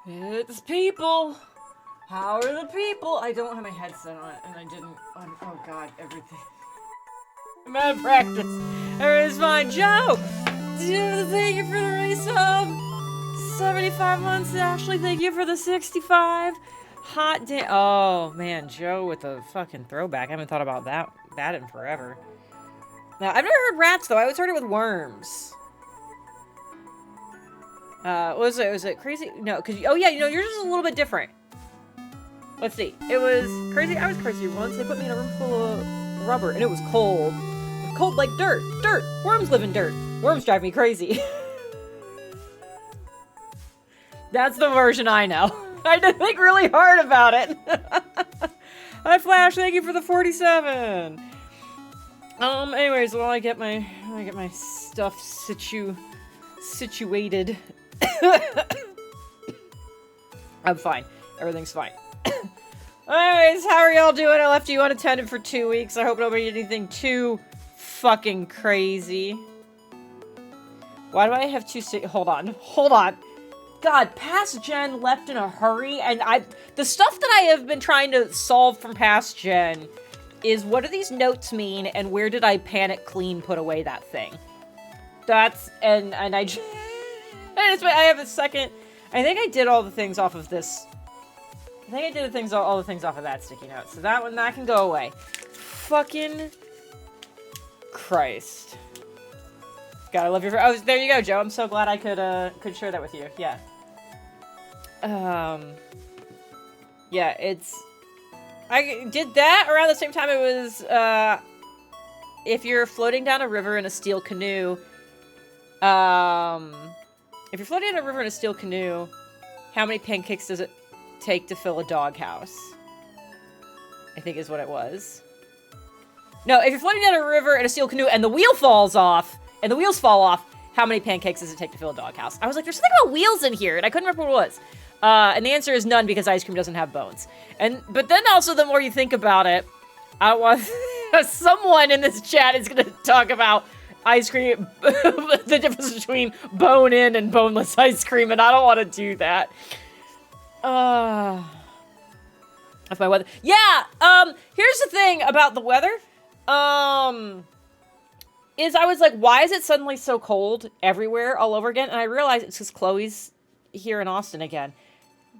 It's people. How are the people? I don't have my headset on, and I didn't. Oh god, everything. I'm out of practice. Everything's fine. Joe! Thank you for the resub. 75 months, Ashley. Thank you for the 65. Hot damn. Oh, man. Joe with the fucking throwback. I haven't thought about that in forever. Now, I've never heard rats, though. I always heard it with worms. Was it crazy? No, because, oh yeah, yours is a little bit different. Let's see. It was crazy. I was crazy once. They put me in a room full of rubber, and it was cold. Cold like dirt. Dirt. Worms live in dirt. Worms drive me crazy. That's the version I know. I had to think really hard about it. Hi, Flash. Thank you for the 47. Anyways, while I get my stuff situated. I'm fine. Everything's fine. Anyways, how are y'all doing? I left you unattended for 2 weeks. I hope nobody did anything too fucking crazy. Why do I have two hold on. God, past gen left in a hurry, and the stuff that I have been trying to solve from past gen is what do these notes mean, and where did I panic clean put away that thing? That's, and I just, I have a second, I think I did all the things off of this. I think I did all the things off of that sticky note, so that can go away. Fucking Christ. God, I love your. Oh, there you go, Joe. I'm so glad I could share that with you. Yeah. Yeah, I did that around the same time. It was if you're floating down a river in a steel canoe. If you're floating down a river in a steel canoe, how many pancakes does it take to fill a doghouse? I think is what it was. No, if you're floating down a river in a steel canoe and the wheel falls off, and the wheels fall off, how many pancakes does it take to fill a doghouse? I was like, there's something about wheels in here, and I couldn't remember what it was. And the answer is none, because ice cream doesn't have bones. But then also, the more you think about it, I want someone in this chat is going to talk about ice cream, the difference between bone-in and boneless ice cream, and I don't want to do that. If my weather. Yeah, here's the thing about the weather. Is I was like, why is it suddenly so cold everywhere all over again? And I realized it's because Chloe's here in Austin again.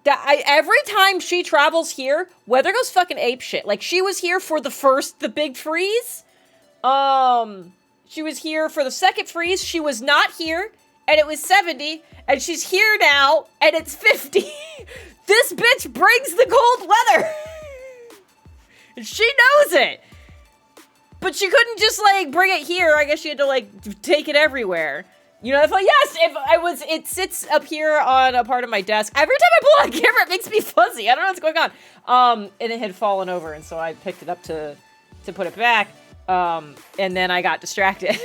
Every time she travels here, weather goes fucking apeshit. Like, she was here for the big freeze. She was here for the second freeze. She was not here, and it was 70, and she's here now, and it's 50. This bitch brings the cold weather. And she knows it. But she couldn't just, like, bring it here. I guess she had to, like, take it everywhere. You know, if it sits up here on a part of my desk. Every time I pull out a camera, it makes me fuzzy. I don't know what's going on. And it had fallen over, and so I picked it up to put it back. And then I got distracted.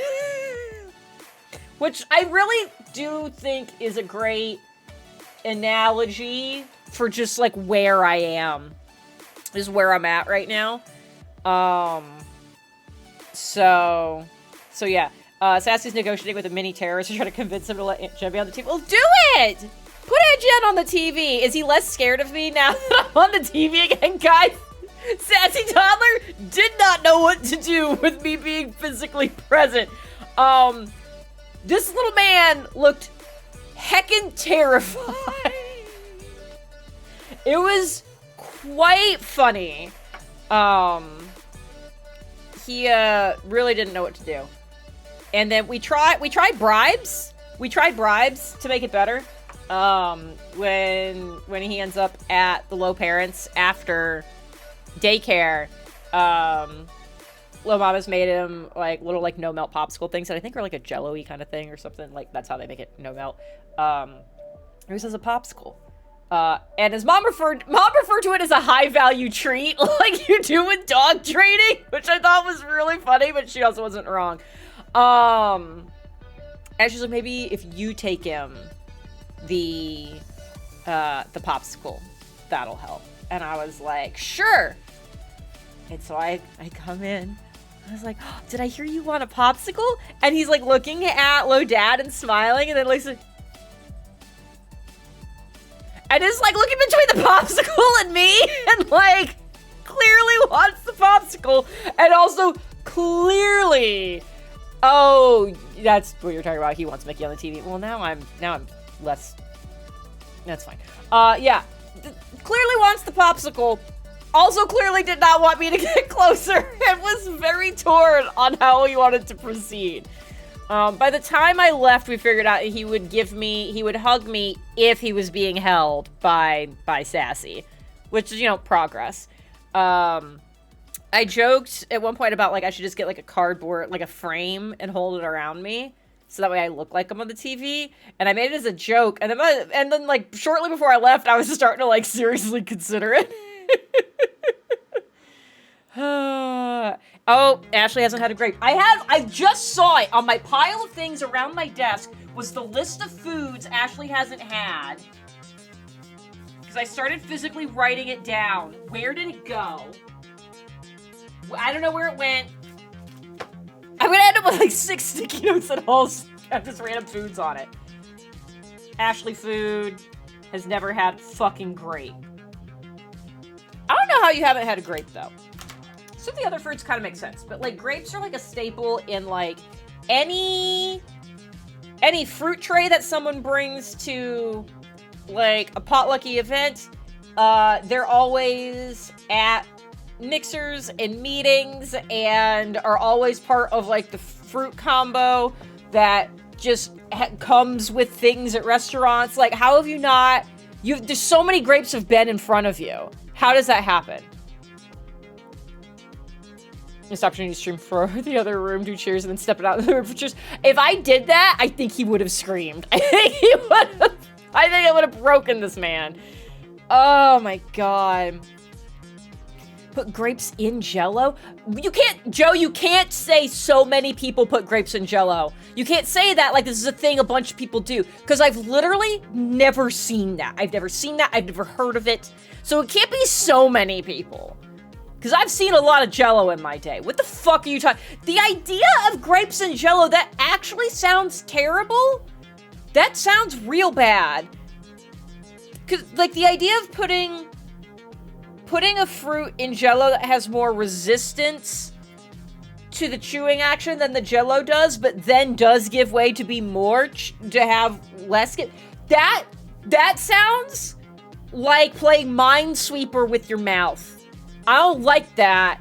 Which I really do think is a great analogy for just, like, where I am. This is where I'm at right now. So yeah. Sassy's negotiating with a mini terrorist to try to convince him to let Aunt Jen be on the TV. Well, do it! Put Aunt Jen on the TV. Is he less scared of me now that I'm on the TV again, guys? Sassy Toddler did not know what to do with me being physically present. This little man looked heckin' terrified. It was quite funny. He really didn't know what to do. And then we tried bribes. We tried bribes to make it better. When he ends up at the Low Parents after daycare, Low Mama's made him like little like no melt popsicle things that I think are like a Jello-y kind of thing or something. Like that's how they make it no melt. It was as a popsicle. And his mom referred to it as a high value treat, like you do with dog training, which I thought was really funny, but she also wasn't wrong. And she's like, maybe if you take him the popsicle, that'll help. And I was like, sure. And so I come in. I was like, oh, did I hear you want a popsicle? And he's like looking at Low Dad and smiling, and then like, And is like looking between the popsicle and me and like clearly wants the popsicle and also clearly, oh, that's what you're talking about. He wants Mickey on the TV. Well, now I'm less, that's fine. Yeah, clearly wants the popsicle. Also clearly did not want me to get closer and was very torn on how he wanted to proceed. By the time I left, we figured out he would hug me if he was being held by Sassy, which is, progress. I joked at one point about, like, I should just get, like, a cardboard, like, a frame and hold it around me, so that way I look like I'm on the TV, and I made it as a joke, and then, like, shortly before I left, I was just starting to, like, seriously consider it. Oh, Ashley hasn't had a grape. I just saw it on my pile of things around my desk was the list of foods Ashley hasn't had. Because I started physically writing it down. Where did it go? I don't know where it went. I'm gonna end up with like 6 sticky notes that all have just random foods on it. Ashley food has never had fucking grape. I don't know how you haven't had a grape though. Some of the other fruits kind of make sense, but like grapes are like a staple in like any fruit tray that someone brings to like a potlucky event. They're always at mixers and meetings and are always part of like the fruit combo that just comes with things at restaurants. Like, how have you not? There's so many grapes have been in front of you. How does that happen? Missed opportunity to stream for the other room, do cheers, and then step it out of the room for cheers. If I did that, I think he would have screamed. I think I would have broken this man. Oh my god. Put grapes in Jell-O? You can't, Joe, you can't say so many people put grapes in Jell-O. You can't say that like this is a thing a bunch of people do. Because I've literally never seen that. I've never seen that. I've never heard of it. So it can't be so many people. Because I've seen a lot of Jell-O in my day. What the fuck are you talking? The idea of grapes in Jell-O, that actually sounds terrible. That sounds real bad. Because, like, the idea of putting a fruit in Jell-O that has more resistance to the chewing action than the Jell-O does, but then does give way to be more, to have less... That sounds like playing Minesweeper with your mouth. I don't like that.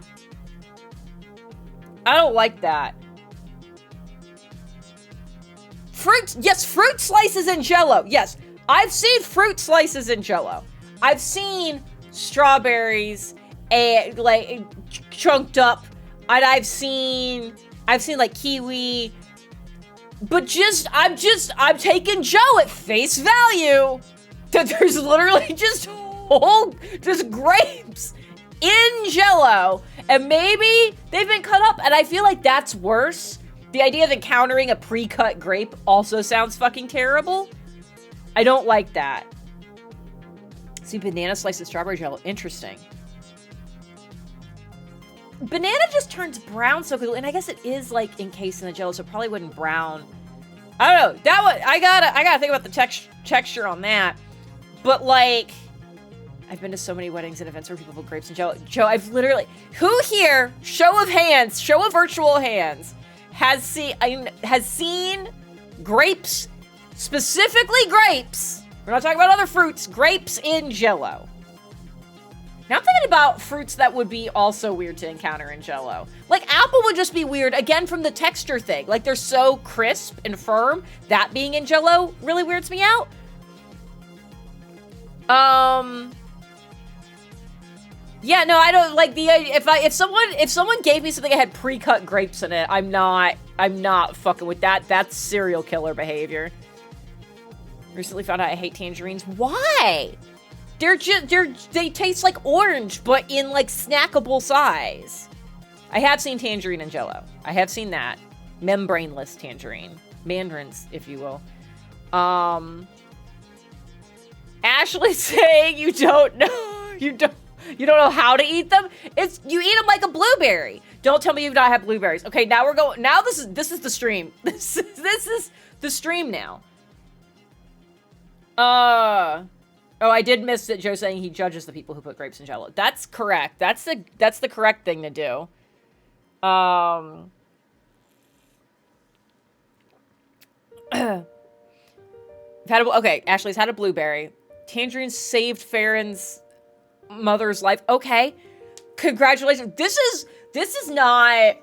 I don't like that. Yes, fruit slices in Jell-O. Yes, I've seen fruit slices in Jell-O. I've seen strawberries and like chunked up, and I've seen like kiwi. But I'm taking Joe at face value. That there's literally just grapes in Jell-O, and maybe they've been cut up, and I feel like that's worse. The idea of encountering a pre-cut grape also sounds fucking terrible. I don't like that. See, banana slice and strawberry Jell-O. Interesting. Banana just turns brown so quickly, and I guess it is like encased in the Jell-O, so it probably wouldn't brown. I don't know. That one, I gotta think about the texture on that. But like, I've been to so many weddings and events where people put grapes in Jell-O. Joe, I've literally... Who here, show of hands, show of virtual hands, has seen grapes, specifically grapes, we're not talking about other fruits, grapes in Jell-O. Now I'm thinking about fruits that would be also weird to encounter in Jell-O. Like, apple would just be weird, again, from the texture thing. Like, they're so crisp and firm, that being in Jell-O really weirds me out. Yeah, no, I don't like the idea. If someone gave me something that had pre-cut grapes in it, I'm not fucking with that. That's serial killer behavior. Recently found out I hate tangerines. Why? They taste like orange, but in like snackable size. I have seen tangerine in Jell-O. I have seen that. Membraneless tangerine. Mandarins, if you will. Ashley's saying you don't know. You don't know how to eat them? You eat them like a blueberry. Don't tell me you've not had blueberries. Okay, now we're going. Now this is the stream. This is the stream now. Oh, I did miss it. Joe saying he judges the people who put grapes in Jello. That's correct. That's the correct thing to do. Okay, Ashley's had a blueberry. Tangerine saved Farron's mother's life. Okay, congratulations. This is not.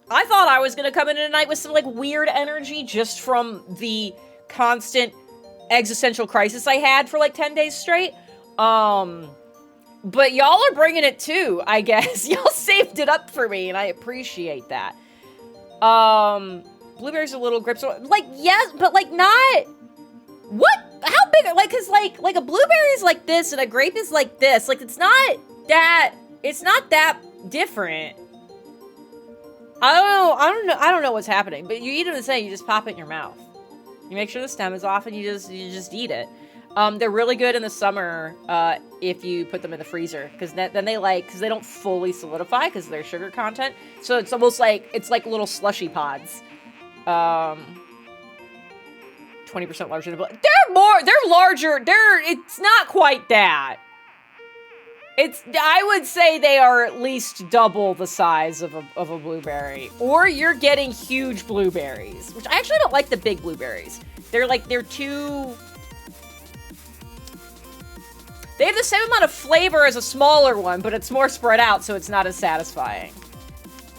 I thought I was gonna come in tonight with some like weird energy just from the constant existential crisis I had for like 10 days straight. But y'all are bringing it too, I guess. Y'all saved it up for me, and I appreciate that. Blueberries are little grapes. Like, yes, but like not... What? How big? Like, cause like a blueberry is like this, and a grape is like this. Like, it's not that different. I don't know what's happening, but you eat them the same, you just pop it in your mouth. You make sure the stem is off, and you just eat it. They're really good in the summer if you put them in the freezer, because then because they don't fully solidify because of their sugar content. So it's almost like little slushy pods. 20% larger than they're larger. It's not quite that. I would say they are at least double the size of a blueberry. Or you're getting huge blueberries, which I actually don't like the big blueberries. They're too... They have the same amount of flavor as a smaller one, but it's more spread out, so it's not as satisfying.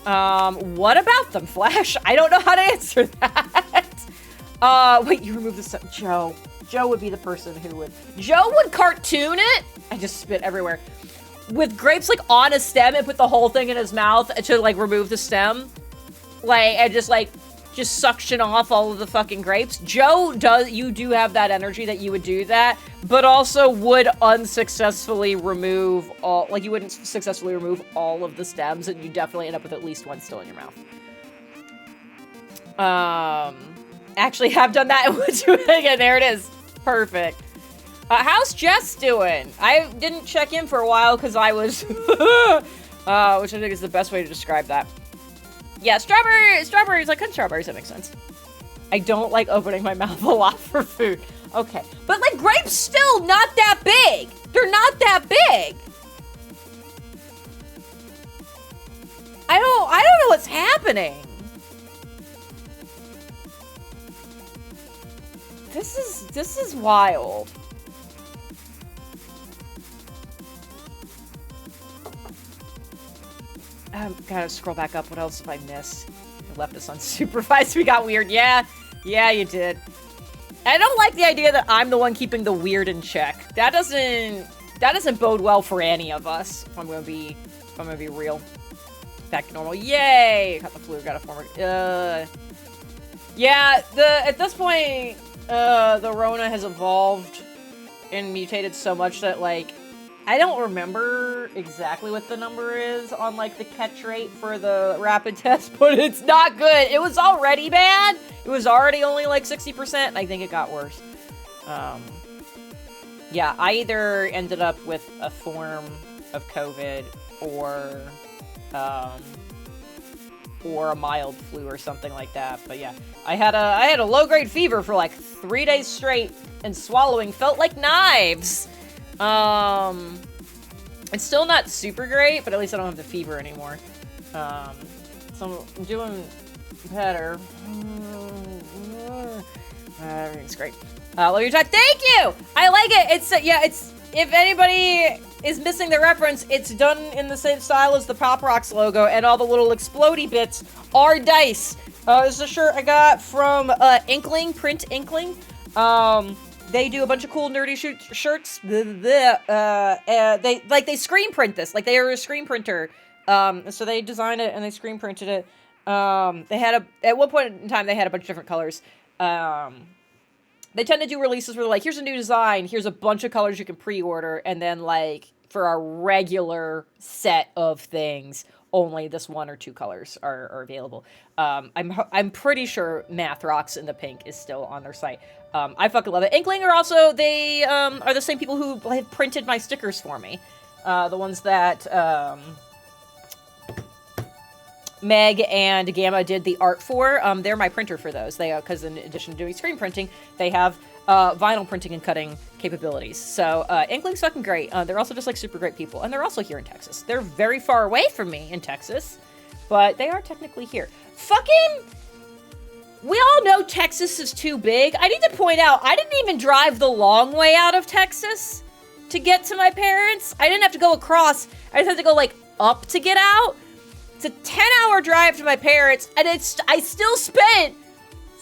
What about them, Flash? I don't know how to answer that. Wait, you removed the stem. Joe would be the person who would... Joe would cartoon it. I just spit everywhere. With grapes, like, on a stem and put the whole thing in his mouth to, like, remove the stem. Like, and just suction off all of the fucking grapes. You do have that energy that you would do that, but also would unsuccessfully remove all... Like, you wouldn't successfully remove all of the stems, and you definitely end up with at least one still in your mouth. Actually have done that and would do it again. There it is. Perfect. How's Jess doing? I didn't check in for a while because I was... which I think is the best way to describe that. Yeah, strawberries. I cut strawberries. That makes sense. I don't like opening my mouth a lot for food. Okay. But, like, grapes still not that big. They're not that big. I don't know what's happening. This is wild. Gotta scroll back up. What else have I missed? I left us unsupervised. We got weird. Yeah, you did. I don't like the idea that I'm the one keeping the weird in check. That doesn't bode well for any of us. If I'm gonna be real. Back to normal. Yay! Got the flu. Got a former. Yeah. At this point, the Rona has evolved and mutated so much that, like, I don't remember exactly what the number is on, like, the catch rate for the rapid test, but it's not good. It was already bad. It was already only, like, 60%, and I think it got worse. Yeah, I either ended up with a form of COVID or a mild flu or something like that. But yeah, I had a low-grade fever for, like, 3 days straight, and swallowing felt like knives. It's still not super great, but at least I don't have the fever anymore. So I'm doing better. Everything's great. Love your time. Thank you! I like it! It's, if anybody is missing the reference, it's done in the same style as the Pop Rocks logo, and all the little explodey bits are dice. This is a shirt I got from, Inkling, Print Inkling. They do a bunch of cool nerdy shirts. They screen print this. Like, they are a screen printer. So they designed it and they screen printed it. At one point in time, they had a bunch of different colors. They tend to do releases where they're like, here's a new design, here's a bunch of colors you can pre-order, and then, like, for our regular set of things, only this 1 or 2 colors are available. I'm pretty sure Math Rocks in the pink is still on their site. I fucking love it. Inkling are also, they are the same people who have printed my stickers for me. The ones that Meg and Gamma did the art for. They're my printer for those. They because in addition to doing screen printing, they have vinyl printing and cutting capabilities. So Inkling's fucking great. They're also just like super great people, and they're also here in Texas. They're very far away from me in Texas, but they are technically here. Fucking, we all know Texas is too big. I need to point out, I didn't even drive the long way out of Texas to get to my parents. I didn't have to go across. I just had to go like up to get out. It's a 10-hour drive to my parents, and I still spent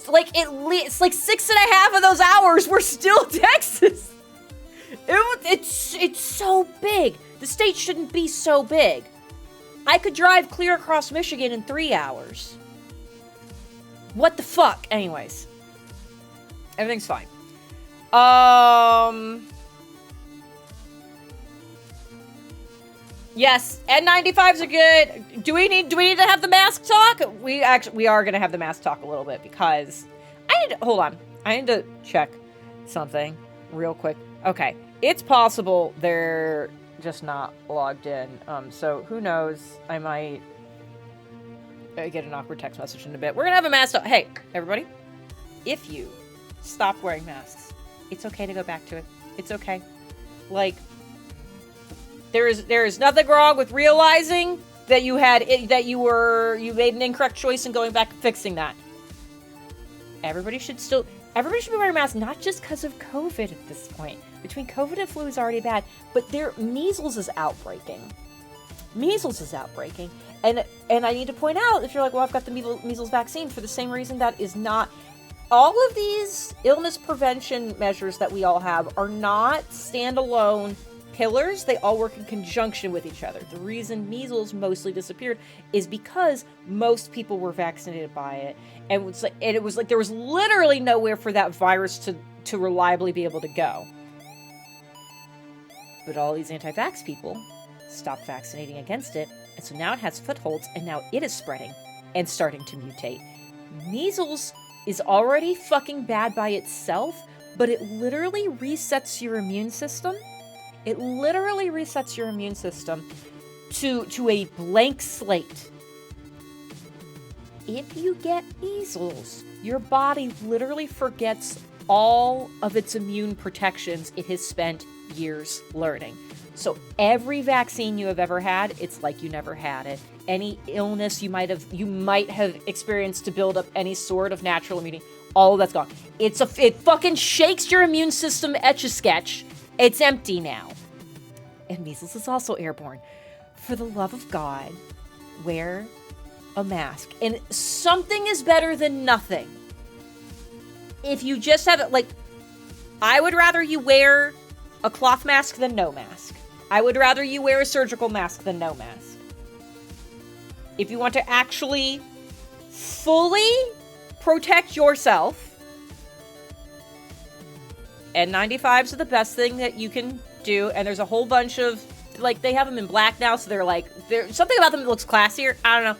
like at least like 6.5 of those hours were still Texas. It's so big. The state shouldn't be so big. I could drive clear across Michigan in 3 hours. What the fuck? Anyways, everything's fine. Yes, N95s are good. Do we need to have the mask talk? We are gonna have the mask talk a little bit because hold on. I need to check something real quick. Okay, it's possible they're just not logged in. So who knows? I might get an awkward text message in a bit. We're gonna have a mask talk. Hey, everybody, if you stop wearing masks, it's okay to go back to it. It's okay. Like, there is nothing wrong with realizing that you made an incorrect choice and going back and fixing that. Everybody should be wearing masks, not just because of COVID at this point. Between COVID and flu is already bad, but measles is outbreaking. Measles is outbreaking. And I need to point out, if you're like, well, I've got the measles vaccine, for the same reason that is not, all of these illness prevention measures that we all have are not standalone pillars. They all work in conjunction with each other. The reason measles mostly disappeared is because most people were vaccinated by it, and it was like there was literally nowhere for that virus to reliably be able to go. But all these anti-vax people stopped vaccinating against it, and so now it has footholds, and now it is spreading and starting to mutate. Measles is already fucking bad by itself, but it literally resets your immune system. It literally resets your immune system to a blank slate. If you get measles, your body literally forgets all of its immune protections it has spent years learning. So every vaccine you have ever had, it's like you never had it. Any illness you might have experienced to build up any sort of natural immunity, all of that's gone. It fucking shakes your immune system etch-a-sketch. It's empty now. And measles is also airborne. For the love of God, wear a mask. And something is better than nothing. If you just have it, like, I would rather you wear a cloth mask than no mask. I would rather you wear a surgical mask than no mask. If you want to actually fully protect yourself, N95s are the best thing that you can do, and there's a whole bunch of, like, they have them in black now, so there's something about them that looks classier. I don't know.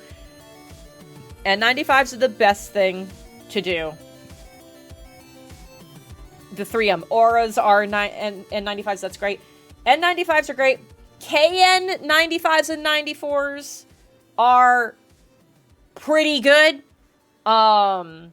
N95s are the best thing to do. The 3M Auras are N95s, that's great. N95s are great. KN95s and 94s are pretty good. I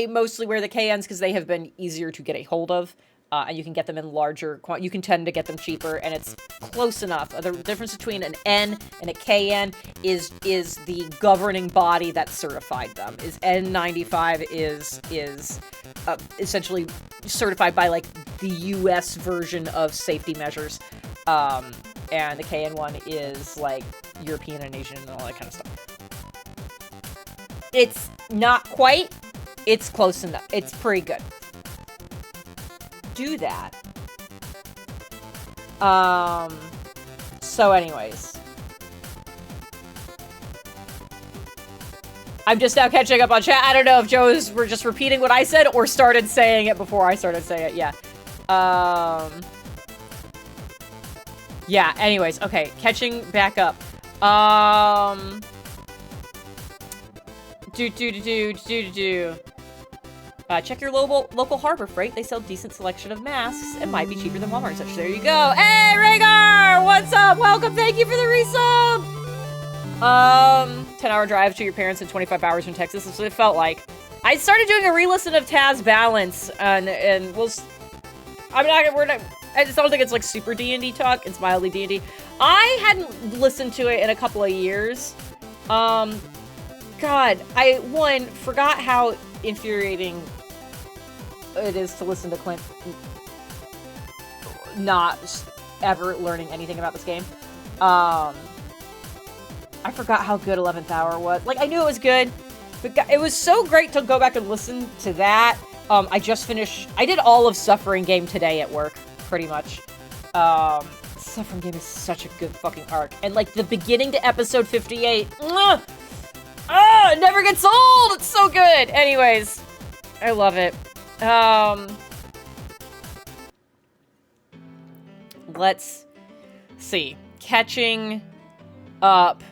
mostly wear the KNs because they have been easier to get a hold of. And you can get them in larger you can tend to get them cheaper, and it's close enough. The difference between an N and a KN is the governing body that certified them. Is N95 is essentially certified by, like, the US version of safety measures, and the KN one is like European and Asian and all that kind of stuff. It's not quite, it's close enough. It's pretty good. Do that. So anyways, I'm just now catching up on chat. I don't know if Joe's were just repeating what I said or started saying it before I started saying it. Yeah. Yeah, anyways, okay, catching back up. Check your local Harbor Freight. They sell decent selection of masks and might be cheaper than Walmart and such. There you go. Hey, Rhaegar! What's up? Welcome. Thank you for the resub! 10-hour drive to your parents and 25 hours from Texas. That's what it felt like. I started doing a re-listen of Taz Balance, and we'll... I just don't think it's like super D&D talk. It's mildly D&D. I hadn't listened to it in a couple of years. God, I forgot how infuriating it is to listen to Clint not ever learning anything about this game. I forgot how good 11th Hour was. Like, I knew it was good, but it was so great to go back and listen to that. I did all of Suffering Game today at work, pretty much. Suffering Game is such a good fucking arc. And, like, the beginning to episode 58, it never gets old! It's so good! Anyways, I love it. Let's see. Catching up.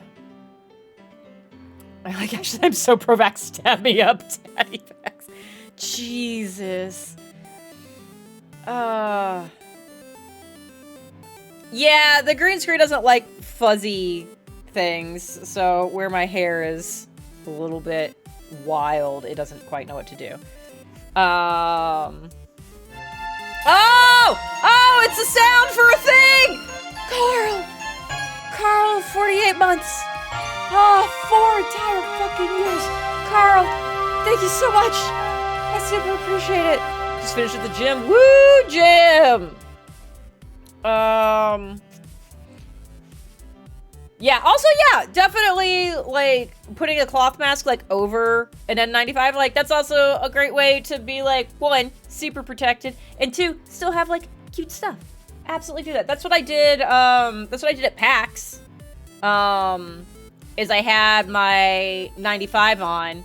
Actually, I'm so pro-vax. Stab me up, Daddy Vax. Jesus. Yeah, the green screen doesn't like fuzzy things, so where my hair is a little bit wild, it doesn't quite know what to do. Oh, it's a sound for a thing! Carl, 48 months. 4 entire fucking years. Carl, thank you so much. I super appreciate it. Just finished at the gym. Woo, gym! Yeah, also, yeah, definitely, like, putting a cloth mask, like, over an N95, like, that's also a great way to be, like, 1, super protected, and 2, still have, like, cute stuff. Absolutely do that. That's what I did at PAX, is I had my 95 on,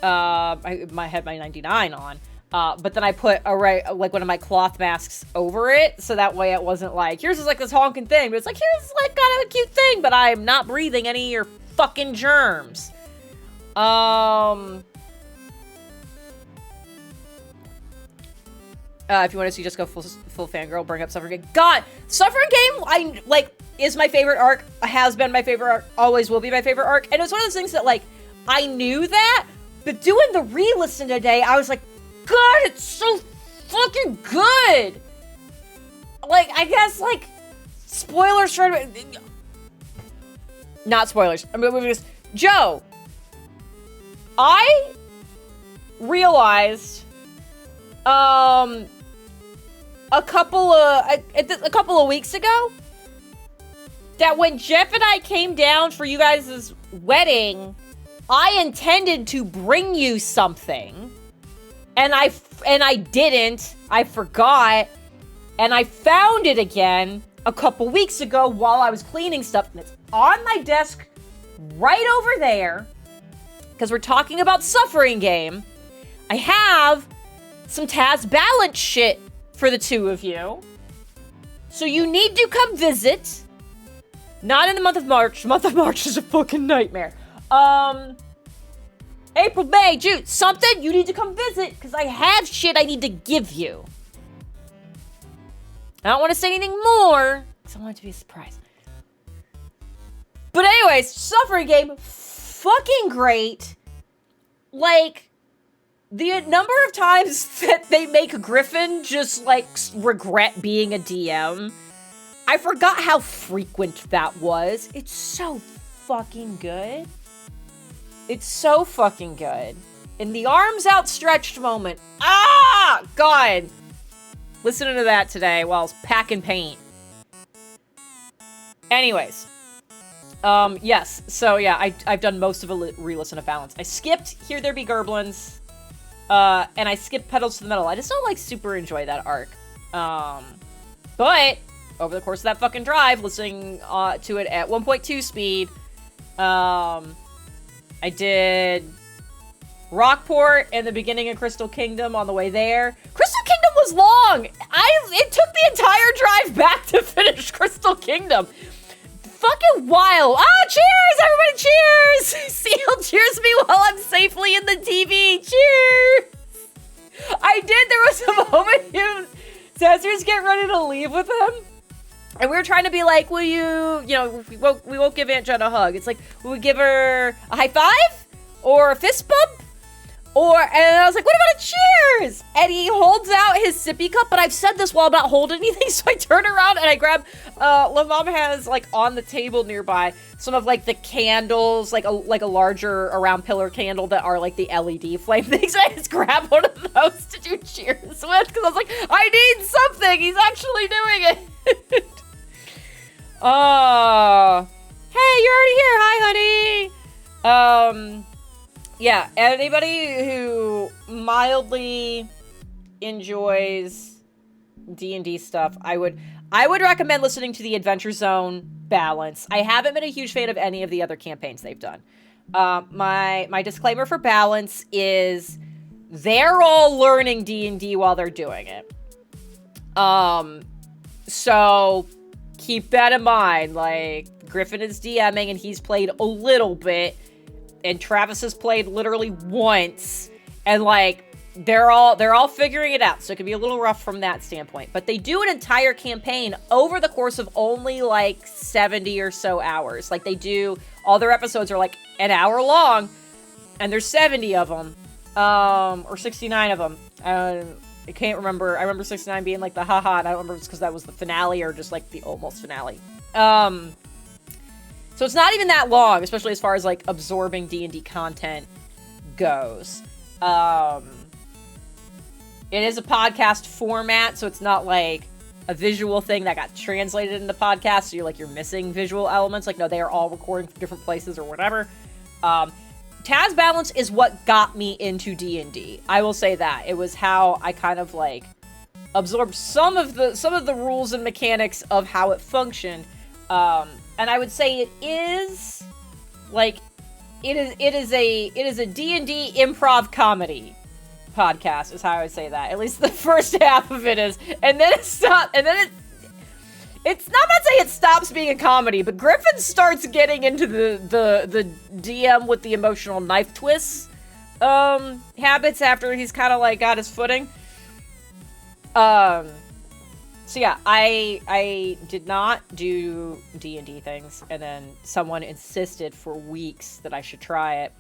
I had my 99 on, but then I put like one of my cloth masks over it, so that way it wasn't like, here's just like this honking thing, but it's like, here's like kind of a cute thing, but I'm not breathing any of your fucking germs. If you want to see just go full fangirl, bring up Suffering Game. God, Suffering Game, is my favorite arc, has been my favorite arc, always will be my favorite arc, and it was one of those things that, like, I knew that, but doing the re-listen today, I was like, God, it's so fucking good! Like, I guess, like, spoilers for... Not spoilers. I'm gonna move this. Joe, I realized, a couple of weeks ago, that when Jeff and I came down for you guys' wedding, I intended to bring you something, and I didn't. I forgot, and I found it again a couple weeks ago while I was cleaning stuff, and it's on my desk right over there, because we're talking about Suffering Game. I have some Taz Balance shit for the two of you, so you need to come visit. Not in the month of March. The month of March is a fucking nightmare. April, May, June, something, you need to come visit, because I have shit I need to give you. I don't want to say anything more, because I want it to be a surprise. But anyways, Suffering Game, fucking great. Like, the number of times that they make Griffin just, like, regret being a DM, I forgot how frequent that was. It's so fucking good. It's so fucking good. In the arms outstretched moment. Ah! God! Listening to that today while I was packing paint. Anyways. Yes. So, yeah, I've done most of a re-listen of Balance. I skipped Here There Be Gerblins. And I skipped Petals to the Metal. I just don't, like, super enjoy that arc. But over the course of that fucking drive, listening to it at 1.2 speed, I did Rockport and the beginning of Crystal Kingdom on the way there. Crystal Kingdom was long! It took the entire drive back to finish Crystal Kingdom. Fucking wild. Ah, cheers, everybody, cheers! Seal cheers me while I'm safely in the TV. Cheers! I did, there was a moment you Cesar's getting ready to leave with him. And we were trying to be like, will you, we won't give Aunt Jen a hug. It's like, will we give her a high five? Or a fist bump? And I was like, what about a cheers? And he holds out his sippy cup, but I've said this while I'm not holding anything, so I turn around and I grab, La Mom has, like, on the table nearby, some of, like, the candles, like a larger around pillar candle that are, like, the LED flame things. And I just grab one of those to do cheers with, because I was like, I need something! He's actually doing it! Hey, you're already here! Hi, honey! Yeah, anybody who mildly enjoys D&D stuff, I would recommend listening to the Adventure Zone Balance. I haven't been a huge fan of any of the other campaigns they've done. My disclaimer for Balance is they're all learning D&D while they're doing it. So keep that in mind. Like, Griffin is DMing and he's played a little bit. And Travis has played literally once, and like they're all figuring it out, so it can be a little rough from that standpoint. But they do an entire campaign over the course of only like 70 or so hours. Like, they do, all their episodes are like an hour long, and there's 70 of them, or 69 of them. I can't remember. I remember 69 being like the haha, and I don't remember if it's because that was the finale or just like the almost finale. So it's not even that long, especially as far as, like, absorbing D&D content goes. It is a podcast format, so it's not, like, a visual thing that got translated into podcast, so you're missing visual elements. Like, no, they are all recording from different places or whatever. Taz Balance is what got me into D&D. I will say that. It was how I kind of, like, absorbed some of the rules and mechanics of how it functioned. And I would say it is a D&D improv comedy podcast, is how I would say that. At least the first half of it is. And then it's not, and then it's not to say it stops being a comedy, but Griffin starts getting into the DM with the emotional knife twists habits after he's kind of like got his footing. So yeah, I did not do D&D things, and then someone insisted for weeks that I should try it.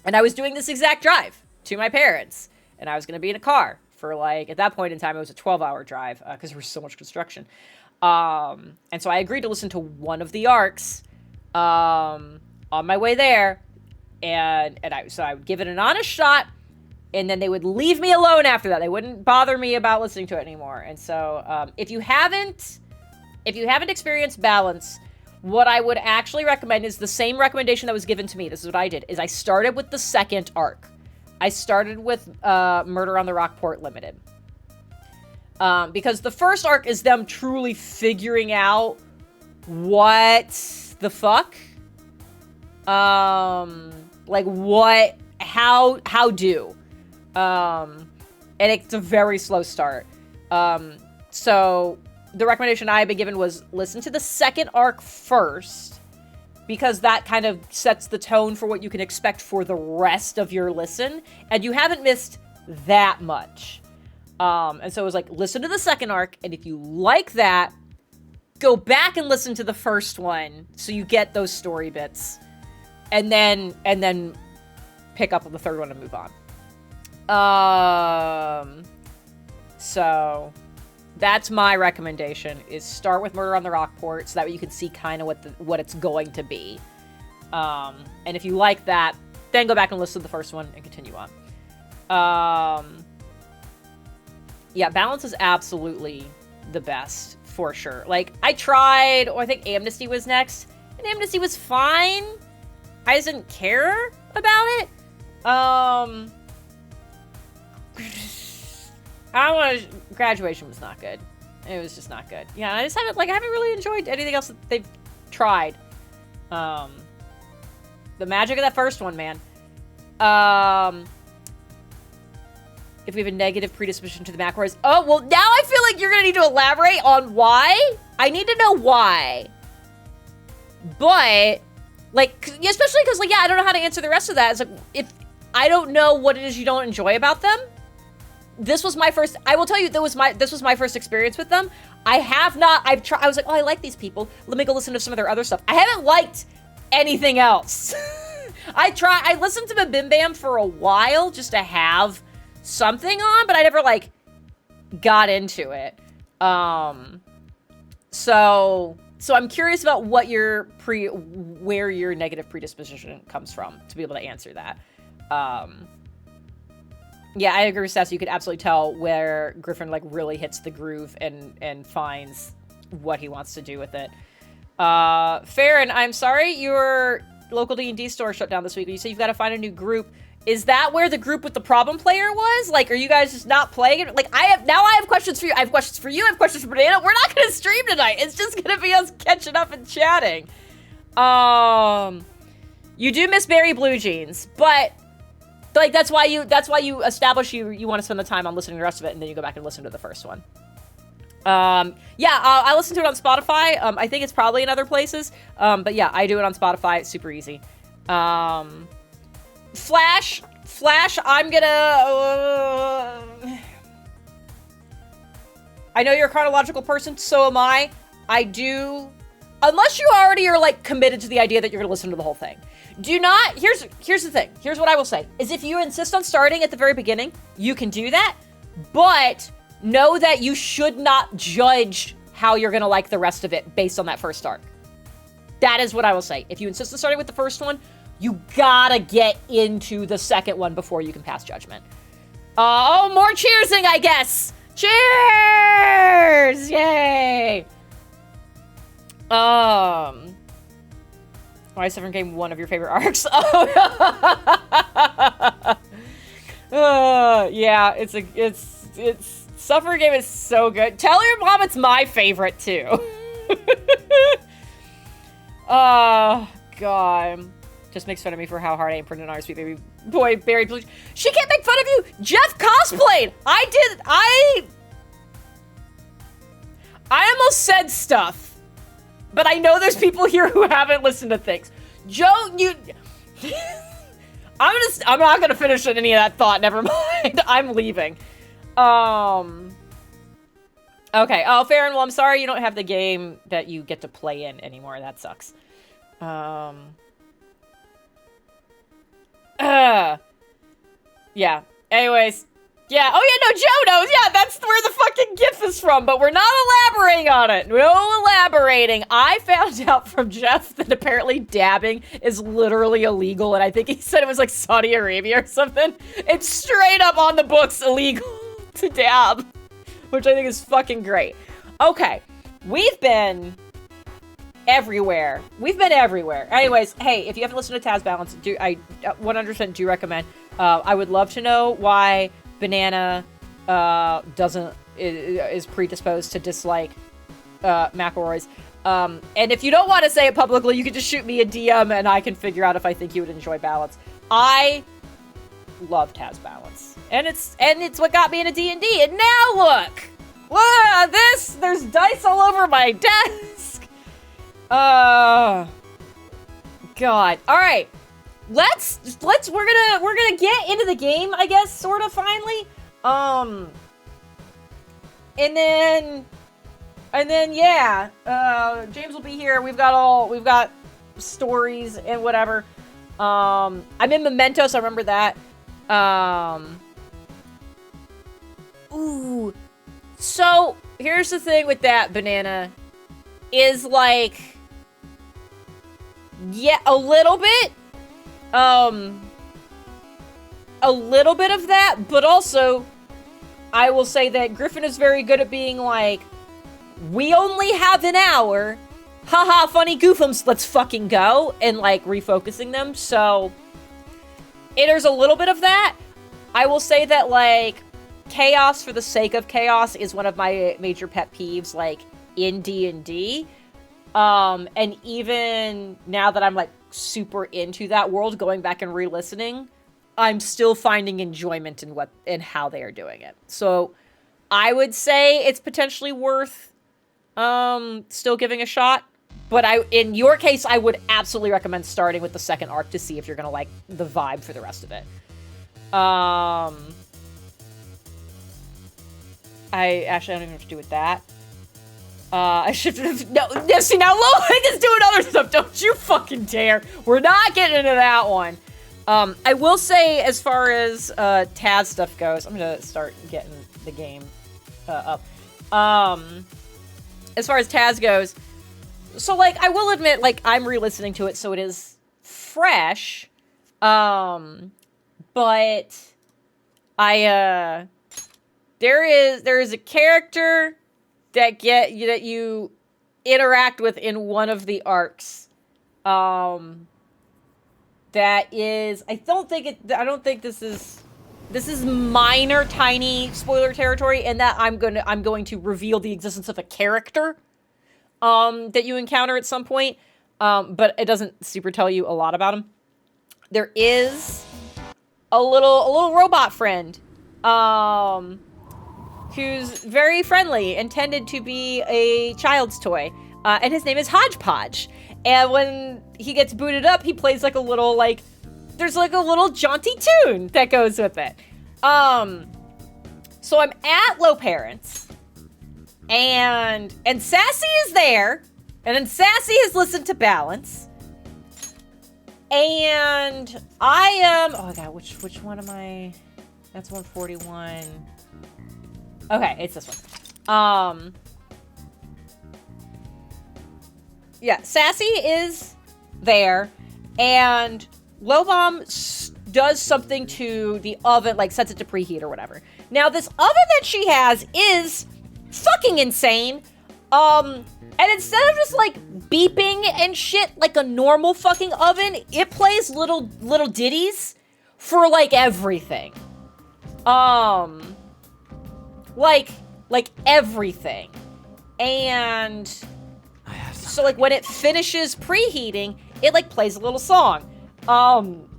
And I was doing this exact drive to my parents, and I was going to be in a car for, like, at that point in time, it was a 12-hour drive, because there was so much construction. And so I agreed to listen to one of the arcs on my way there, and I would give it an honest shot, and then they would leave me alone after that. They wouldn't bother me about listening to it anymore. And so, if you haven't experienced Balance, what I would actually recommend is the same recommendation that was given to me. This is what I did, is I started with the second arc. I started with Murder on the Rockport Limited. Because the first arc is them truly figuring out what the fuck? Like, what, how do? And it's a very slow start. So the recommendation I had been given was listen to the second arc first, because that kind of sets the tone for what you can expect for the rest of your listen, and you haven't missed that much. And so it was like, listen to the second arc, and if you like that, go back and listen to the first one so you get those story bits, and then pick up on the third one and move on. So that's my recommendation, is start with Murder on the Rockport, so that way you can see kind of what it's going to be. And if you like that, then go back and listen to the first one and continue on. Yeah, Balance is absolutely the best, for sure. Like, I tried, I think Amnesty was next, and Amnesty was fine. I just didn't care about it. Graduation was not good. It was just not good. Yeah, I haven't really enjoyed anything else that they've tried. The magic of that first one, man. If we have a negative predisposition to the McElroys. Oh, well, now I feel like you're gonna need to elaborate on why. I need to know why. But, like, especially because, like, yeah, I don't know how to answer the rest of that. It's like, if I don't know what it is you don't enjoy about them, this was my first, I will tell you, this was my first experience with them. I was like, oh, I like these people. Let me go listen to some of their other stuff. I haven't liked anything else. I listened to Bim Bam for a while just to have something on, but I never, like, got into it. So I'm curious about what where your negative predisposition comes from to be able to answer that. Yeah, I agree with Seth. You could absolutely tell where Griffin, like, really hits the groove and finds what he wants to do with it. Farron, I'm sorry your local D&D store shut down this week. You said you've got to find a new group. Is that where the group with the problem player was? Like, are you guys just not playing it? Like, I have questions for you. I have questions for you. I have questions for Banana. We're not going to stream tonight. It's just going to be us catching up and chatting. You do miss Berry Blue Jeans, but, like, that's why you establish you want to spend the time on listening to the rest of it, and then you go back and listen to the first one. I listen to it on Spotify. I think it's probably in other places. But yeah, I do it on Spotify. It's super easy. Flash, I'm gonna, I know you're a chronological person, so am I. Unless you already are, like, committed to the idea that you're gonna listen to the whole thing. Here's the thing. Here's what I will say, is if you insist on starting at the very beginning, you can do that, but know that you should not judge how you're gonna like the rest of it based on that first arc. That is what I will say. If you insist on starting with the first one, you gotta get into the second one before you can pass judgment. More cheersing, I guess. Cheers! Yay! Why is Seven Game one of your favorite arcs? Yeah, it's Suffering Game is so good. Tell your mom it's my favorite too. Oh God. Just makes fun of me for how hard I imprinted on our sweet baby boy, Barry Blue. She can't make fun of you! Jeff cosplayed! I almost said stuff. But I know there's people here who haven't listened to things. Joe, I'm not gonna finish any of that thought, never mind. I'm leaving. Okay, Farron, well, I'm sorry you don't have the game that you get to play in anymore. That sucks. Yeah. Anyways. Yeah. Oh, yeah, no, Joe knows. Yeah, that's where the fucking GIF is from, but we're not elaborating on it. No elaborating. I found out from Jeff that apparently dabbing is literally illegal, and I think he said it was like Saudi Arabia or something. It's straight up on the books illegal to dab, which I think is fucking great. Okay. We've been everywhere. Anyways, hey, if you haven't listened to Taz Balance, I 100% do recommend. I would love to know why Banana is predisposed to dislike McElroy's. And if you don't want to say it publicly, you can just shoot me a DM and I can figure out if I think you would enjoy Balance. I love Taz Balance. And it's what got me into D&D. And now look! There's dice all over my desk! God. Alright. We're gonna get into the game, I guess, sort of, finally. And then, yeah, James will be here. We've got stories and whatever. I'm in Memento, so I remember that. Ooh. So, here's the thing with that, Banana, is, like, yeah, a little bit of that, but also, I will say that Griffin is very good at being like, we only have an hour, haha, funny goofums, let's fucking go, and, like, refocusing them, so, there's a little bit of that. I will say that, like, chaos for the sake of chaos is one of my major pet peeves, like, in D&D, and even now that I'm, like, super into that world, going back and re-listening, I'm still finding enjoyment in how they are doing it. So, I would say it's potentially worth, still giving a shot, but in your case, I would absolutely recommend starting with the second arc to see if you're gonna like the vibe for the rest of it. I don't even know what to do with that. I should no. See now, Lowick is doing other stuff. Don't you fucking dare. We're not getting into that one. I will say, as far as Taz stuff goes, I'm gonna start getting the game up. As far as Taz goes, so like I will admit, like I'm re-listening to it, so it is fresh. But I there is a character that you interact with in one of the arcs. That is, I don't think this is minor, tiny spoiler territory, and that I'm going to reveal the existence of a character that you encounter at some point. But it doesn't super tell you a lot about him. There is a little robot friend who's very friendly, intended to be a child's toy, and his name is Hodgepodge. And when he gets booted up, he plays like a little, like, there's like a little jaunty tune that goes with it. So I'm at Low Parents, and Sassy is there, and then Sassy has listened to Balance, and I am, oh god, which one am I? That's 141. Okay, it's this one. Yeah, Sassy is there, and Lobom does something to the oven, like sets it to preheat or whatever. Now, this oven that she has is fucking insane. And instead of just like beeping and shit like a normal fucking oven, it plays little ditties for like everything. Like everything. And so like when it finishes preheating, it like plays a little song. I'm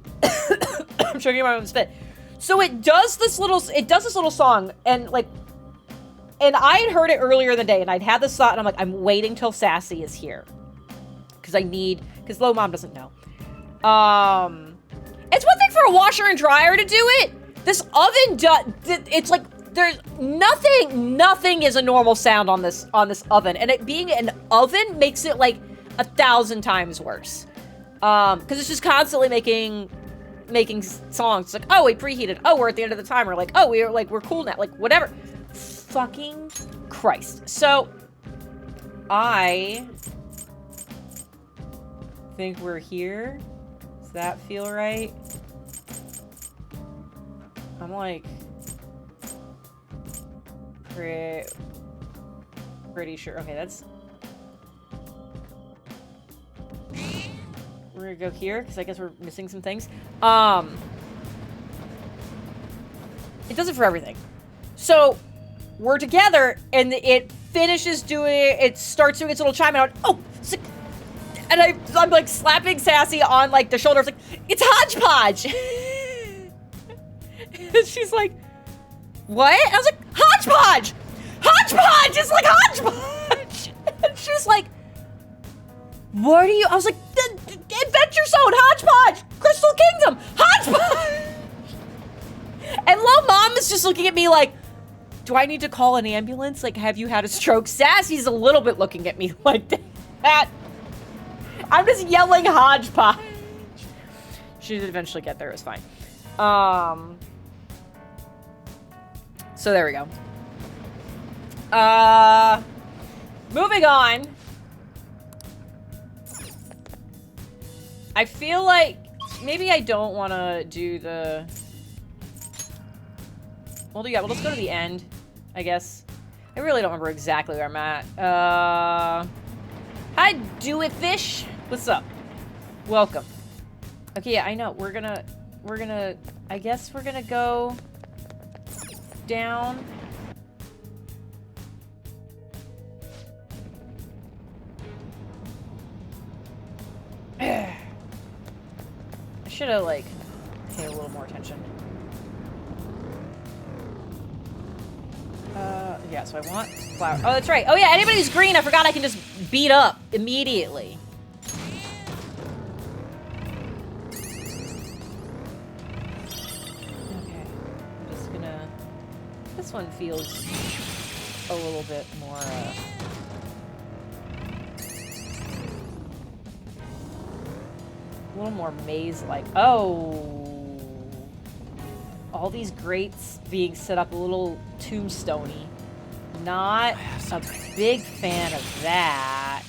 choking my own spit. So it does this little song, and I had heard it earlier in the day, and I'd had this thought, and I'm like, I'm waiting till Sassy is here. Because Low Mom doesn't know. It's one thing for a washer and dryer to do it. This oven it's like, there's nothing is a normal sound on this oven, and it being an oven makes it like 1,000 times worse. Because it's just constantly making songs. It's like, oh, we preheated. Oh, we're at the end of the timer. Like, oh, we're cool now. Like, whatever. Fucking Christ. So, I think we're here. Does that feel right? I'm like pretty sure. Okay, that's. We're gonna go here because I guess we're missing some things. It does it for everything. So we're together, and it finishes doing. It starts doing its little chime out. Oh, and I'm like slapping Sassy on like the shoulder. It's like, it's Hodgepodge. And she's like, what? And I was like, Hodgepodge! Hodgepodge! It's like Hodgepodge! And she's like, what are you? I was like, the Adventure Zone, Hodgepodge! Crystal Kingdom, Hodgepodge! And Low Mom is just looking at me like, do I need to call an ambulance? Like, have you had a stroke? Sassy's a little bit looking at me like that. I'm just yelling Hodgepodge. She did eventually get there, it was fine. So there we go. Moving on. I feel like maybe I don't want to do the... Well, let's go to the end, I guess. I really don't remember exactly where I'm at. Hi, Do It Fish. What's up? Welcome. Okay, yeah, I know. We're gonna, I guess we're gonna go down. I should have, like, paid a little more attention. Yeah, so I want flower. Oh, that's right. Oh, yeah, anybody who's green, I forgot I can just beat up immediately. Okay. I'm just gonna... This one feels a little bit more, a little more maze-like. Oh, all these grates being set up a little tombstone-y. Not a big fan of that.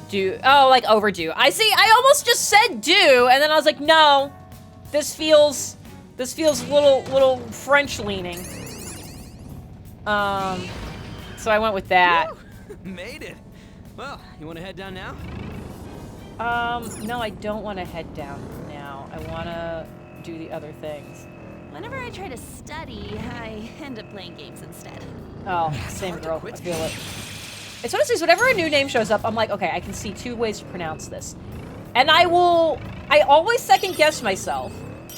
Do, oh, like overdue. I see, I almost just said do, and then I was like, no, this feels a little French leaning. So I went with that. Woo! Made it. Well, you want to head down now? No, I don't want to head down now. I want to do the other things. Whenever I try to study, I end up playing games instead. Oh, same girl. I feel it. It's honestly, whenever a new name shows up, I'm like, okay, I can see 2 ways to pronounce this. And I always second guess myself.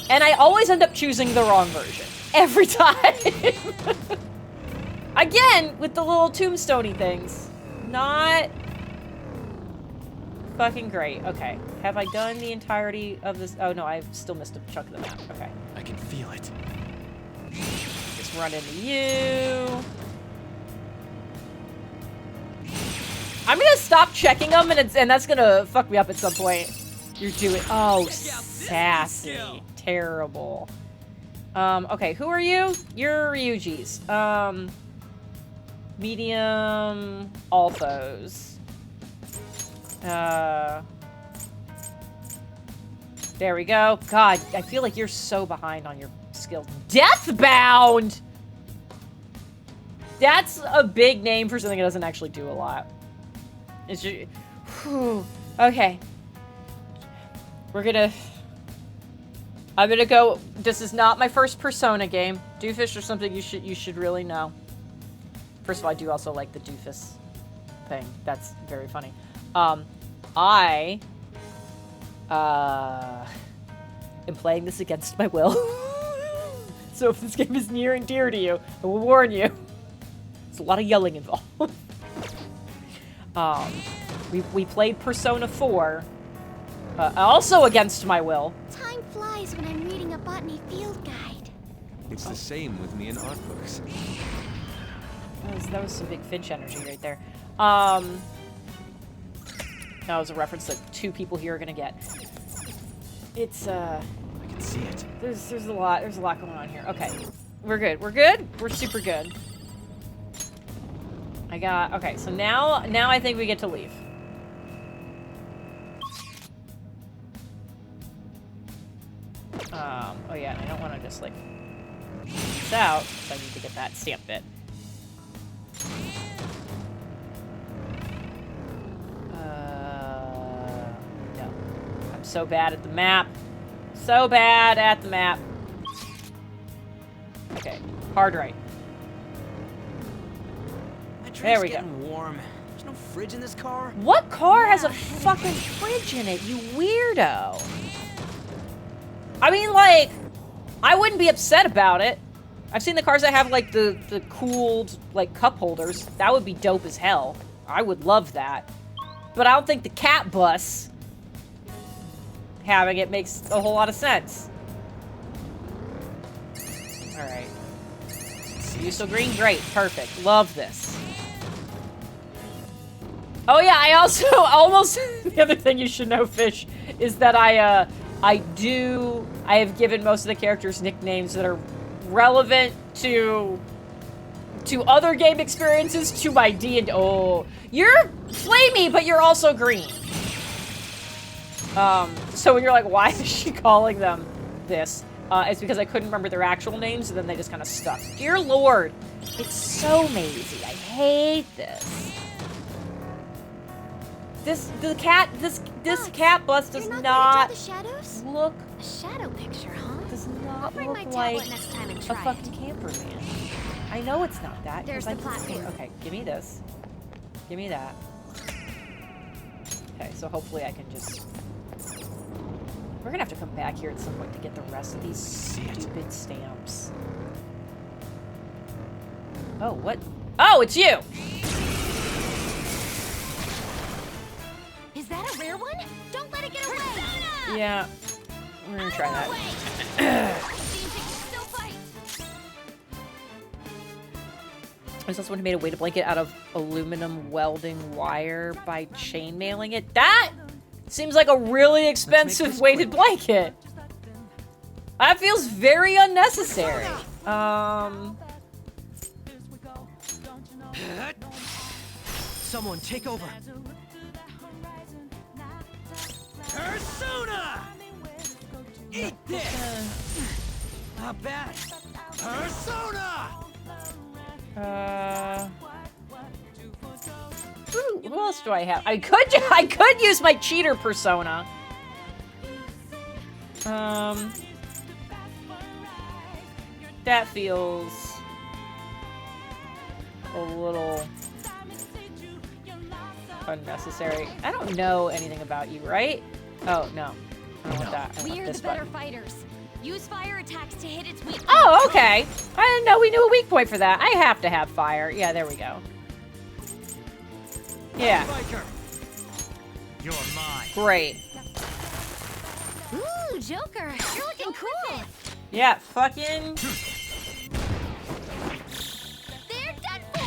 And I always end up choosing the wrong version. Every time. Again, with the little tombstone-y things. Not fucking great. Okay. Have I done the entirety of this? Oh, no, I've still missed a chunk of the map. Okay. I can feel it. Just run into you. I'm gonna stop checking them, and that's gonna fuck me up at some point. You're doing... Oh, sassy. Terrible. Okay, who are you? You're Ryuji's. Medium alphos. There we go. God, I feel like you're so behind on your skills. Deathbound! That's a big name for something that doesn't actually do a lot. It's just... Whew. Okay. I'm gonna go... This is not my first Persona game. Doofus is something you should really know. First of all, I do also like the doofus thing. That's very funny. I am playing this against my will. So if this game is near and dear to you, I will warn you. There's a lot of yelling involved. We played Persona 4, also against my will. Time flies when I'm reading a botany field guide. It's the same with me in art books. That was some big Finch energy right there. That was a reference that 2 people here are gonna get. It's I can see it. There's a lot going on here. Okay. We're good. We're good? We're super good. Okay, so now I think we get to leave. Oh yeah, I don't want to just like this out, so I need to get that stamp bit. No. I'm so bad at the map. So bad at the map. Okay, hard right. There we go. Getting warm. There's no fridge in this car. What car has a fucking fridge in it, you weirdo? I mean, like, I wouldn't be upset about it. I've seen the cars that have, like, the cooled, like, cup holders. That would be dope as hell. I would love that. But I don't think the cat bus having it makes a whole lot of sense. Alright. You still green? Great. Perfect. Love this. Oh yeah, I also almost... the other thing you should know, Fish, is that I have given most of the characters nicknames that are relevant to other game experiences, to my D&D. Oh, you're flamey, but you're also green. So when you're like, why is she calling them this? It's because I couldn't remember their actual names, and then they just kind of stuck. Dear Lord, it's so mazy. I hate this. This cat bus does not look. A shadow picture, huh? Does not Bring my look tablet like next time and a try it. fucking camper van. I know it's not that. There's the platform. Okay, give me this. Give me that. Okay, so hopefully I can just... We're gonna have to come back here at some point to get the rest of these stupid stamps. Oh, what? Oh, it's you! Is that a rare one? Don't let it get away! Yeah. We're gonna try that. There's also someone who made a weighted blanket out of aluminum welding wire by chain mailing it. That seems like a really expensive weighted blanket. That feels very unnecessary. Someone take over. Persona! Eat this! Not bad. Persona! Who else do I have? I could use my cheater persona. That feels a little unnecessary. I don't know anything about you, right? Oh, no. I don't want that. I want We're this the better button. fighters. Use fire attacks to hit its weak point. Oh, okay. I didn't know we knew a weak point for that. I have to have fire. Yeah, there we go. Yeah. Biker. You're mine. Great. Ooh, Joker, you're looking cool. Yeah, fucking... They're done for.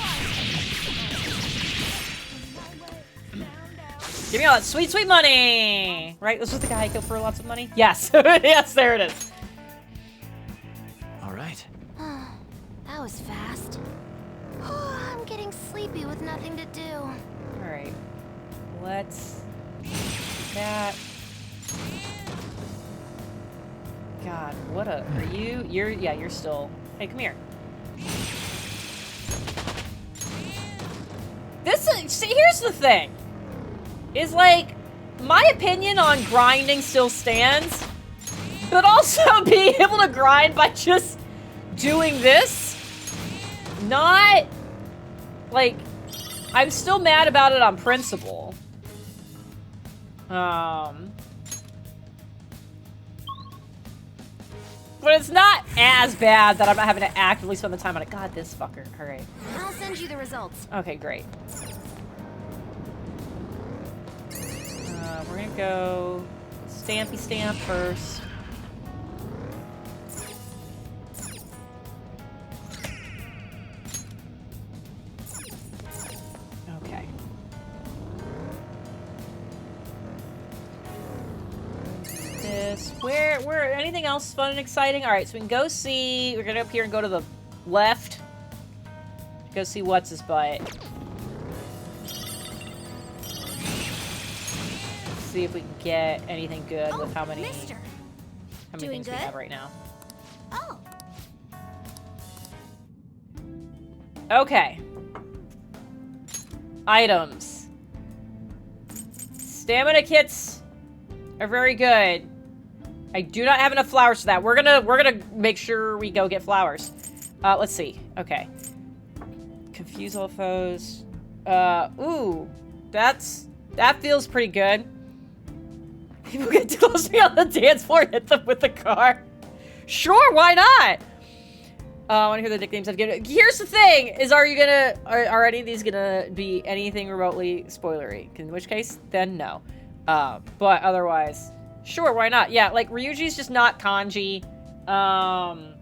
Give me all that sweet, sweet money! Right? This was the guy I killed for lots of money? Yes. Yes, there it is. All right. That was fast. I'm getting sleepy with nothing to do. Alright. Let's... That... God, what a... Are you... Yeah, you're still... Hey, come here. This is... See, here's the thing. Is, like... My opinion on grinding still stands. But also being able to grind by just doing this. Not... Like... I'm still mad about it on principle. But it's not as bad that I'm not having to actively spend the time on it. God, this fucker. Alright. I'll send you the results. Okay, great. We're gonna go Stampy Stamp first. Okay. This. Where, anything else fun and exciting? Alright, so we can go see, we're gonna go up here and go to the left. Go see what's his butt. See if we can get anything good with how many Mister. Doing things we good? have right now. Oh. Okay. Items. Stamina kits are very good. I do not have enough flowers for that. We're gonna make sure we go get flowers. Let's see. Okay. Confuse all foes. Ooh. That feels pretty good. People get too close to me on the dance floor and hit them with the car. Sure, why not? I want to hear the nicknames I've given. Here's the thing: is are any of these gonna be anything remotely spoilery? In which case, then no. But otherwise, sure, why not? Yeah, like Ryuji's just not kanji. Anna's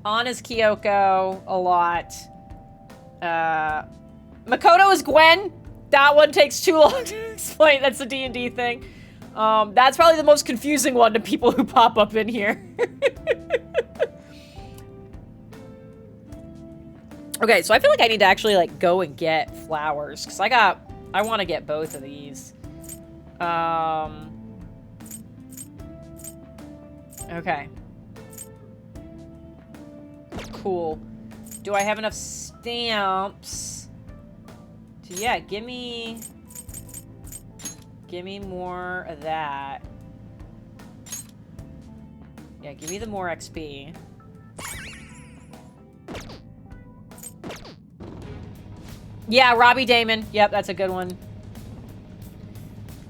Kyoko a lot. Makoto is Gwen. That one takes too long to explain. That's a D&D thing. That's probably the most confusing one to people who pop up in here. Okay, so I feel like I need to actually, like, go and get flowers. Because I want to get both of these. Okay. Cool. Do I have enough stamps? Yeah, give me more of that. Yeah, give me the more XP. Yeah, Robbie Damon. Yep, that's a good one.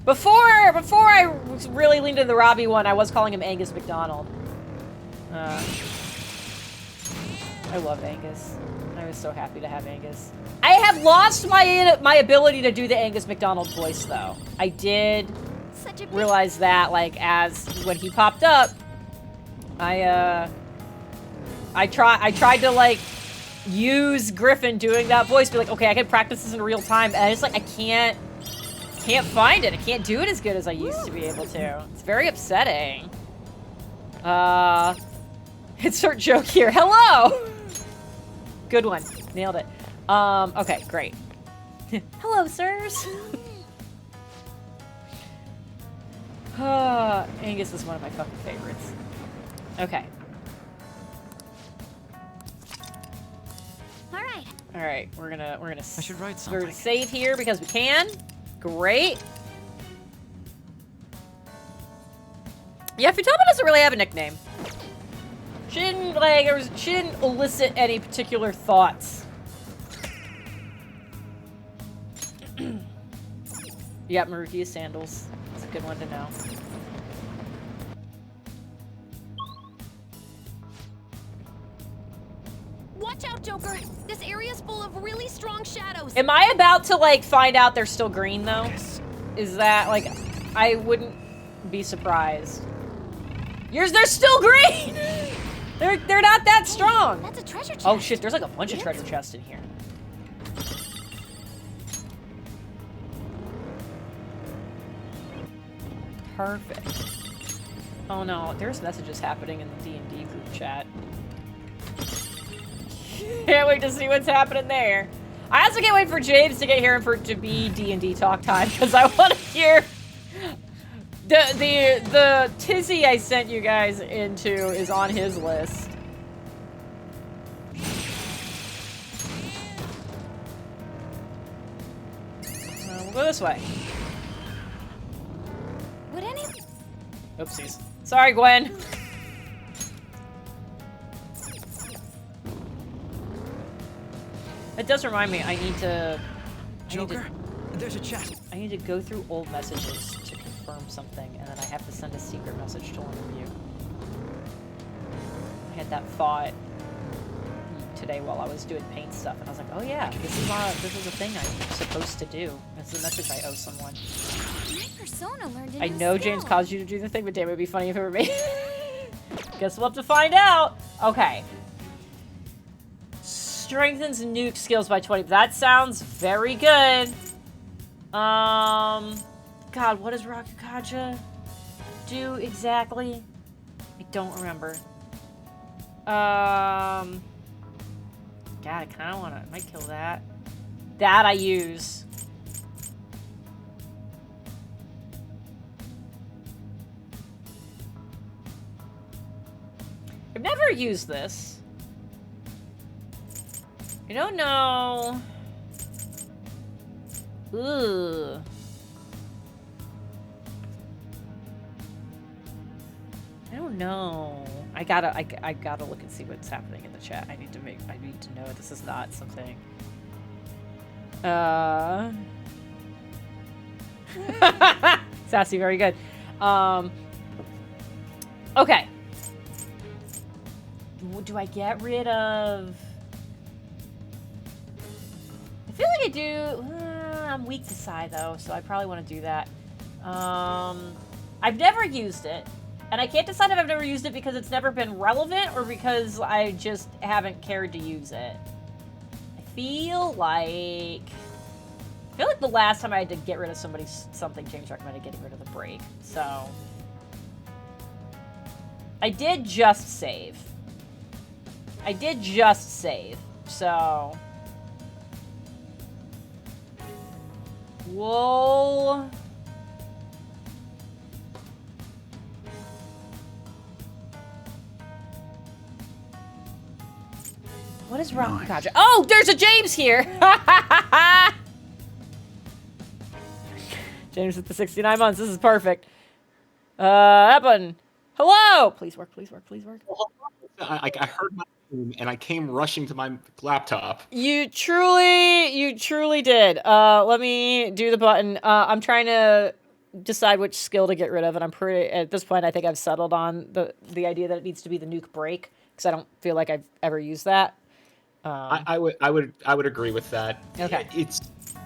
Before I really leaned into the Robbie one, I was calling him Angus McDonald. I love Angus. I was so happy to have Angus. I have lost my ability to do the Angus McDonald voice, though. I did Such a big... realized that, like, as when he popped up, I tried to, like, use Griffin doing that voice, be like, okay, I can practice this in real time, and it's like, I can't find it. I can't do it as good as I used to be able to. It's very upsetting. Insert joke here. Hello! Good one. Nailed it. Okay, great. Hello, sirs. Angus is one of my fucking favorites. Okay. All right, we're gonna I should write we're something. gonna save here because we can. Great. Yeah, Futaba doesn't really have a nickname. She didn't she didn't elicit any particular thoughts. Yep, Maruki's sandals. That's a good one to know. Watch out, Joker! This area's full of really strong shadows. Am I about to, like, find out they're still green, though? Yes. Is that, like, I wouldn't be surprised. They're still green! They're not that strong! That's a treasure chest. Oh shit, there's like a bunch of treasure chests in here. Perfect. Oh no, there's messages happening in the D&D group chat. Can't wait to see what's happening there. I also can't wait for James to get here and for it to be D&D talk time, because I want to hear... The tizzy I sent you guys into is on his list. We'll go this way. Would any... Oopsies. Sorry, Gwen. It does remind me, I need to... Joker, there's a chest. I need to go through old messages to confirm something, and then I have to send a secret message to one of you. I had that thought today while I was doing paint stuff, and I was like, oh yeah, this is a thing I'm supposed to do. That's a message I owe someone. My persona learned a I new know skill. James caused you to do the thing, but damn, it would be funny if it were me. Guess we'll have to find out. Okay. Strengthens nuke skills by 20. That sounds very good. God, what does Rakukaja do exactly? I don't remember. God, I kind of want to... I might kill that. That I use. I've never used this. I don't know. Ooh. I don't know. I gotta look and see what's happening in the chat. I need to know this is not something. Sassy, very good. Okay. Do I get rid of... I feel like I do... I'm weak to Psi, though, so I probably want to do that. I've never used it. And I can't decide if I've never used it because it's never been relevant or because I just haven't cared to use it. I feel like the last time I had to get rid of something, James recommended getting rid of the break. So I did just save. So we'll... What is wrong with Kaja? Oh, there's a James here! James with the 69 months. This is perfect. That button. Hello! Please work, please work, please work. I heard my name and I came rushing to my laptop. You truly did. Let me do the button. I'm trying to decide which skill to get rid of, and I'm pretty, at this point, I think I've settled on the idea that it needs to be the nuke break, because I don't feel like I've ever used that. I would agree with that. Okay.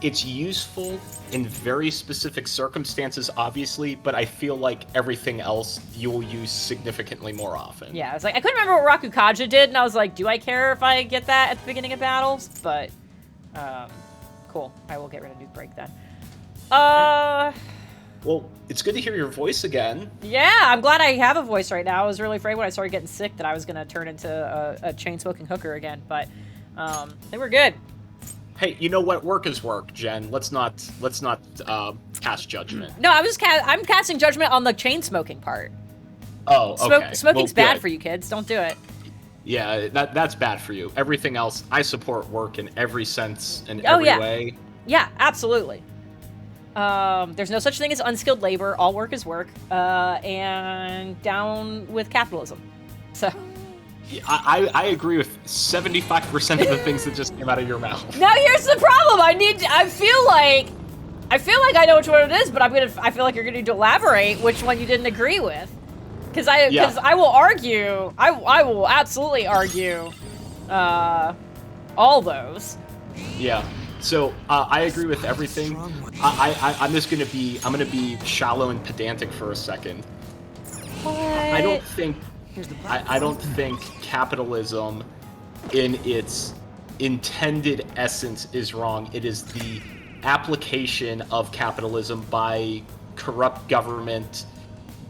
it's useful in very specific circumstances, obviously, but I feel like everything else you will use significantly more often. Yeah, I was like, I couldn't remember what Rakukaja did, and I was like, do I care if I get that at the beginning of battles? But, cool. I will get rid of Nuke Break then. Well, it's good to hear your voice again. Yeah, I'm glad I have a voice right now. I was really afraid when I started getting sick that I was going to turn into a chain-smoking hooker again, but they were good. Hey, you know what? Work is work, Jen. Let's not cast judgment. No, I'm casting judgment on the chain-smoking part. Oh, okay. Smoking's Well, bad good. for you kids. Don't do it. Yeah, that's bad for you. Everything else, I support work in every sense and Oh, every yeah. way. Yeah, absolutely. There's no such thing as unskilled labor. All work is work. And down with capitalism. So. Yeah, I agree with 75% of the things that just came out of your mouth. Now here's the problem. I feel like I know which one it is, but I feel like you're gonna need to elaborate which one you didn't agree with. Because I will argue. I will absolutely argue. All those. Yeah. So I agree with everything. I'm gonna be shallow and pedantic for a second. What? I don't think capitalism in its intended essence is wrong. It is the application of capitalism by corrupt government,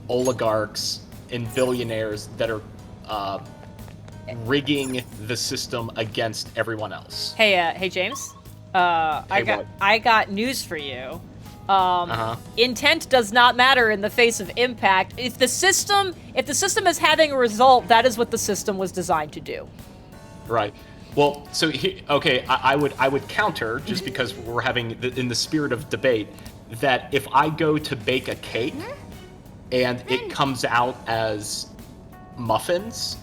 oligarchs, and billionaires that are rigging the system against everyone else. Hey, James. I got news for you. Intent does not matter in the face of impact. If the system is having a result, that is what the system was designed to do. Right. Well, so I would counter, just because we're having in the spirit of debate, that if I go to bake a cake and it comes out as muffins,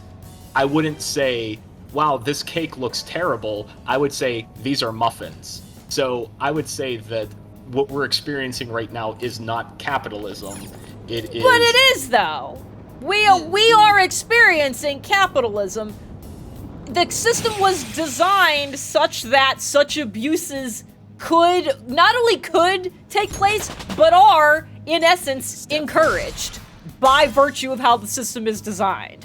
I wouldn't say, wow, this cake looks terrible. I would say, these are muffins. So I would say that what we're experiencing right now is not capitalism. It is. But it is, though. We are experiencing capitalism. The system was designed such that such abuses not only could take place, but are, in essence, encouraged by virtue of how the system is designed.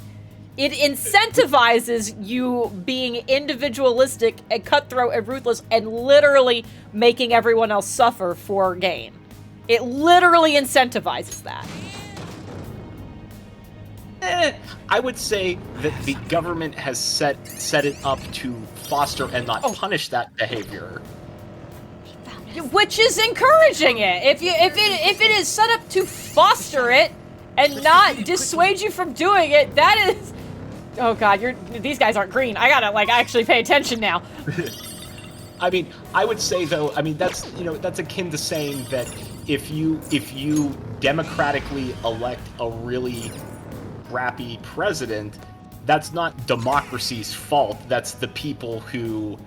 It incentivizes you being individualistic and cutthroat and ruthless and literally making everyone else suffer for gain. It literally incentivizes that. I would say that the government has set it up to foster and not punish that behavior. Which is encouraging it. If it is set up to foster it and not dissuade you from doing it, that is. Oh God, these guys aren't green. I gotta actually pay attention now. I mean, I would say though, that's akin to saying that if you democratically elect a really crappy president, that's not democracy's fault. That's the people who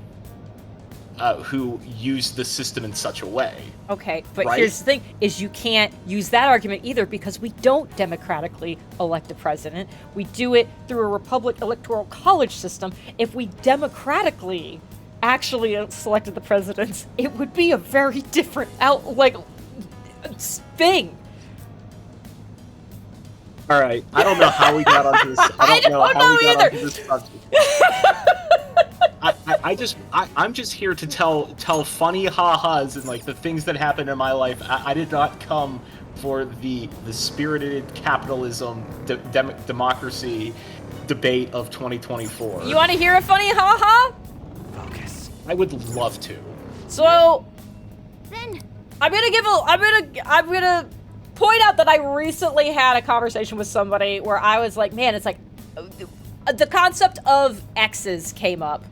use the system in such a way. Okay, but right? Here's the thing, is you can't use that argument either because we don't democratically elect a president. We do it through a republic electoral college system. If we democratically actually selected the presidents, it would be a very different thing. All right, I don't know how we got onto this. I don't know how we got onto this subject. I'm just here to tell funny ha-has and the things that happened in my life. I did not come for the spirited capitalism democracy debate of 2024. You want to hear a funny ha-ha? Focus. I would love to. So Then I'm gonna point out that I recently had a conversation with somebody where I was like, man, it's like the concept of exes came up.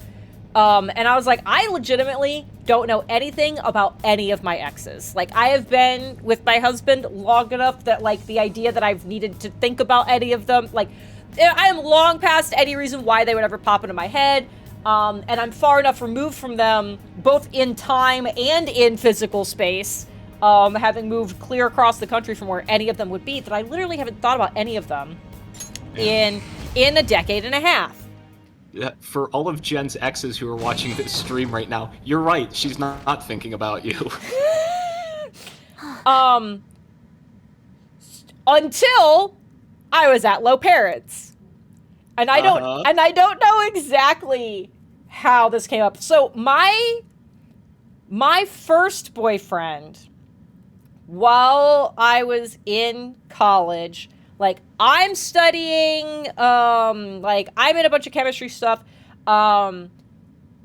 And I was like, I legitimately don't know anything about any of my exes. I have been with my husband long enough that, the idea that I've needed to think about any of them, I am long past any reason why they would ever pop into my head. And I'm far enough removed from them, both in time and in physical space, having moved clear across the country from where any of them would be, that I literally haven't thought about any of them in a decade and a half. For all of Jen's exes who are watching this stream right now, you're right. She's not thinking about you. Until I was at Low Parents. And I don't know exactly how this came up. So my first boyfriend, while I was in college, like I'm studying, like I'm in a bunch of chemistry stuff.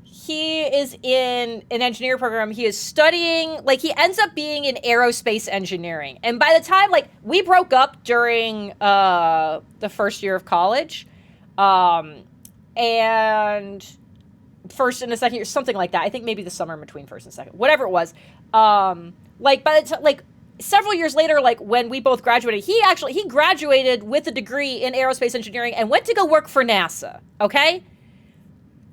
He is in an engineering program. He is studying, like he ends up being in aerospace engineering. And by the time, like, we broke up during the first year of college, and first and the second year, something like that. I think maybe the summer in between first and second, whatever it was. Like by the time, like several years later, like when we both graduated, he graduated with a degree in aerospace engineering and went to go work for NASA. Okay,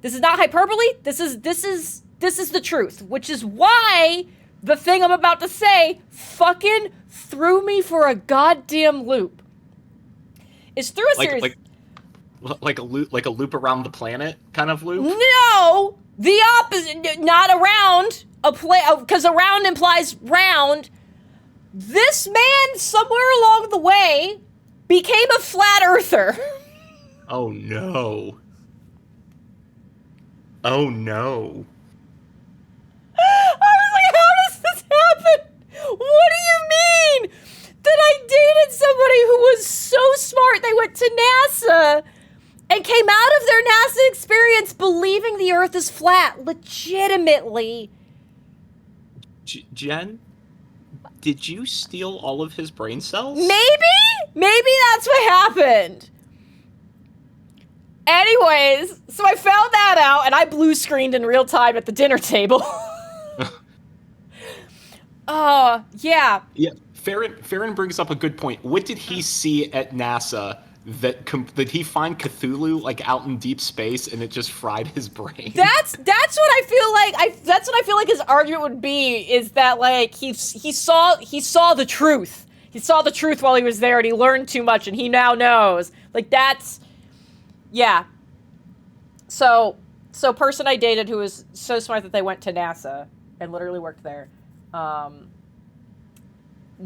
this is not hyperbole. This is the truth, which is why the thing I'm about to say fucking threw me for a goddamn loop. Is through a series. Like a loop around the planet kind of loop? No! The opposite. Not around. Because around implies round. This man, somewhere along the way, became a flat earther. Oh, no. Oh, no. I was like, how does this happen? What do you mean? That I dated somebody who was so smart they went to NASA and came out of their NASA experience believing the Earth is flat, legitimately. Jen, did you steal all of his brain cells? Maybe that's what happened. Anyways, so I found that out, and I blue screened in real time at the dinner table. Yeah. Yeah, Farron brings up a good point. What did he see at NASA did he find Cthulhu like out in deep space and it just fried his brain? That's what I feel like. That's what I feel like his argument would be, is that like he saw the truth. He saw the truth while he was there, and he learned too much, and he now knows. Like that's, yeah. So person I dated who was so smart that they went to NASA and literally worked there,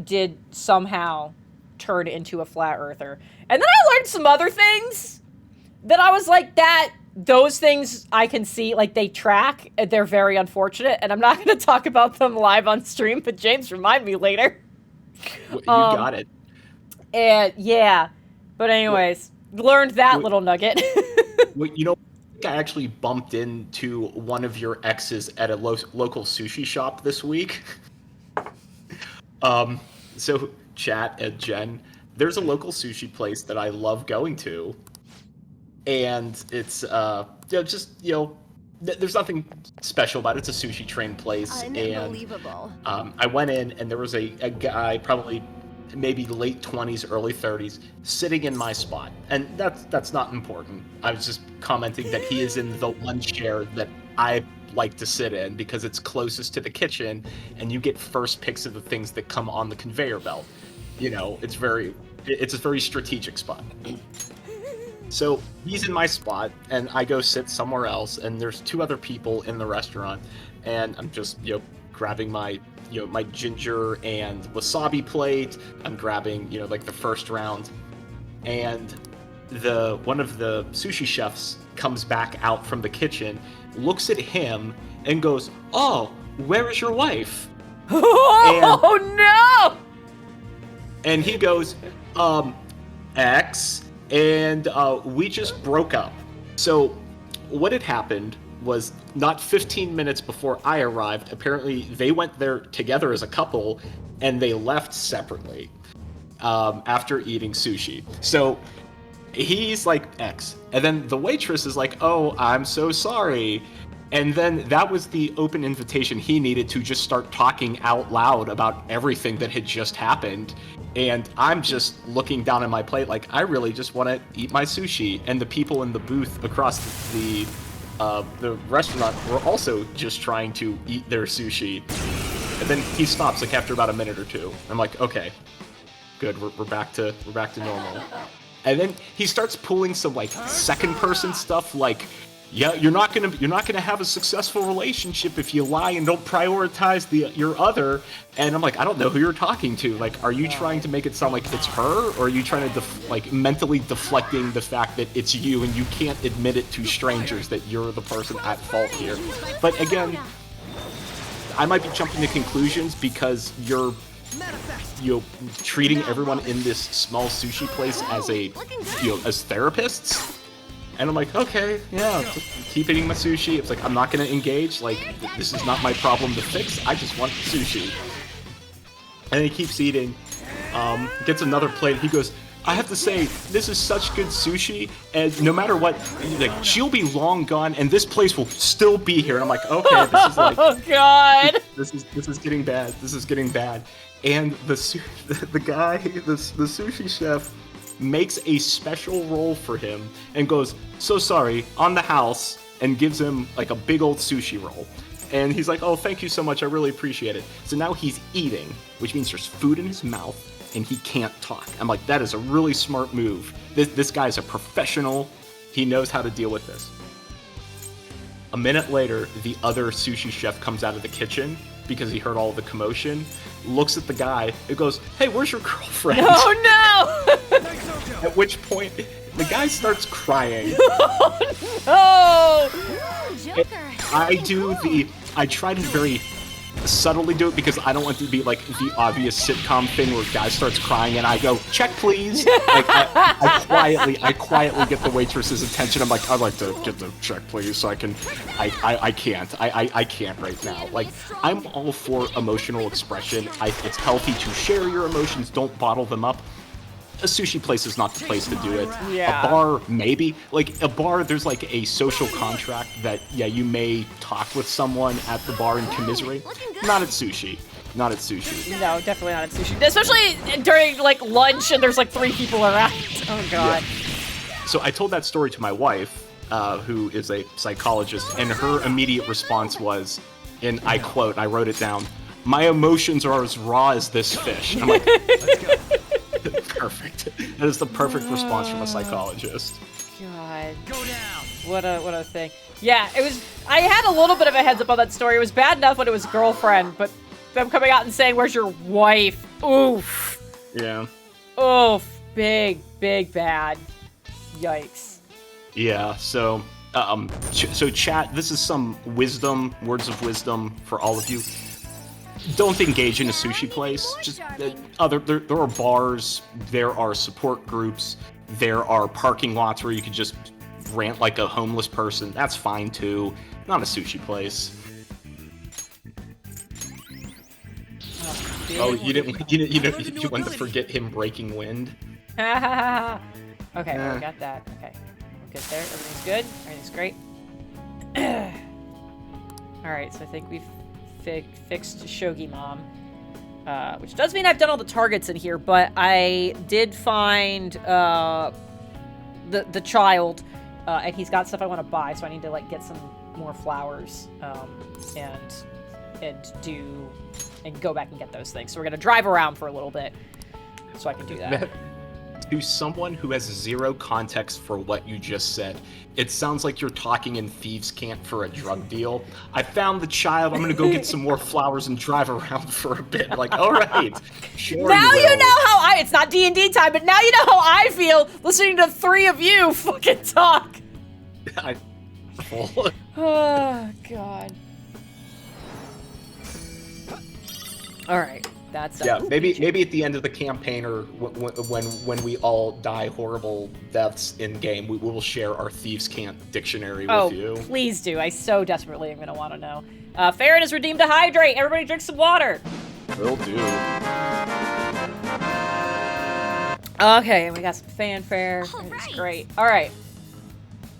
did somehow turn into a flat earther. And then I learned some other things that I was like, those things I can see, like they track, and they're very unfortunate, and I'm not going to talk about them live on stream, but James, remind me later. You got it. And yeah, but anyways, learned that little nugget. Well, you know, I actually bumped into one of your exes at a local sushi shop this week. So chat and Jen, there's a local sushi place that I love going to, and it's there's nothing special about it. It's a sushi train place. Unbelievable. And I went in, and there was a guy, probably maybe late 20s, early 30s, sitting in my spot, and that's not important. I was just commenting that he is in the one chair that I like to sit in because it's closest to the kitchen, and you get first picks of the things that come on the conveyor belt. You know, it's a very strategic spot. So he's in my spot, and I go sit somewhere else, and there's two other people in the restaurant, and I'm just, grabbing my, my ginger and wasabi plate. I'm grabbing, like the first round, and one of the sushi chefs comes back out from the kitchen, looks at him, and goes, "Oh, where is your wife?" Oh no! And he goes, X, and we just broke up. So what had happened was, not 15 minutes before I arrived, apparently they went there together as a couple, and they left separately after eating sushi. So he's like, X. And then the waitress is like, "Oh, I'm so sorry." And then that was the open invitation he needed to just start talking out loud about everything that had just happened. And I'm just looking down at my plate like, I really just want to eat my sushi. And the people in the booth across the restaurant were also just trying to eat their sushi. And then he stops like after about a minute or two. I'm like, okay, good, we're back to normal. And then he starts pulling some like second person stuff like, yeah, you're not gonna have a successful relationship if you lie and don't prioritize your other. And I'm like, I don't know who you're talking to. Like, are you trying to make it sound like it's her, or are you trying to like mentally deflecting the fact that it's you and you can't admit it to strangers that you're the person at fault here? But again, I might be jumping to conclusions because you're treating everyone in this small sushi place as as therapists. And I'm like, okay, yeah, just keep eating my sushi. It's like, I'm not going to engage. Like, this is not my problem to fix. I just want sushi. And he keeps eating. Gets another plate. He goes, I have to say, this is such good sushi. And no matter what, like, she'll be long gone, and this place will still be here. And I'm like, okay, this is like... Oh, God. This is getting bad. This is getting bad. And the sushi chef makes a special roll for him and goes, so sorry, on the house, and gives him like a big old sushi roll. And he's like, oh, thank you so much, I really appreciate it. So now he's eating, which means there's food in his mouth, and he can't talk. I'm like, that is a really smart move. This guy's a professional. He knows how to deal with this. A minute later, the other sushi chef comes out of the kitchen because he heard all the commotion, looks at the guy, and goes, hey, where's your girlfriend? Oh, no! At which point, the guy starts crying. Oh, Joker. I try to very subtly do it because I don't want it to be like the obvious sitcom thing where guy starts crying and I go, check please. Like I quietly get the waitress's attention. I'm like, I'd like to get the check please so I can't right now. Like, I'm all for emotional expression. It's healthy to share your emotions, don't bottle them up. A sushi place is not the place to do it. Yeah. A bar, maybe. Like, a bar, there's like a social contract that, yeah, you may talk with someone at the bar and commiserate. Not at sushi. Not at sushi. no, definitely not at sushi. Especially during, like, lunch and there's, like, 3 people around. Oh, God. Yeah. So I told that story to my wife, who is a psychologist, and her immediate response was, and I quote, I wrote it down, my emotions are as raw as this fish. And I'm like, let's go. Perfect. That is the perfect response from a psychologist. God. Go down. What a thing. Yeah, it was... I had a little bit of a heads up on that story. It was bad enough when it was girlfriend, but them coming out and saying, where's your wife? Oof. Yeah. Oof. Big, big bad. Yikes. Yeah, so... so chat, this is some words of wisdom for all of you. Don't engage in a sushi place. Just there are bars, there are support groups, there are parking lots where you could just rant like a homeless person. That's fine too. Not a sushi place. Oh, you want to forget him breaking wind? Okay, well, we got that. Okay, we're good there. Everything's good. Everything's great. All right, so I think we've fixed Shogi Mom, which does mean I've done all the targets in here, but I did find the child, and he's got stuff I want to buy, so I need to like get some more flowers and go back and get those things. So we're gonna drive around for a little bit so I can do that. To someone who has zero context for what you just said, it sounds like you're talking in thieves' camp for a drug deal. I found the child. I'm gonna go get some more flowers and drive around for a bit. Like, all right, sure. Now you know how it's not D&D time, but now you know how I feel listening to 3 of you fucking talk. Oh God. All right. That's yeah, maybe at the end of the campaign or when we all die horrible deaths in game, we will share our Thieves' Camp dictionary with you. Oh, please do. I so desperately am going to want to know. Farron is redeemed to hydrate. Everybody drink some water. Will do. Okay, we got some fanfare. It's great. All right.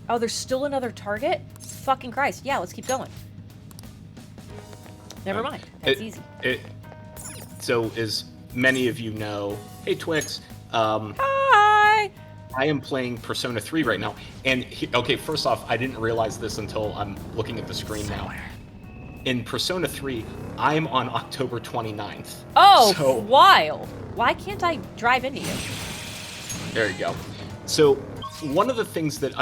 Oh, there's still another target? Fucking Christ. Yeah, let's keep going. Never mind. That's easy. So, as many of you know, hey Twix, hi! I am playing Persona 3 right now, and okay, first off, I didn't realize this until I'm looking at the screen now. In Persona 3, I'm on October 29th. Oh, so, wild! Why can't I drive into you? There you go. So one of the things that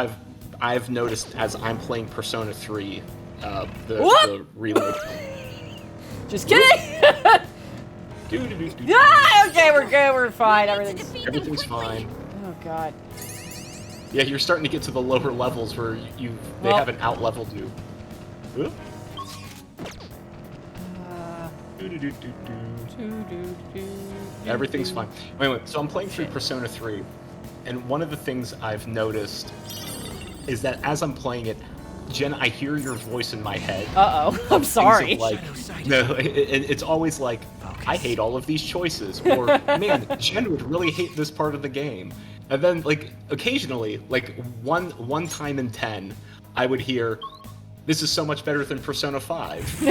I've noticed as I'm playing Persona 3, the remake. Just kidding. Ah, okay, we're good. We're fine. Everything's fine. Oh god. Yeah, you're starting to get to the lower levels where they haven't out-leveled you. Oop. Everything's fine. Wait. So I'm playing through Persona 3, and one of the things I've noticed is that as I'm playing it, Jen, I hear your voice in my head. Uh-oh. I'm sorry. Like, no, it's always like, I hate all of these choices, or man, Jen would really hate this part of the game. And then, like, occasionally, like one time in 10, I would hear, "This is so much better than Persona 5."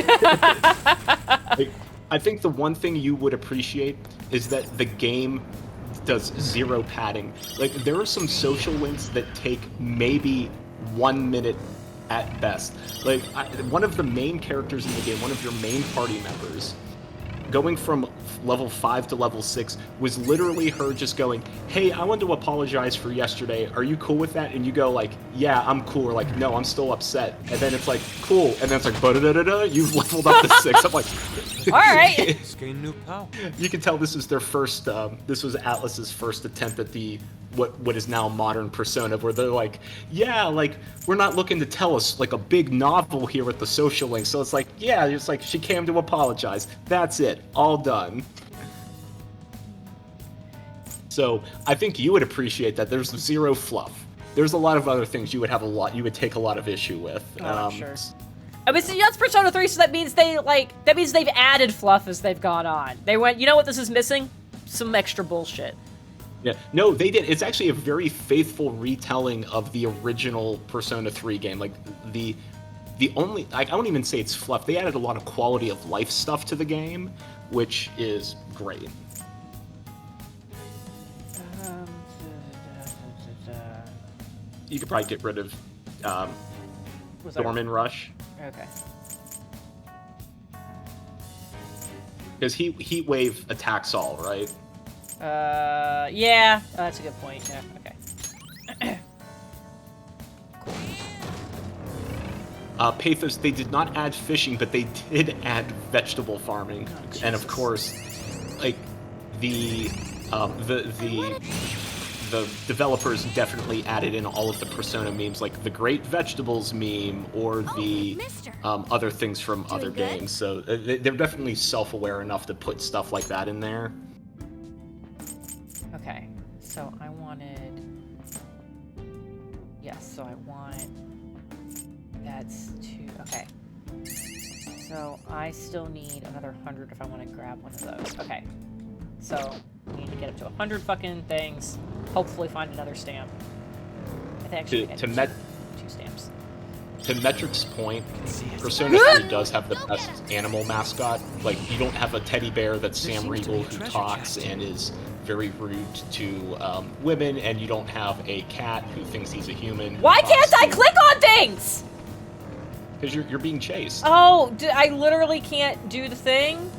Like, I think the one thing you would appreciate is that the game does zero padding. Like, there are some social links that take maybe 1 minute at best. Like, one of the main characters in the game, one of your main party members, going from level 5 to level 6 was literally her just going, "Hey, I want to apologize for yesterday. Are you cool with that?" And you go like, "Yeah, I'm cool." Or like, "No, I'm still upset." And then it's like, "Cool." And then it's like, "Ba-da-da-da-da, you've leveled up to 6. I'm like, all right. You can tell this is their first, this was Atlas's first attempt at the what is now modern Persona, where they're like, yeah, like, we're not looking to tell us like a big novel here with the social link. So it's like, yeah, it's like she came to apologize. That's it. All done. So I think you would appreciate that there's zero fluff. There's a lot of other things you would take a lot of issue with. Oh, I'm sure. I mean, so that's Persona 3, so that means they've added fluff as they've gone on. They went, you know what this is missing? Some extra bullshit. Yeah, no, they did. It's actually a very faithful retelling of the original Persona 3 game. Like, the only, I won't even say it's fluff. They added a lot of quality of life stuff to the game, which is great. You could probably get rid of Dorman Rush. Okay. Because Heat Wave attacks all, right? Yeah. Oh, that's a good point. Yeah, okay. Pathos, they did not add fishing, but they did add vegetable farming. Oh, and of course, like, the developers definitely added in all of the Persona memes, like the Great Vegetables meme, or the other things from other games. So they're definitely self-aware enough to put stuff like that in there. Okay, so I wanted... Yes, so I want... That's 2... Okay. So I still need another 100 if I want to grab one of those. Okay. So we need to get up to 100 fucking things. Hopefully find another stamp. I think actually two stamps. To Metric's point, Persona 3 does have the best animal mascot. Like, you don't have a teddy bear that's Sam Riegel who talks and is very rude to women, and you don't have a cat who thinks he's a human. Why can't I click on things? Because you're being chased. Oh, I literally can't do the thing?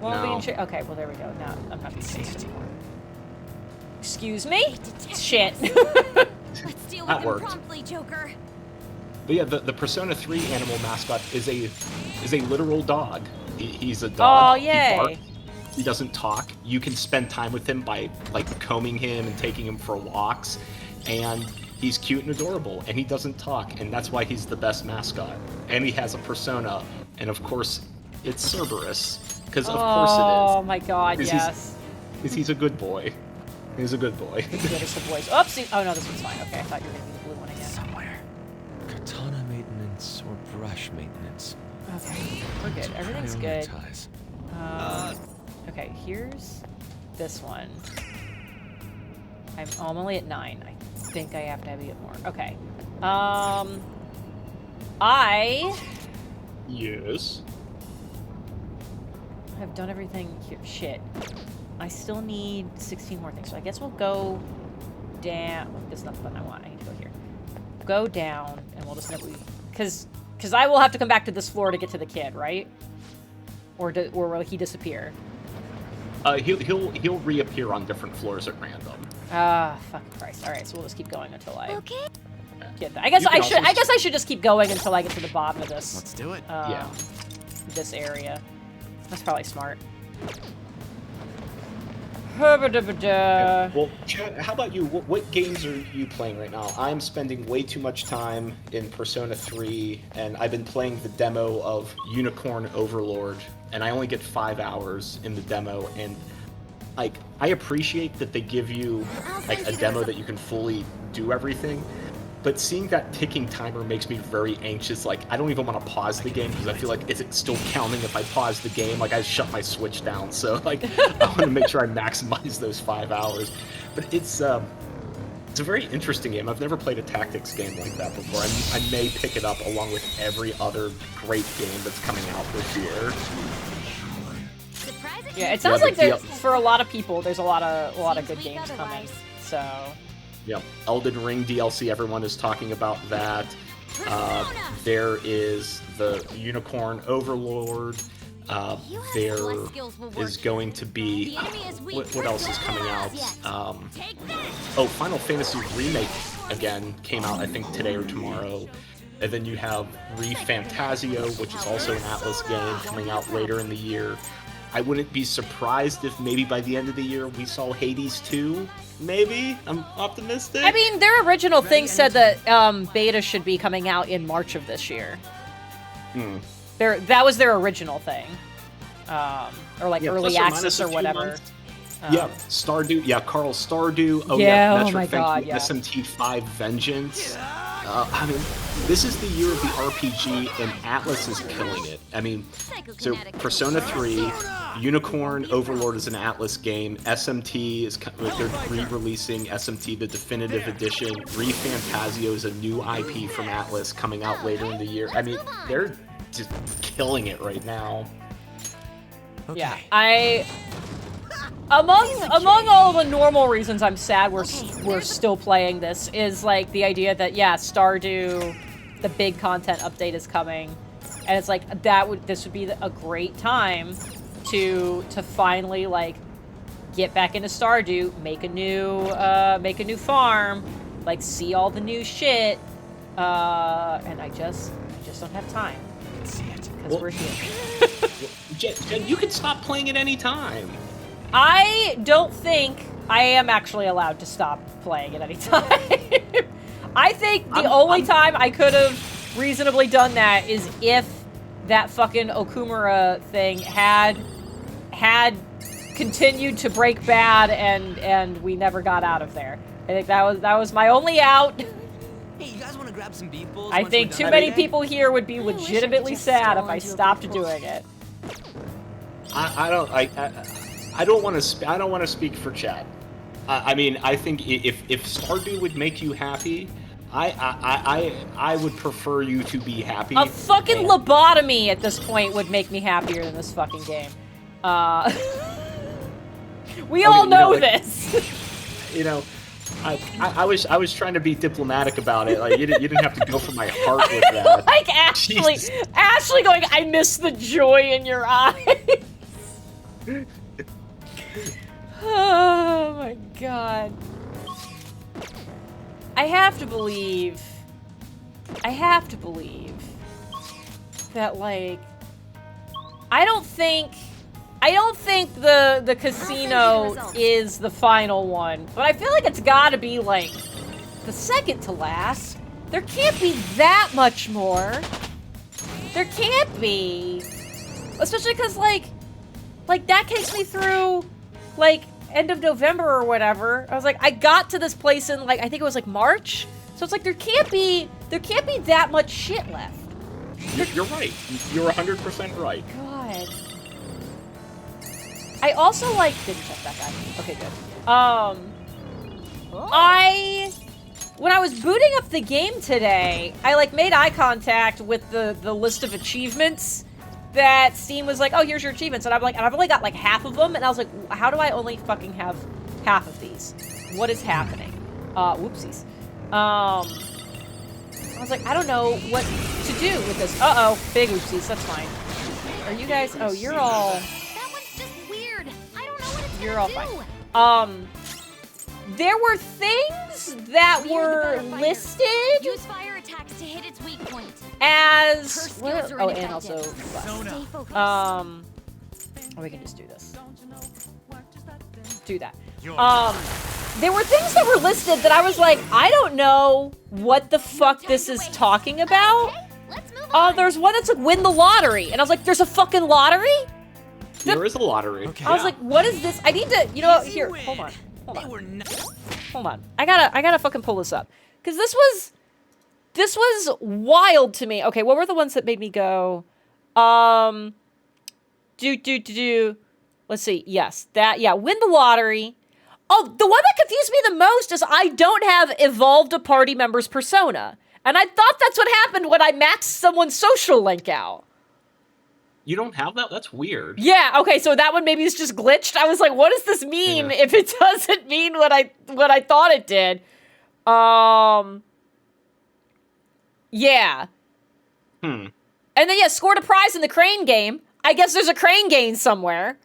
Well, No. being chased. Okay, well, there we go. Now I'm not being chased anymore. Excuse me? Shit. Let's deal with That him worked. promptly, Joker. But yeah, the Persona 3 animal mascot is a literal dog. He's a dog. Oh, yay. He barks. He doesn't talk. You can spend time with him by, like, combing him and taking him for walks. And he's cute and adorable, and he doesn't talk, and that's why he's the best mascot. And he has a persona, and of course, it's Cerberus. Because of course it is. Oh my god, yes. Because he's a good boy. He's a good boy. Good as the boys. Oopsie. Oh no, this one's fine. Okay, I thought you were gonna be the blue one again. Somewhere. Katana maintenance or brush maintenance. Okay, we're good. Everything's good. Prioritize. Okay, here's this one. I'm only at 9. I think I have to have a bit more. Okay. Yes. I've done everything here. Shit. I still need 16 more things. So I guess we'll go down. Well, that's not the button I want. I need to go here. Go down, and we'll just never... Because I will have to come back to this floor to get to the kid, right? Or will he disappear? He'll reappear on different floors at random. Ah, fucking Christ. All right, so we'll just keep going until I Okay. get that. I guess You can I also should just keep going until I get to the bottom of this. Let's do it. Yeah. This area. That's probably smart. Well, Chad, how about you? What games are you playing right now? I'm spending way too much time in Persona 3, and I've been playing the demo of Unicorn Overlord, and I only get 5 hours in the demo, and like I appreciate that they give you like a demo that you can fully do everything, but seeing that ticking timer makes me very anxious. Like I don't even want to pause the game because I feel like is it still counting if I pause the game? Like I shut my Switch down, so like I want to make sure I maximize those 5 hours. But it's a very interesting game. I've never played a tactics game like that before. I may pick it up along with every other great game that's coming out this year. yeah, it sounds like for a lot of people, there's a lot of good games coming. So. Yep, Elden Ring DLC, everyone is talking about that. There is the Unicorn Overlord. There is going to be... what else is coming out? Final Fantasy Remake, again, came out, I think, today or tomorrow. And then you have ReFantazio, which is also an Atlas game, coming out later in the year. I wouldn't be surprised if maybe by the end of the year we saw Hades 2. Maybe? I'm optimistic. I mean, their original thing said that beta should be coming out in March of this year. That was their original thing. Or like early access or whatever. Stardew. Yeah, Carl Stardew. Oh oh my god, yeah. SMT5 Vengeance. I mean, this is the year of the RPG, and Atlas is killing it. I mean, so Persona 3, Unicorn Overlord is an Atlas game. SMT is they're re-releasing SMT the Definitive Edition. ReFantazio is a new IP from Atlas coming out later in the year. I mean, they're just killing it right now. Okay. Yeah, Among all the normal reasons I'm sad we're still playing this is like the idea that Stardew, the big content update is coming, and it's like this would be a great time to finally like get back into Stardew, make a new farm, like see all the new shit, and I just don't have time. See it. Because we're here. Jen, you can stop playing at any time. I don't think I am actually allowed to stop playing at any time. I think the only time I could have reasonably done that is if that fucking Okumura thing had continued to break bad and we never got out of there. I think that was my only out. Hey, you guys want to grab some beef bowls? I think too many people here would be legitimately sad if I stopped doing it. I don't want to speak for Chad. I mean, I think if Stardew would make you happy, I would prefer you to be happy. A fucking lobotomy at this point would make me happier than this fucking game. We all know this. You know, I was trying to be diplomatic about it. Like you didn't have to go for my heart with that. Like Ashley going, I miss the joy in your eyes. Oh my god. I have to believe that, like, I don't think the casino is the final one, but I feel like it's gotta be, like, the second to last. There can't be that much more. There can't be. Especially because, like, that takes me through, like, end of November or whatever. I was like, I got to this place in, like, I think it was, like, March? So it's like, there can't be that much shit left. You're right. You're 100% right. God. I also, like, didn't check that guy. Okay, good. When I was booting up the game today, I, like, made eye contact with the list of achievements that Steam was like, oh, here's your achievements. And I'm like, and I've only got like half of them. And I was like, how do I only fucking have half of these? What is happening? Whoopsies. I was like, I don't know what to do with this. Uh-oh, big oopsies, that's fine. Are you guys, oh, you're all... That one's just weird. I don't know what You're all fine. There were things that were listed Use fire attacks to hit its weak point. as Her skills are oh, and also ineffective. bust. Stay focused. Or we can just do this. Do that. There were things that were listed that I was like, I don't know what the fuck this is talking about. Okay, let's move on. There's one that's like win the lottery, and I was like, there's a fucking lottery? There is a lottery. Okay. I was like, what is this? I need to, you know, here, hold on. Hold on. I gotta fucking pull this up. Cause this was wild to me. Okay, what were the ones that made me go, let's see, yes, win the lottery. Oh, the one that confused me the most is I don't have evolved a party member's persona. And I thought that's what happened when I maxed someone's social link out. You don't have that? That's weird. Yeah, okay, so that one maybe is just glitched. I was like, what does this mean if it doesn't mean what I thought it did? Yeah. And then scored a prize in the crane game. I guess there's a crane game somewhere.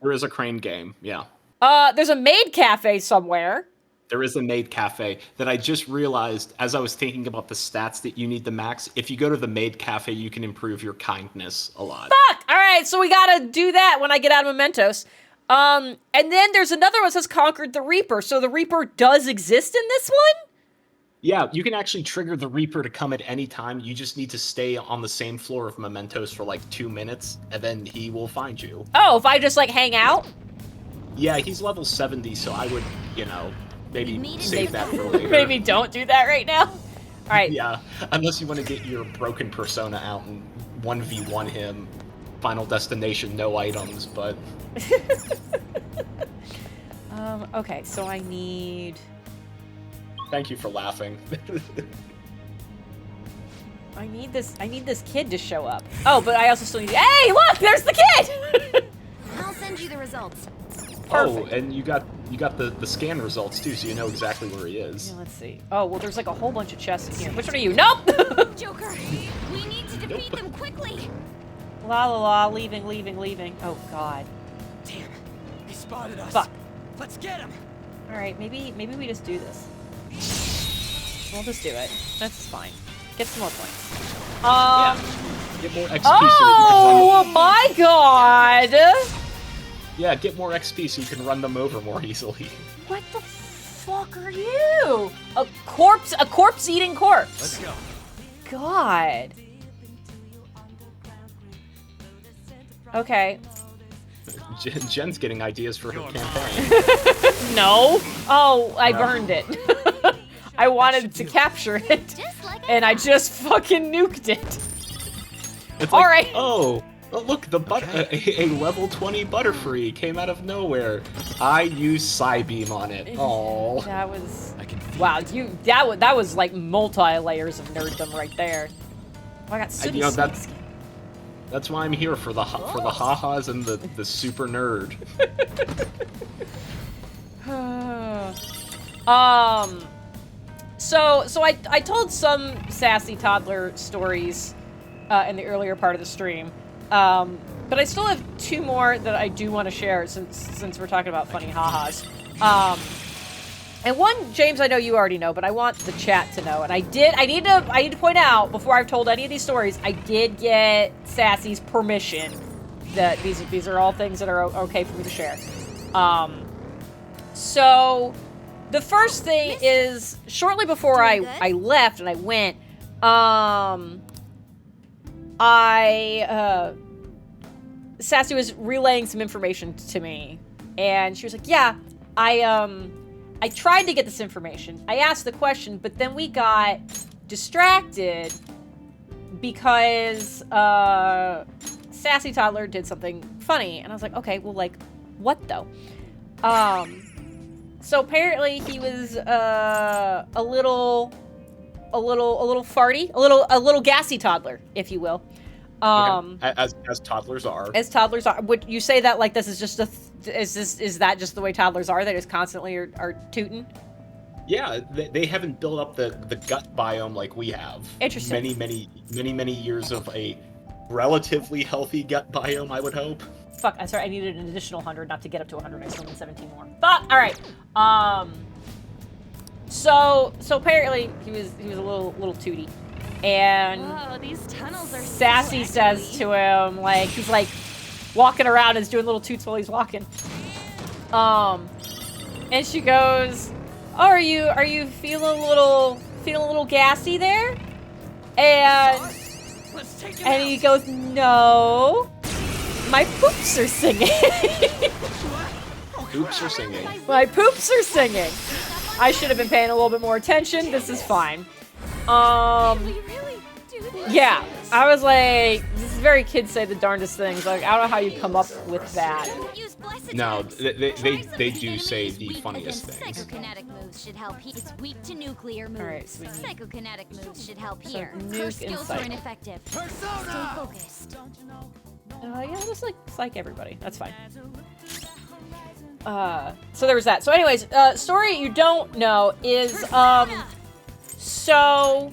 There is a crane game, yeah. There's a maid cafe somewhere. There is a maid cafe that I just realized as I was thinking about the stats that you need to max. If you go to the maid cafe, you can improve your kindness a lot. Fuck! Alright, so we gotta do that when I get out of Mementos. And then there's another one that says conquered the Reaper. So the Reaper does exist in this one? Yeah, you can actually trigger the Reaper to come at any time. You just need to stay on the same floor of Mementos for like 2 minutes, and then he will find you. Oh, if I just like hang out? Yeah, he's level 70, so I would, maybe save that for later. Maybe don't do that right now. Alright. Yeah, unless you want to get your broken persona out and 1v1 him. Final destination, no items, but... Okay, so I need... Thank you for laughing. I need this kid to show up. Oh, but I also still need... Hey, look! There's the kid! I'll send you the results. Perfect. Oh, and you got the scan results too, so you know exactly where he is. Yeah, let's see. Oh, well, there's like a whole bunch of chests in here. Which one are you? Nope! Joker, we need to defeat them quickly. La la la, leaving. Oh, God. Damn, he spotted us. Fuck. Let's get him. Alright, maybe we just do this. We'll just do it. That's fine. Get some more points. Get more XP. Oh, my God! Yeah, get more XP so you can run them over more easily. What the fuck are you? A corpse eating corpse. Let's go. God. Okay. Jen's getting ideas for her campaign. No. Oh, I burned it. I wanted to capture it, Just like and I just fucking nuked it. It's All like, right. Oh, look, a level 20 Butterfree came out of nowhere. I used Psybeam on it. Oh. That was... I can feel Wow, it. that was like multi-layers of nerddom right there. Oh, I got Sooty Snakes. That's why I'm here for the ha-has and the super nerd. So I told some sassy toddler stories in the earlier part of the stream, but I still have two more that I do want to share since we're talking about funny ha-has. And one, James, I know you already know, but I want the chat to know. And I need to point out before I've told any of these stories, I did get Sassy's permission that these are all things that are okay for me to share. So the first thing is shortly before I left and I went, Sassy was relaying some information to me, and she was like, "Yeah, I tried to get this information. I asked the question, but then we got distracted because Sassy Toddler did something funny." And I was like, okay, well, like, what though? So apparently he was a little farty, a little gassy toddler, if you will. As toddlers are. As toddlers are. Would you say that like this is just is that just the way toddlers are? They just constantly are tooting? Yeah, they haven't built up the gut biome like we have. Interesting. Many years of a relatively healthy gut biome, I would hope. Fuck, I'm sorry, I needed an additional 100 not to get up to 100. I still need 17 more. Fuck! Alright. So apparently he was a little tooty. And Whoa, these tunnels are Sassy so says echoey. to him, like, he's like walking around and is doing little toots while he's walking. And she goes, "Oh, are you feeling a little gassy there?" And he goes, "No, my poops are singing." Oops, are singing. My poops are singing. I should have been paying a little bit more attention. This is fine. We really do this? Yeah, I was like, this is very kids say the darndest things. Like, I don't know how you come up with that. Use blessed No, touch. they do Enemies say the weak funniest against things. Psychokinetic moves should help. It's weak to nuclear moves. Alright, so we need- Psychokinetic moves should help So here. nuke Curse and skills are psych. ineffective. Stay focused. Yeah, just like psych everybody. That's fine. So there was that. So anyways, story you don't know is, so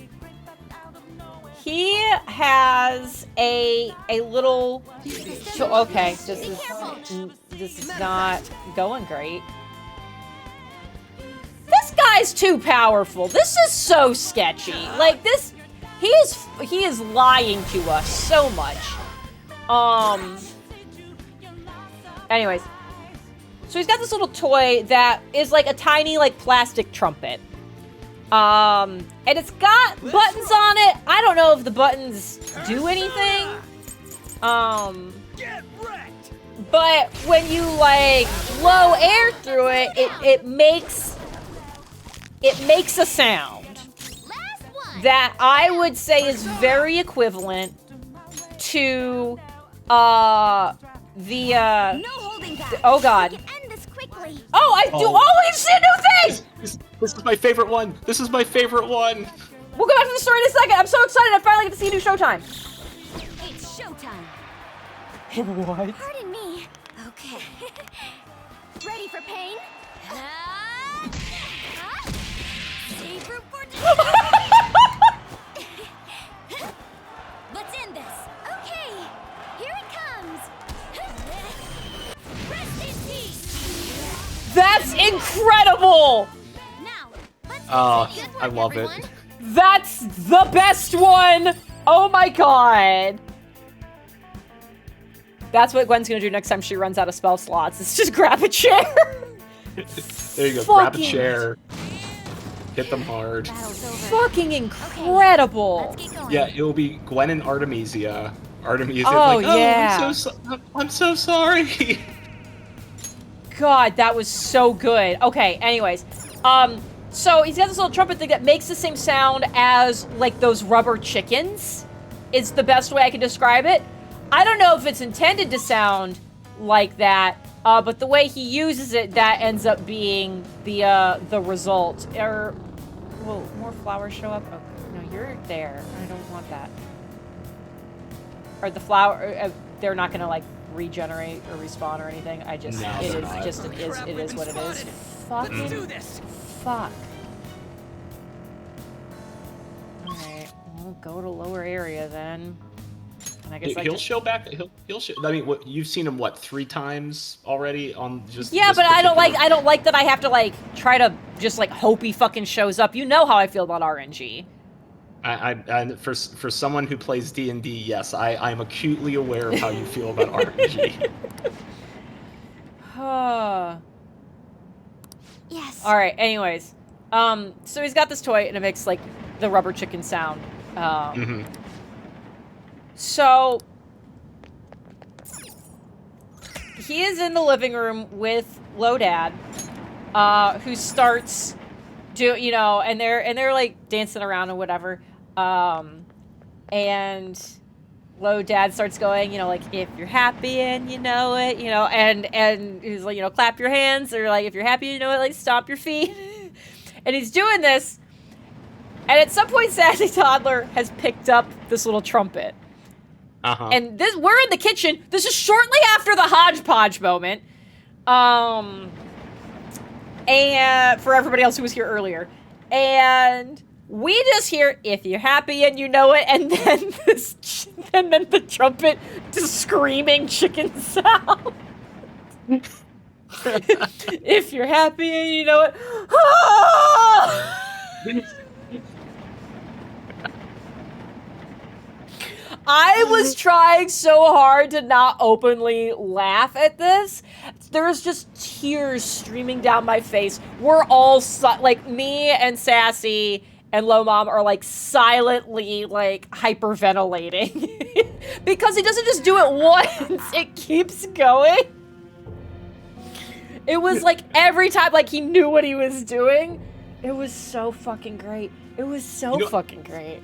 he has a little, okay, this is not going great. This guy's too powerful. This is so sketchy. Like this, he is lying to us so much. Anyways, so he's got this little toy that is like a tiny like plastic trumpet. And it's got buttons on it. I don't know if the buttons do anything. But when you like blow air through it, it makes a sound Last one. that I would say is very equivalent to the No holding back. oh god. We can end this quickly. Oh, I do always see a new thing! This is my favorite one. This is my favorite one. We'll go back to the story in a second. I'm so excited I finally get to see a new Showtime. It's showtime. What? Pardon me. Okay. Ready for pain? Save room for Let's end this. Okay. Here it comes. Rest in peace. That's incredible! Now, let's Oh, get to good I work, love everyone. it. That's the best one! Oh my god. That's what Gwen's gonna do next time she runs out of spell slots. Is just grab a chair. There you go. Grab a Fucking- chair. Hit them hard. Battle's over. Fucking incredible. Let's get going. Yeah, it'll be Gwen and Artemisia. Artemisia. Oh, like, yeah. I'm so sorry. God, that was so good. Okay, anyways. So he's got this little trumpet thing that makes the same sound as, like, those rubber chickens, is the best way I can describe it. I don't know if it's intended to sound like that, but the way he uses it, that ends up being the result. Will more flowers show up? Oh, no, you're there. I don't want that. Or the flower, they're not gonna, like, regenerate or respawn or anything. I just, No, it they're is not. just, it is what it is. Fucking fuck. Alright, we'll go to lower area then. And I guess I He'll just... show back. He'll show. I mean, what you've seen him 3 times already on just. Yeah, this but I don't particular- like that I have to like try to just like hope he fucking shows up. You know how I feel about RNG. And for someone who plays D&D, yes, I'm acutely aware of how you feel about RNG. Yes. Alright, anyways. So he's got this toy and it makes like the rubber chicken sound. Mhm. So he is in the living room with Lodad, who starts and they're like dancing around and whatever. And Lodad starts going, like, if you're happy and you know it, and he's like, clap your hands, or like, if you're happy, you know it, like, stomp your feet. And he's doing this, and at some point, Sassy Toddler has picked up this little trumpet. Uh-huh. And we're in the kitchen. This is shortly after the hodgepodge moment. And for everybody else who was here earlier. And We just hear, if you're happy and you know it, and then and then the trumpet just screaming chicken sound. If you're happy and you know it. I was trying so hard to not openly laugh at this. There's just tears streaming down my face. We're all like, me and Sassy and Low Mom are like silently like hyperventilating because he doesn't just do it once, it keeps going. It was like every time, like he knew what he was doing. It was so fucking great. It was so fucking great.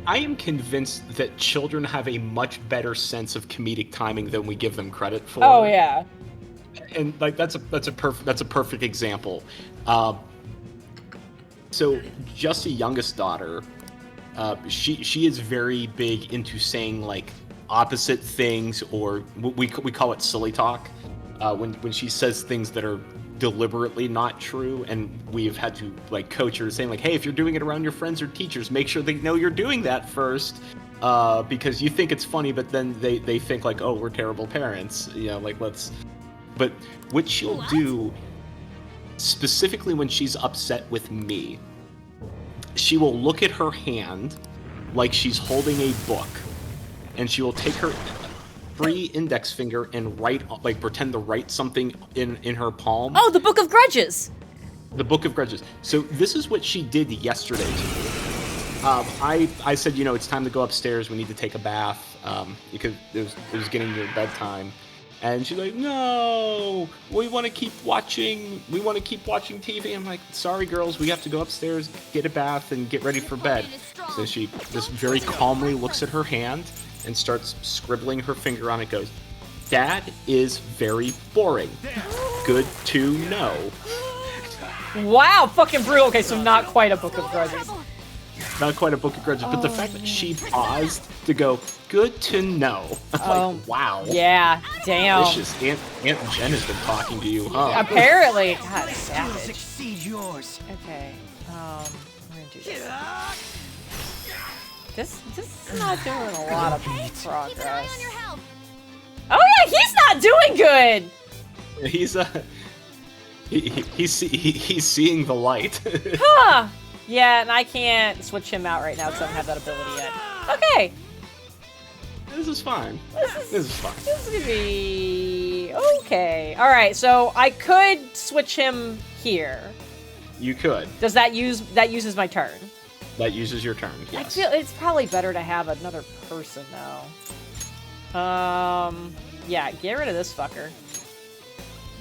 I am convinced that children have a much better sense of comedic timing than we give them credit for. Oh yeah. And like that's a perfect example. So Jesse's youngest daughter, she is very big into saying like opposite things, or we call it silly talk. When she says things that are deliberately not true, and we've had to like coach her, saying like, hey, if you're doing it around your friends or teachers, make sure they know you're doing that first, because you think it's funny, but then they think like, oh, we're terrible parents, you know, like let's. But what she'll do, specifically when she's upset with me, she will look at her hand like she's holding a book, and she will take her free index finger and pretend to write something in her palm. Oh, the Book of Grudges. The Book of Grudges. So this is what she did yesterday to me. I said, you know, it's time to go upstairs. We need to take a bath because it was getting near bedtime. And she's like, no, we want to keep watching TV. I'm like, sorry, girls, we have to go upstairs, get a bath, and get ready for bed. So she just very calmly looks at her hand and starts scribbling her finger on it, goes, that is very boring. Good to know. Wow, fucking brutal. Okay, so not quite a Book of Grudges. Not quite a Book of Grudges, but the fact that she paused to go, good to know. I'm like, wow. Yeah, damn. Delicious. Aunt Jen has been talking to you, huh? Apparently. God, savage. Exceed yours. Okay, we're gonna do this. This is not doing a lot of progress. Oh yeah, he's not doing good! He's seeing the light. Huh. Yeah, and I can't switch him out right now because I don't have that ability yet. Okay. This is fine. This is fine. This is gonna be okay. All right, so I could switch him here. You could. Does that uses my turn? That uses your turn. Yes. I feel it's probably better to have another person though. Yeah, get rid of this fucker.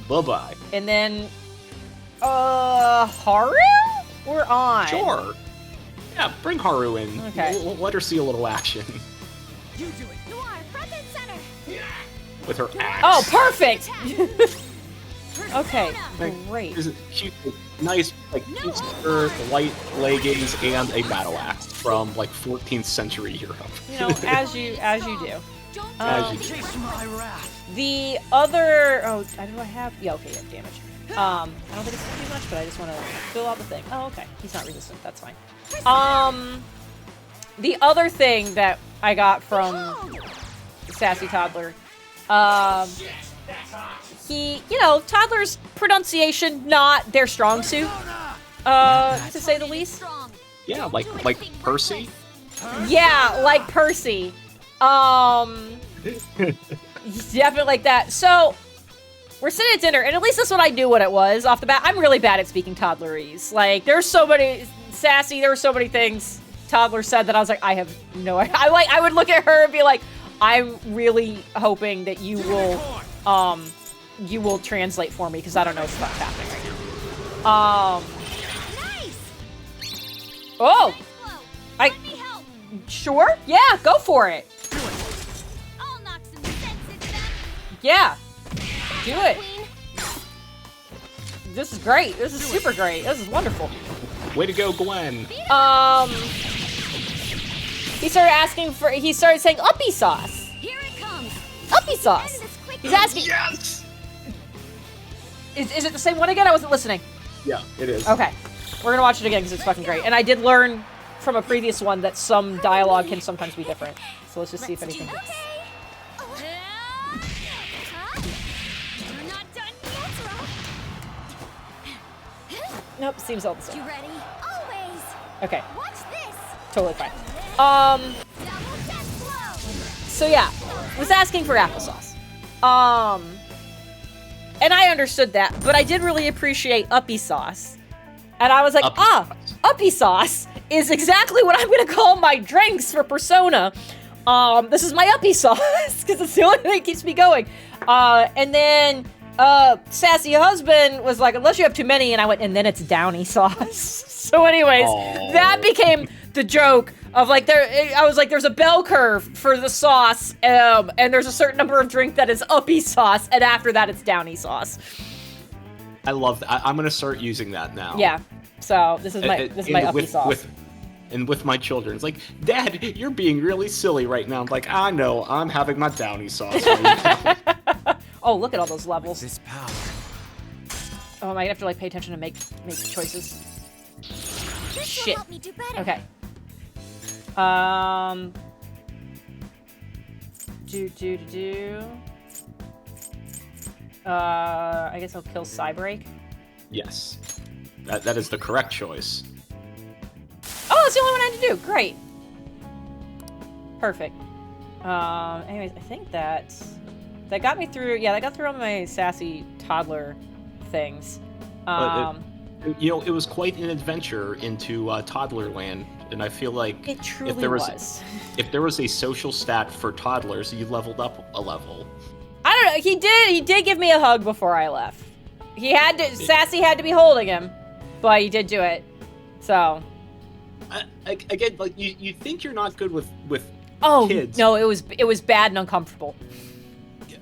Bye-bye. And then Haru? We're on. Sure. Yeah, bring Haru in. Okay. Let her see a little action. You do it. Noir, front and center. With her axe. Oh, perfect! Okay, great. This is cute, nice, like, cute skirt, light leggings, and a battle axe from, like, 14th century Europe. You know, as you do. As you do. Chase my wrath. The other... Oh, do I have... Yeah, okay, yeah, damage. I don't think it's gonna do much, but I just want to fill out the thing. Oh, okay. He's not resistant. That's fine. The other thing that I got from Sassy Toddler, toddlers' pronunciation, not their strong suit, to say the least. Yeah, like Percy. Yeah, like Percy. Definitely like that. So, we're sitting at dinner, and at least this one I knew what it was off the bat. I'm really bad at speaking toddlerese. Like, there's so many, Sassy, there were so many things Toddler said that I was like, I have no idea. I would look at her and be like, I'm really hoping that you will translate for me, because I don't know what's happening right now. Nice. Oh! Sure? Yeah, go for it. I'll knock some sense into them. Yeah. Do it. This is great. This is super great. This is wonderful. Way to go, Gwen. He started saying uppy sauce. Here it comes. Uppy sauce. He's asking. Yes! Is it the same one again? I wasn't listening. Yeah, it is. Okay. We're gonna watch it again because it's fucking great. And I did learn from a previous one that some dialogue can sometimes be different. So let's just see if anything. You're not done yet, Nope, seems all the You same. ready? Always. Okay, Watch this. totally fine. Double death blow. So yeah, was asking for applesauce. And I understood that, but I did really appreciate uppy sauce. And I was like, Uppy sauce. uppy sauce is exactly what I'm gonna call my drinks for Persona. This is my uppy sauce, because it's the only thing that keeps me going. And then, sassy husband was like, unless you have too many, and I went, and then it's downy sauce. So anyways, Aww. that became the joke of like, I was like, there's a bell curve for the sauce, and there's a certain number of drink that is uppy sauce, and after that it's downy sauce. I love that. I'm gonna start using that now. Yeah. So this is my uppy sauce. With my children, it's like, Dad, you're being really silly right now. I'm like, I know, I'm having my downy sauce. Right now. Oh, look at all those levels. This power. Oh, I might have to like pay attention to make choices. This will Shit. help me do better. Okay. I guess I'll kill Cybreak. Yes, that is the correct choice. Oh, that's the only one I had to do. Great. Perfect. Anyways, I think that got me through. Yeah, that got through all my sassy toddler things. It was quite an adventure into Toddlerland, and I feel like It truly if there was was. if there was a social stat for toddlers, you leveled up a level. I don't know. He did give me a hug before I left. Sassy had to be holding him, but he did do it. So. Again, like you think you're not good with Oh kids. no, it was bad and uncomfortable.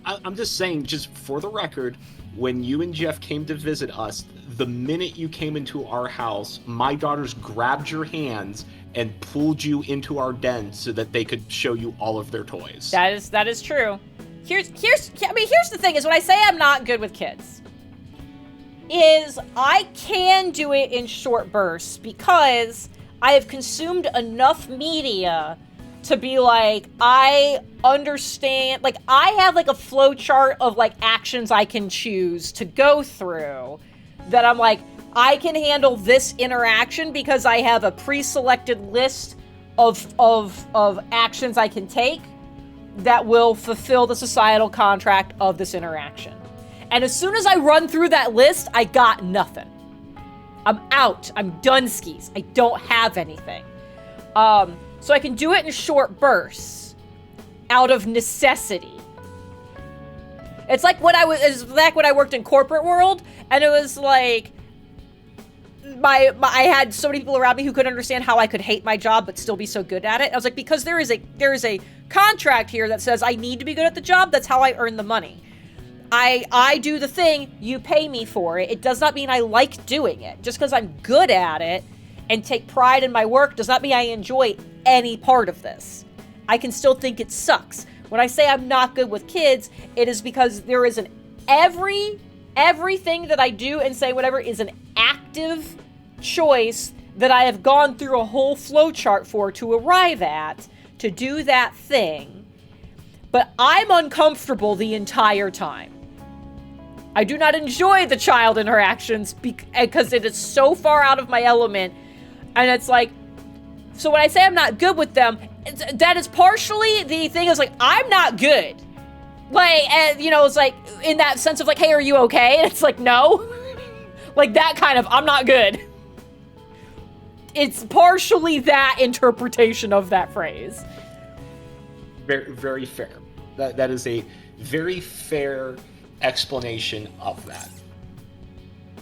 I'm just saying, just for the record, when you and Jeff came to visit us, the minute you came into our house, my daughters grabbed your hands and pulled you into our den so that they could show you all of their toys. That is true. Here's the thing is when I say I'm not good with kids, is I can do it in short bursts because I have consumed enough media to be like, I understand, like, I have, like, a flow chart of, like, actions I can choose to go through that I'm like, I can handle this interaction because I have a pre-selected list of actions I can take that will fulfill the societal contract of this interaction. And as soon as I run through that list, I got nothing. I'm out. I'm done skis. I don't have anything. So I can do it in short bursts out of necessity. It's like it's back when I worked in corporate world, and it was like I had so many people around me who couldn't understand how I could hate my job but still be so good at it. I was like, because there is a contract here that says I need to be good at the job. That's how I earn the money. I do the thing, you pay me for it. It does not mean I like doing it. Just because I'm good at it and take pride in my work does not mean I enjoy any part of this. I can still think it sucks. When I say I'm not good with kids, it is because there is everything that I do and say whatever is an active choice that I have gone through a whole flow chart for to arrive at, to do that thing. But I'm uncomfortable the entire time. I do not enjoy the child interactions because it is so far out of my element. And it's like, so when I say I'm not good with them, that is partially the thing is like, I'm not good. Like, and, you know, it's like in that sense of like, hey, are you okay? And it's like, no. Like that kind of, I'm not good. It's partially that interpretation of that phrase. Very, very fair. That is a very fair explanation of that.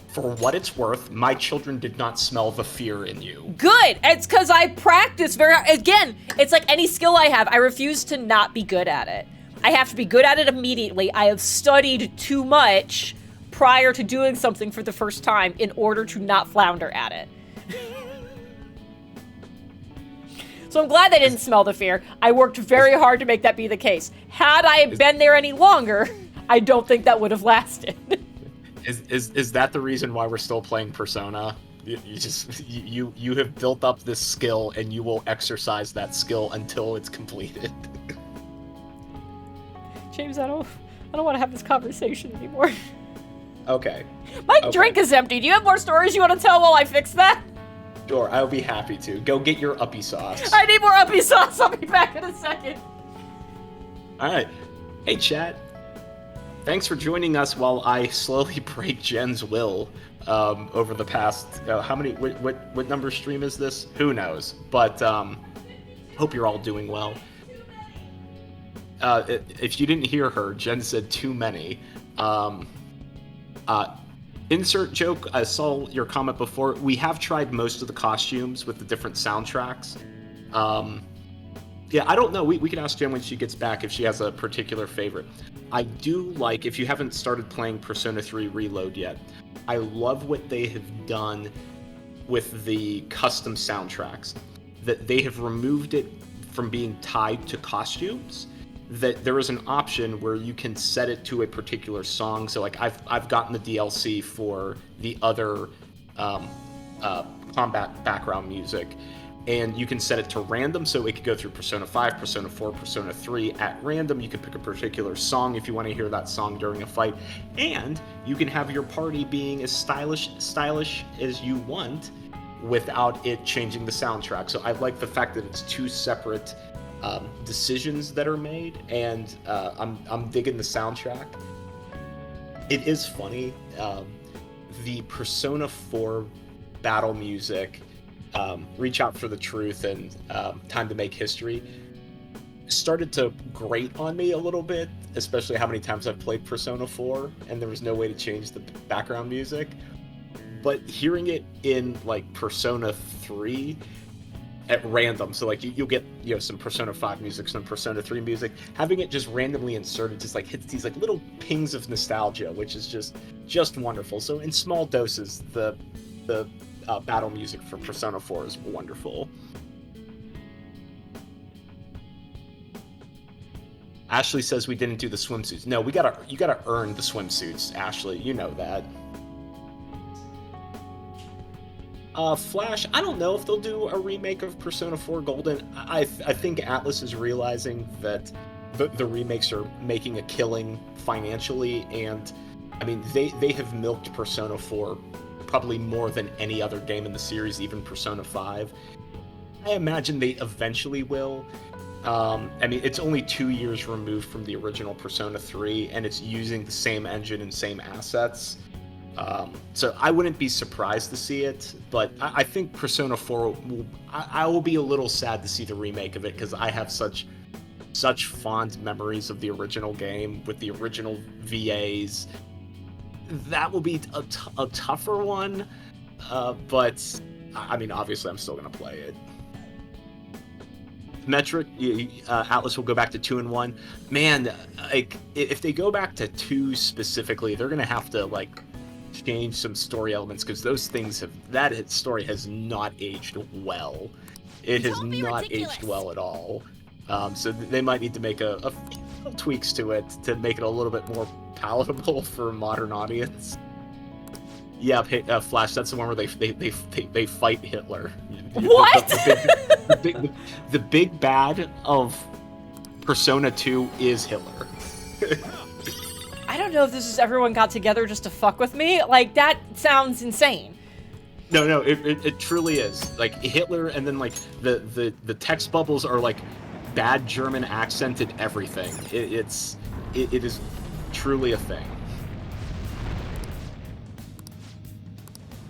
For what it's worth, my children did not smell the fear in you. Good. It's because I practice again, it's like any skill I have. I refuse to not be good at it. I have to be good at it immediately. I have studied too much prior to doing something for the first time in order to not flounder at it. So I'm glad they didn't smell the fear. I worked very hard to make that be the case. Had I been there any longer, I don't think that would have lasted. Is that the reason why we're still playing Persona? You have built up this skill, and you will exercise that skill until it's completed. James, I don't want to have this conversation anymore. Okay. My drink is empty. Do you have more stories you want to tell while I fix that? Sure, I'll be happy to. Go get your uppy sauce. I need more uppy sauce. I'll be back in a second. All right. Hey, chat. Thanks for joining us while I slowly break Jen's will over the past. How many? What number stream is this? Who knows? But hope you're all doing well. If you didn't hear her, Jen said too many. Insert joke. I saw your comment before. We have tried most of the costumes with the different soundtracks. Yeah, I don't know. We can ask Jen when she gets back if she has a particular favorite. I do like, if you haven't started playing Persona 3 Reload yet, I love what they have done with the custom soundtracks. That they have removed it from being tied to costumes. That there is an option where you can set it to a particular song. So like I've gotten the DLC for the other combat background music, and you can set it to random, so it could go through Persona 5, Persona 4, Persona 3 at random. You can pick a particular song if you want to hear that song during a fight, and you can have your party being as stylish as you want without it changing the soundtrack. So I like the fact that it's two separate decisions that are made, and I'm digging the soundtrack. It is funny. The Persona 4 battle music, Reach Out for the Truth and Time to Make History, started to grate on me a little bit, especially how many times I've played Persona 4 and there was no way to change the background music. But hearing it in like Persona 3 at random, so like you'll get some Persona 5 music, some Persona 3 music, having it just randomly inserted just like hits these like little pings of nostalgia, which is just wonderful. So in small doses, the battle music for Persona 4 is wonderful. Ashley says we didn't do the swimsuits. No, you gotta earn the swimsuits, Ashley. You know that. Flash, I don't know if they'll do a remake of Persona 4 Golden. I think Atlus is realizing that the remakes are making a killing financially, and I mean they have milked Persona 4 probably more than any other game in the series, even Persona 5. I imagine they eventually will. I mean, it's only 2 years removed from the original Persona 3, and it's using the same engine and same assets. So I wouldn't be surprised to see it, but I think Persona 4 I will be a little sad to see the remake of it, because I have such fond memories of the original game with the original VAs. That will be a tougher one, but I mean, obviously I'm still going to play it. Metric, Atlas will go back to 2 and 1. Man, like if they go back to 2 specifically, they're going to have to like change some story elements, because those things that story has not aged well. It has not aged well at all. So they might need to make a few tweaks to it to make it a little bit more palatable for a modern audience. Yeah, Flash, that's the one where they fight Hitler. What? The big bad of Persona 2 is Hitler. I don't know if this is everyone got together just to fuck with me. Like, that sounds insane. No, it truly is. Like, Hitler, and then, like, the text bubbles are, like, bad German accented everything. It is truly a thing.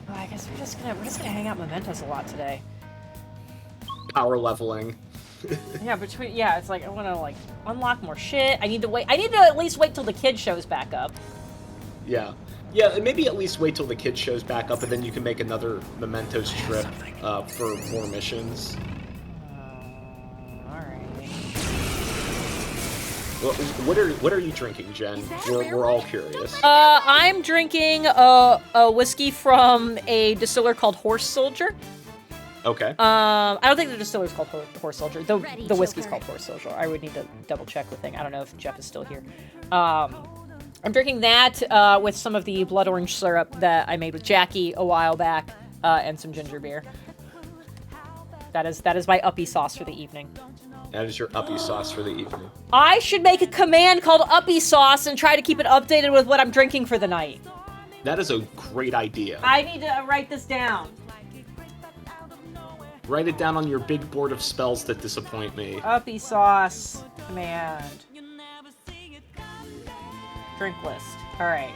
Oh, I guess we're just gonna hang out Mementos a lot today. Power leveling. Yeah, it's like I want to like unlock more shit. I need to at least wait till the kid shows back up. Yeah, maybe at least wait till the kid shows back up, and then you can make another Mementos trip for more missions. All right. Well, what are you drinking, Jen? We're all curious. I'm drinking a whiskey from a distiller called Horse Soldier. Okay. I don't think the distiller's called Horse Soldier. The whiskey's called Horse Soldier. I would need to double check the thing. I don't know if Jeff is still here. I'm drinking that with some of the blood orange syrup that I made with Jackie a while back, and some ginger beer. That is my uppy sauce for the evening. That is your uppy sauce for the evening. I should make a command called uppy sauce and try to keep it updated with what I'm drinking for the night. That is a great idea. I need to write this down. Write it down on your big board of spells that disappoint me. Uppy sauce command. Drink list. All right.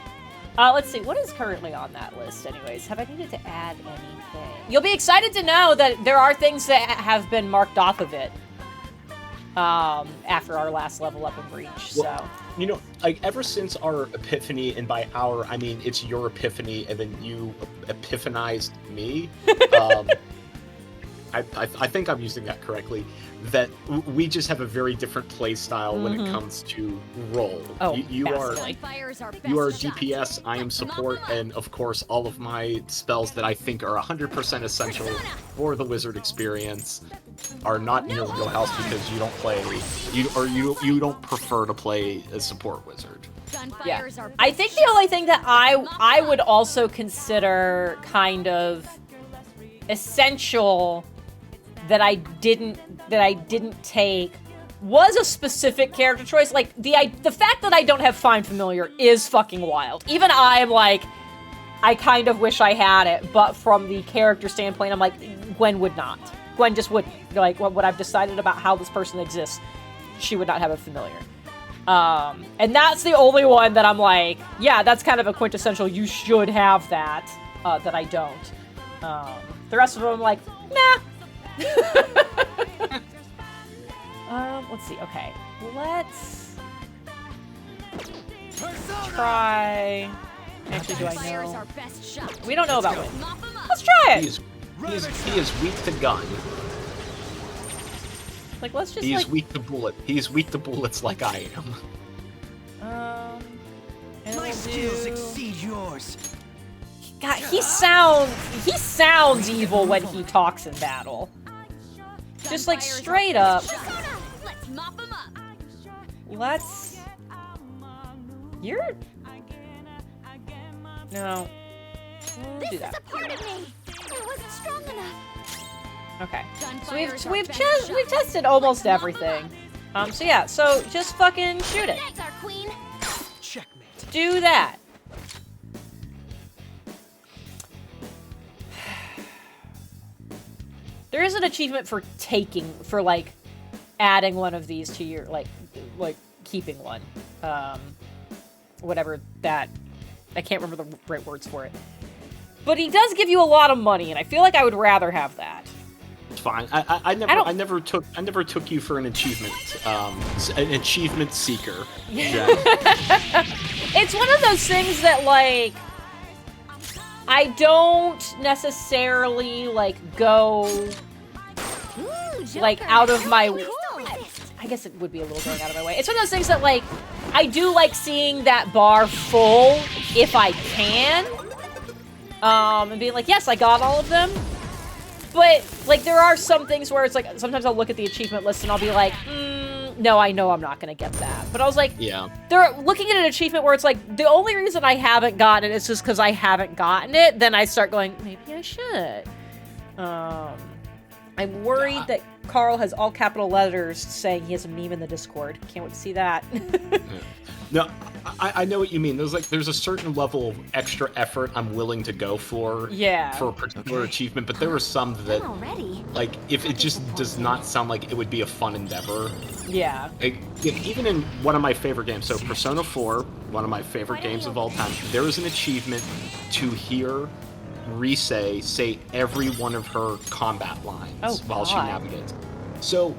Let's see. What is currently on that list, anyways? Have I needed to add anything? You'll be excited to know that there are things that have been marked off of it after our last level up in Breach. So, you know, like ever since our epiphany, and by our I mean it's your epiphany, and then you epiphanized me. I think I'm using that correctly. That we just have a very different play style when it comes to roll. Oh, you are Gunfire's DPS, I am support, and of course all of my spells that I think are 100% essential for the wizard experience are not in your wheelhouse because you don't play you don't prefer to play a support wizard. yeah. I think the only thing that I would also consider kind of essential that I didn't take was a specific character choice. Like the fact that I don't have Find Familiar is fucking wild. Even I am like, I kind of wish I had it, but from the character standpoint, I'm like, Gwen would not. Gwen just wouldn't. Like what I've decided about how this person exists, she would not have a familiar. And that's the only one that I'm like, yeah, that's kind of a quintessential. You should have that. That I don't. The rest of them, I'm like, nah. Let's see. Okay, let's try. Actually, do I know? We don't know about Win. Let's try it. He is weak to gun. Like, let's just. He's like, weak to bullet. He's weak to bullets like I am. And My we'll skills do... exceed yours. God, he sounds evil when he talks in battle. Just like straight up. Let's mop 'em up. Let's. You're. No. We'll do This is that. a part of me. I wasn't strong enough. Okay. Gunfire's So our we've best shot. tested almost everything. So yeah. So just fucking shoot it. Thanks, our queen. Checkmate. Do that. There is an achievement for like adding one of these to your like keeping one. Whatever that, I can't remember the right words for it. But he does give you a lot of money, and I feel like I would rather have that. It's fine. I never took you for an achievement seeker. Jen. It's one of those things that like I don't necessarily like go like out of my. I guess it would be a little going out of my way. It's one of those things that like I do like seeing that bar full if I can, and being like, yes, I got all of them. But like there are some things where it's like sometimes I'll look at the achievement list and I'll be like, no, I know I'm not gonna get that. But I was like, yeah, they're looking at an achievement where it's like the only reason I haven't gotten it is just because I haven't gotten it. Then I start going, maybe I should. I'm worried that Carl has all capital letters saying he has a meme in the Discord. Can't wait to see that. No, I know what you mean. There's a certain level of extra effort I'm willing to go for. Yeah. For a particular achievement, but there were some that, like, if it just does not sound like it would be a fun endeavor. Yeah. Like, even in one of my favorite games, so Persona 4, one of my favorite games of all time, there was an achievement to hear Rise say every one of her combat lines while she navigates. So,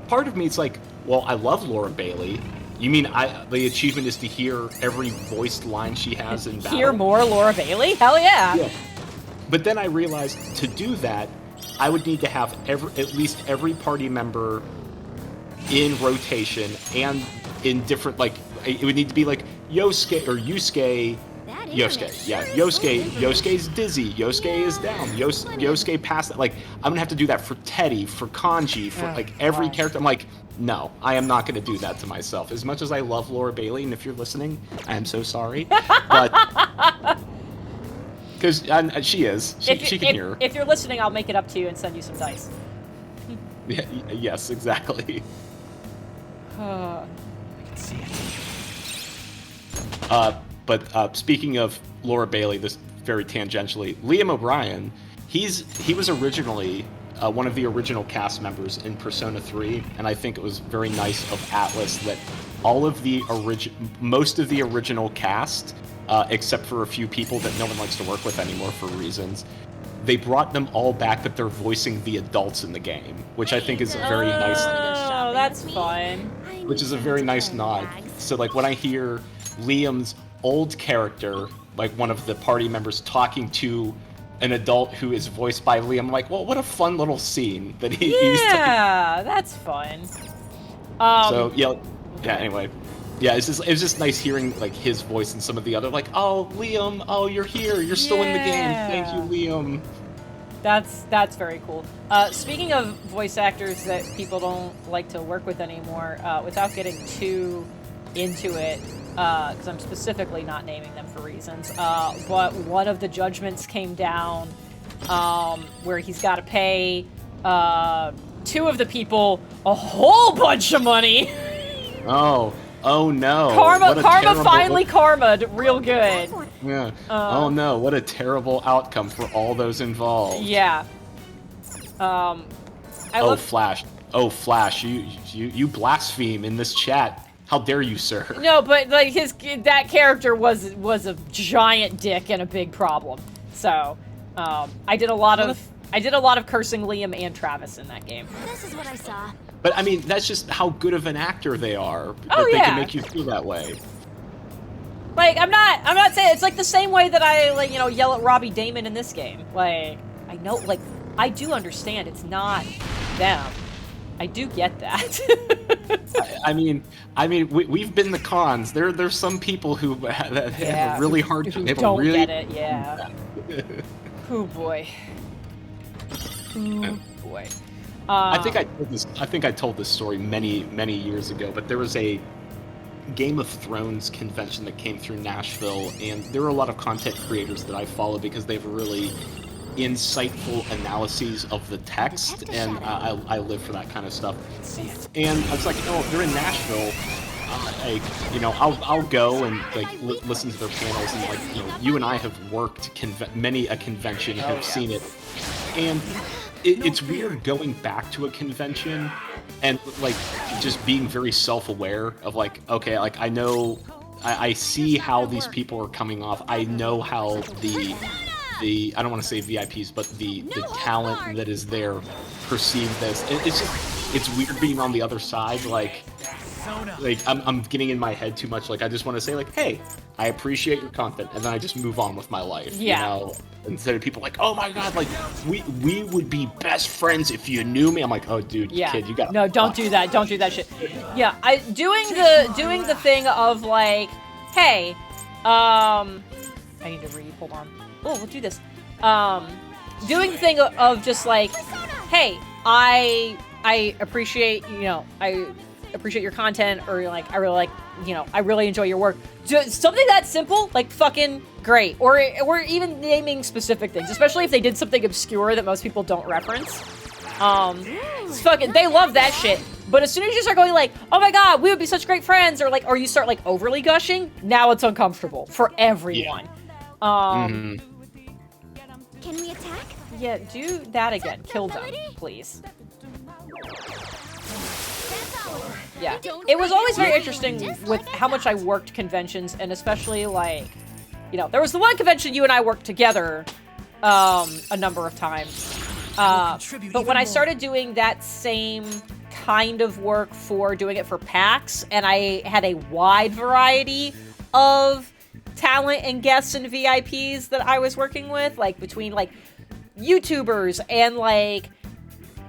part of me is like, well, I love Laura Bailey. You mean the achievement is to hear every voiced line she has in battle? Hear more Laura Bailey? Hell yeah. Yeah. But then I realized to do that, I would need to have at least every party member in rotation and in different, like, it would need to be like Yosuke or Yusuke Yosuke. Yeah, Yosuke's dizzy. Yosuke is down. Yosuke passed that. Like, I'm gonna have to do that for Teddy, for Kanji, for like every character. I'm like, no, I am not gonna do that to myself. As much as I love Laura Bailey, and if you're listening, I am so sorry, but because she is, she can hear. If you're listening, I'll make it up to you and send you some dice. Yeah, yes, exactly. I can see it. But speaking of Laura Bailey, this very tangentially, Liam O'Brien, he was originally one of the original cast members in Persona 3, and I think it was very nice of Atlas that all of the most of the original cast, except for a few people that no one likes to work with anymore for reasons, they brought them all back, but they're voicing the adults in the game, which I think is a very nice. Oh, that's fun. Which is a very nice nod. So like when I hear Liam's old character, like one of the party members talking to an adult who is voiced by Liam, I'm like, well, what a fun little scene that he used to. Yeah, that's fun. So yeah. Anyway, yeah, it's just nice hearing like his voice and some of the other like, oh Liam, oh you're here, you're still in the game, thank you Liam. That's very cool. Speaking of voice actors that people don't like to work with anymore, without getting too into it, because I'm specifically not naming them for reasons, but one of the judgments came down where he's got to pay two of the people a whole bunch of money. Oh no. Karma finally karma'd real good. Yeah. Oh no, what a terrible outcome for all those involved. Yeah. Flash. Oh, Flash, you blaspheme in this chat. How dare you, sir? No, but like that character was a giant dick and a big problem. So, I did a lot of cursing Liam and Travis in that game. This is what I saw. But I mean, that's just how good of an actor they are. Oh, that they yeah. can make you feel that way. Like, I'm not saying it's like the same way that I like, yell at Robbie Damon in this game. Like, I know, like, I do understand it's not them. I do get that. I mean, we've been the cons. There's some people who have a really hard time. Don't get it, yeah. Oh boy. Oh boy. I think I told this story many years ago, but there was a Game of Thrones convention that came through Nashville, and there were a lot of content creators that I follow because they have really insightful analyses of the text, and I live for that kind of stuff. And I was like, they're in Nashville. I'll go and like listen to their panels, and like you and I have worked many a convention and have seen it, and it's weird going back to a convention and like just being very self-aware of like, okay, like I know I see how these people are coming off. I know how the I don't want to say VIPs, but the talent that is there perceive this. It's weird being on the other side. Like I'm getting in my head too much. Like I just want to say like, hey, I appreciate your content, and then I just move on with my life. Yeah. Instead of people like, oh my god, like we would be best friends if you knew me. I'm like, oh dude, kid, you got. No, don't do that. Don't do that shit. Yeah, doing the thing of like, hey, I need to read. Hold on. Oh, we'll do this. Doing the thing of just like, hey, I appreciate I appreciate your content, or like I really like I really enjoy your work. Something that simple, like fucking great, or even naming specific things, especially if they did something obscure that most people don't reference. It's fucking, they love that shit. But as soon as you start going like, oh my god, we would be such great friends, or you start like overly gushing, now it's uncomfortable for everyone. Can we attack? Yeah, do that again. Kill them, please. Yeah, it was always very interesting with how much I worked conventions, and especially like, there was the one convention you and I worked together a number of times. But when I started doing that same kind of work for doing it for PAX, and I had a wide variety of talent and guests and VIPs that I was working with, like between like YouTubers and like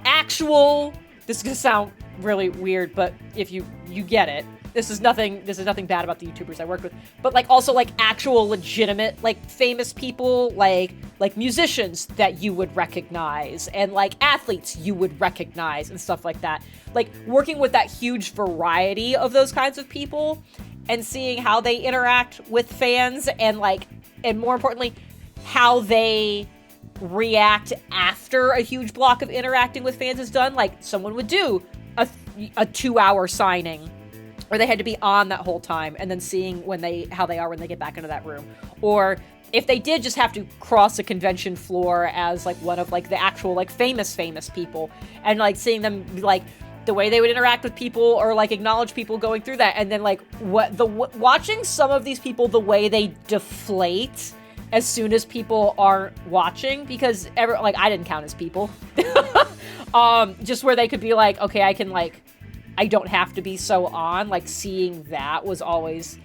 actual, this is gonna sound really weird, but if you get it, this is nothing bad about the YouTubers I worked with, but like also like actual legitimate like famous people, like musicians that you would recognize and like athletes you would recognize and stuff like that. Like working with that huge variety of those kinds of people and seeing how they interact with fans and more importantly, how they react after a huge block of interacting with fans is done. Like someone would do a 2-hour signing, or they had to be on that whole time, and then seeing how they are when they get back into that room. Or if they did just have to cross a convention floor as like one of like the actual like famous people, and like seeing them like the way they would interact with people or like acknowledge people going through that, and then like watching some of these people, the way they deflate as soon as people aren't watching, because I didn't count as people. Just where they could be like, okay, I don't have to be so on. Like seeing that was always,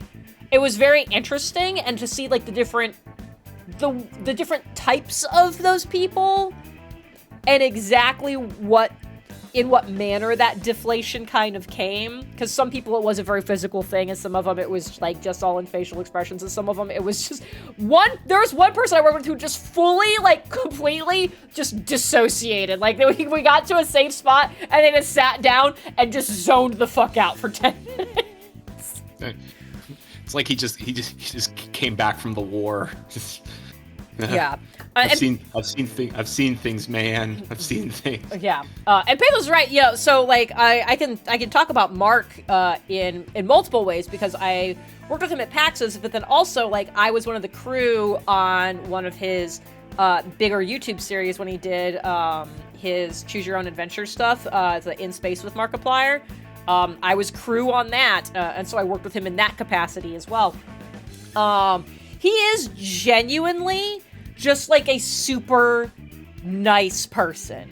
it was very interesting, and to see like the different types of those people and exactly in what manner that deflation kind of came. Because some people it was a very physical thing, and some of them it was like just all in facial expressions, and some of them it was just there was one person I worked with who just fully, like completely just dissociated. Like we got to a safe spot and they just sat down and just zoned the fuck out for 10 minutes. It's like he just came back from the war. Yeah. I've seen things, man. I've seen things. Yeah. And Pedro's right. Yeah. So like I can talk about Mark in multiple ways, because I worked with him at PAX's, but then also like I was one of the crew on one of his bigger YouTube series when he did his Choose Your Own Adventure stuff, the In Space with Markiplier. I was crew on that, and so I worked with him in that capacity as well. He is genuinely just like a super nice person.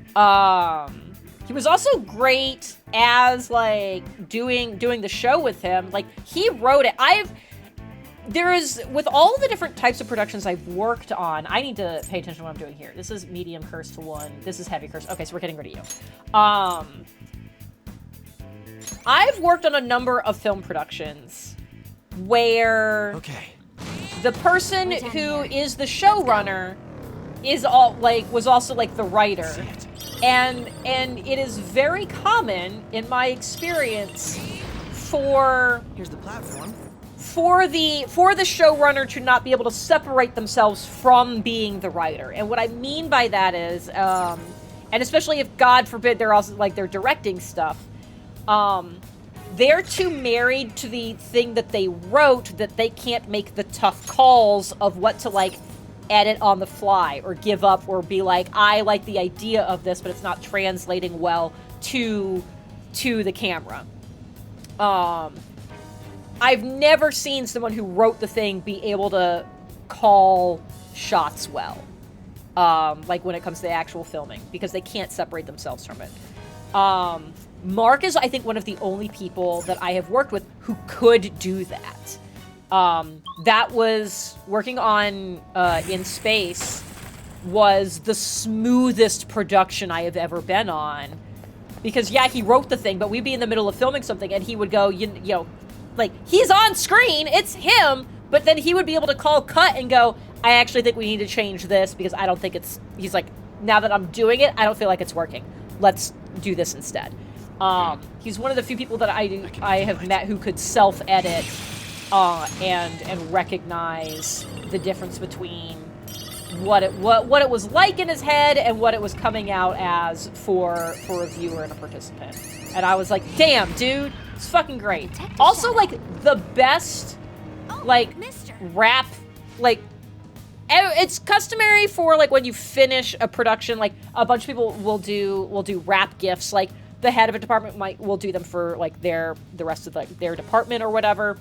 He was also great as like doing the show with him. Like he wrote it. With all the different types of productions I've worked on, I need to pay attention to what I'm doing here. This is medium curse to 1. This is heavy curse. Okay, so we're getting rid of you. I've worked on a number of film productions where the person who is the showrunner was also like the writer, and it is very common in my experience Here's the platform. for the showrunner to not be able to separate themselves from being the writer. And what I mean by that is, and especially if God forbid they're directing stuff, they're too married to the thing that they wrote that they can't make the tough calls of what to like edit on the fly or give up or be like, I like the idea of this, but it's not translating well to the camera. I've never seen someone who wrote the thing be able to call shots well, like when it comes to the actual filming, because they can't separate themselves from it. Mark is, I think, one of the only people that I have worked with who could do that. That was working on In Space was the smoothest production I have ever been on. Because, yeah, he wrote the thing, but we'd be in the middle of filming something, and he would go, you know, like, he's on screen, it's him, but then he would be able to call cut and go, I actually think we need to change this because I don't think he's like, now that I'm doing it, I don't feel like it's working. Let's do this instead. He's one of the few people that I have met who could self-edit and recognize the difference between what it was like in his head and what it was coming out as for a viewer and a participant. And I was like, damn, dude, it's fucking great. Also, like, the best, like, rap, like, it's customary for, like, when you finish a production, like, a bunch of people will do rap gifts, like, the head of a department will do them for, like, the rest of, like, their department or whatever.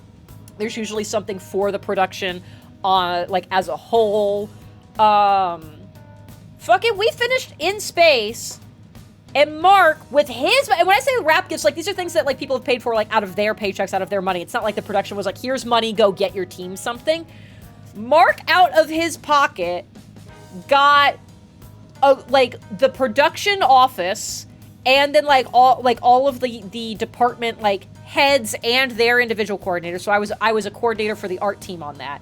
There's usually something for the production, like, as a whole. We finished In Space, and Mark, with his, and when I say rap gifts, like, these are things that, like, people have paid for, like, out of their paychecks, out of their money. It's not like the production was like, here's money, go get your team something. Mark, out of his pocket, got, like, the production office and then like all of the department like heads and their individual coordinators. So I was a coordinator for the art team on that.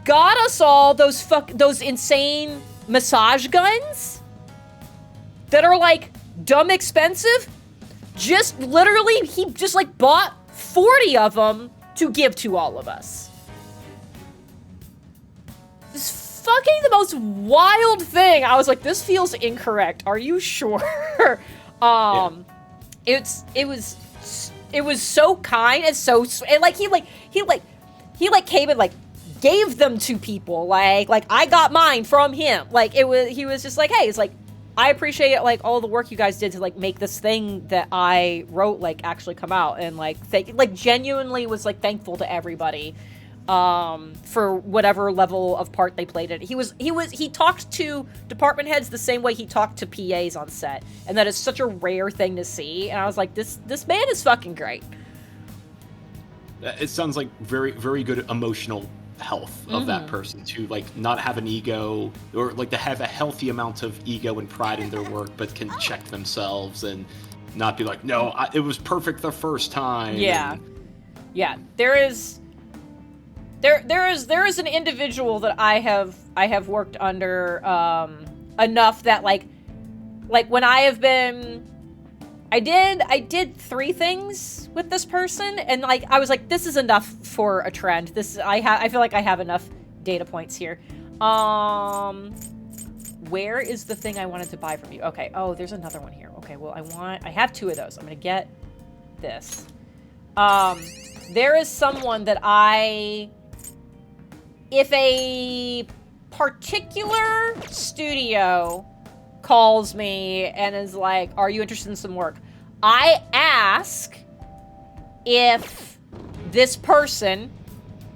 Got us all those insane massage guns that are like dumb expensive. Just literally, he just like bought 40 of them to give to all of us. It's fucking the most wild thing. I was like, this feels incorrect. Are you sure? Yeah. It was so kind and so, and like he came and like gave them to people. Like I got mine from him. Like he was just like, hey, it's like, I appreciate like all the work you guys did to like make this thing that I wrote like actually come out, and like genuinely was like thankful to everybody for whatever level of part they played in it. He talked to department heads the same way he talked to PAs on set, and that is such a rare thing to see. And I was like, this man is fucking great. It sounds like very, very good emotional health of that person to like not have an ego, or like to have a healthy amount of ego and pride in their work, but can check themselves and not be like, no, it was perfect the first time. Yeah. Yeah. There is an individual that I have worked under enough that like when I did 3 things with this person, and like I was like, this is enough for a trend. I feel like I have enough data points here. Where is the thing I wanted to buy from you? Okay. Oh, there's another one here. Okay. Well, I have 2 of those. I'm gonna get this. There is someone that if a particular studio calls me and is like, are you interested in some work? I ask if this person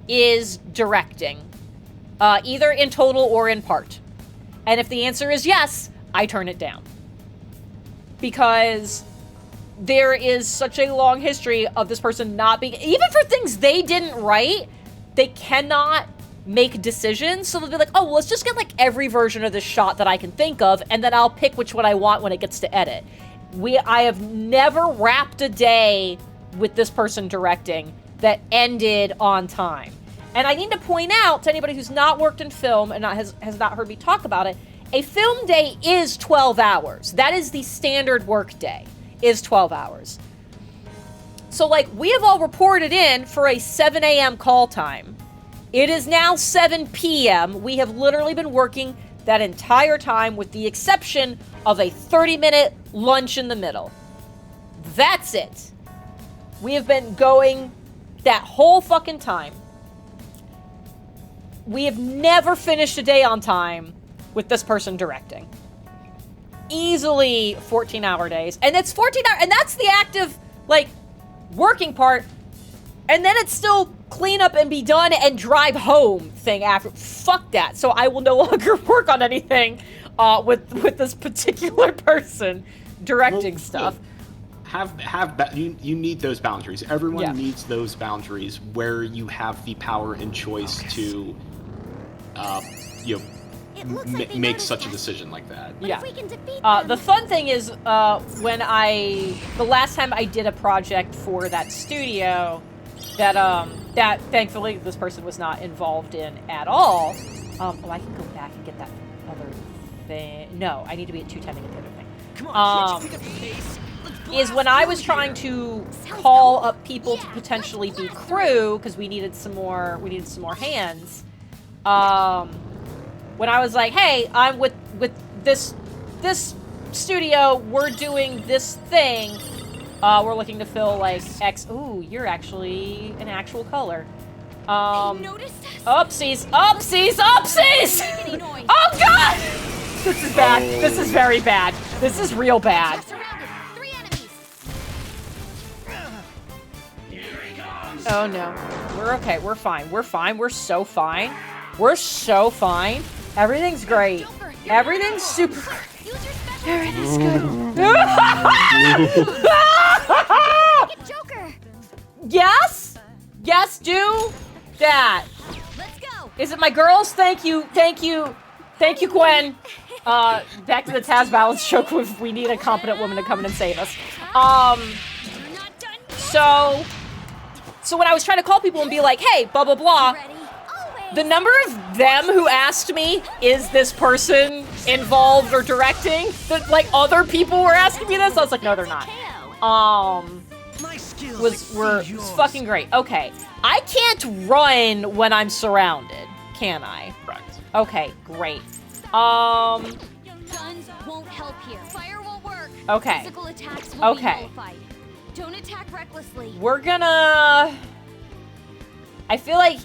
is directing, either in total or in part. And if the answer is yes, I turn it down. Because there is such a long history of this person not being, even for things they didn't write, they cannot make decisions. So they'll be like, oh, well, let's just get like every version of this shot that I can think of, and then I'll pick which one I want when it gets to edit. I have never wrapped a day with this person directing that ended on time. And I need to point out to anybody who's not worked in film and has not heard me talk about it, a film day is 12 hours. That is the standard work day, is 12 hours. So like, we have all reported in for a 7 a.m. call time. It is now 7 p.m. We have literally been working that entire time with the exception of a 30-minute lunch in the middle. That's it. We have been going that whole fucking time. We have never finished a day on time with this person directing. Easily 14-hour days. And it's 14 hours, and that's the active, like, working part. And then it's still clean up and be done and drive home thing after. Fuck that. So I will no longer work on anything with this particular person directing stuff. You need those boundaries. Everyone needs those boundaries where you have the power and choice to make such a decision like that. Yeah. The fun thing is when the last time I did a project for that studio that thankfully this person was not involved in at all. Oh, I can go back and get that other thing. No, I need to be at 2:10 to get the other thing. Come on, can't you pick up the pace? Is when I was trying to call up people to potentially be crew because we needed some more hands. When I was like, hey, I'm with this studio, we're doing this thing. We're looking to fill like X. Ooh, you're actually an actual color. Oopsies! Oh god! This is bad. Oh. This is very bad. This is real bad. Oh no. We're okay. We're fine. We're fine. We're so fine. We're so fine. Everything's great. Everything's super great. Everything's good. Joker. Yes? Yes, do that. Let's go. Is it my girls? Thank you. Thank you. Thank you, Gwen. Back to the Taz balance joke with we need a competent woman to come in and save us. So when I was trying to call people and be like, hey, blah, blah, blah, Ready? Always. the number of them who asked me, is this person involved or directing? That, like, other people were asking me this? I was like, no, they're not. My skills Was fucking great. Okay. I can't run when I'm surrounded, can I? Correct. Okay, great. Guns won't help here. Fire won't work. Okay. Physical attacks will Okay. be nullified. Don't attack recklessly. We're gonna... I feel like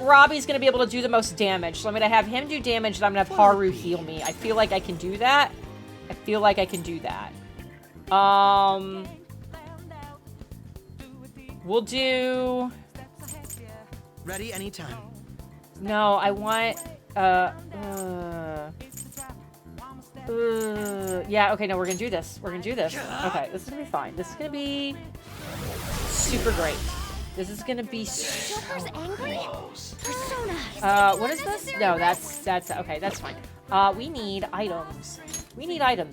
Robbie's gonna be able to do the most damage, so I'm gonna have him do damage, and I'm gonna have Haru heal me. I feel like I can do that. We'll do... Ready anytime. No, I want... yeah, okay, no, we're gonna do this. Okay, this is gonna be fine. This is gonna be super great. This is gonna be so Joker's angry? Persona. what is this? No, that's, okay, that's fine. We need items.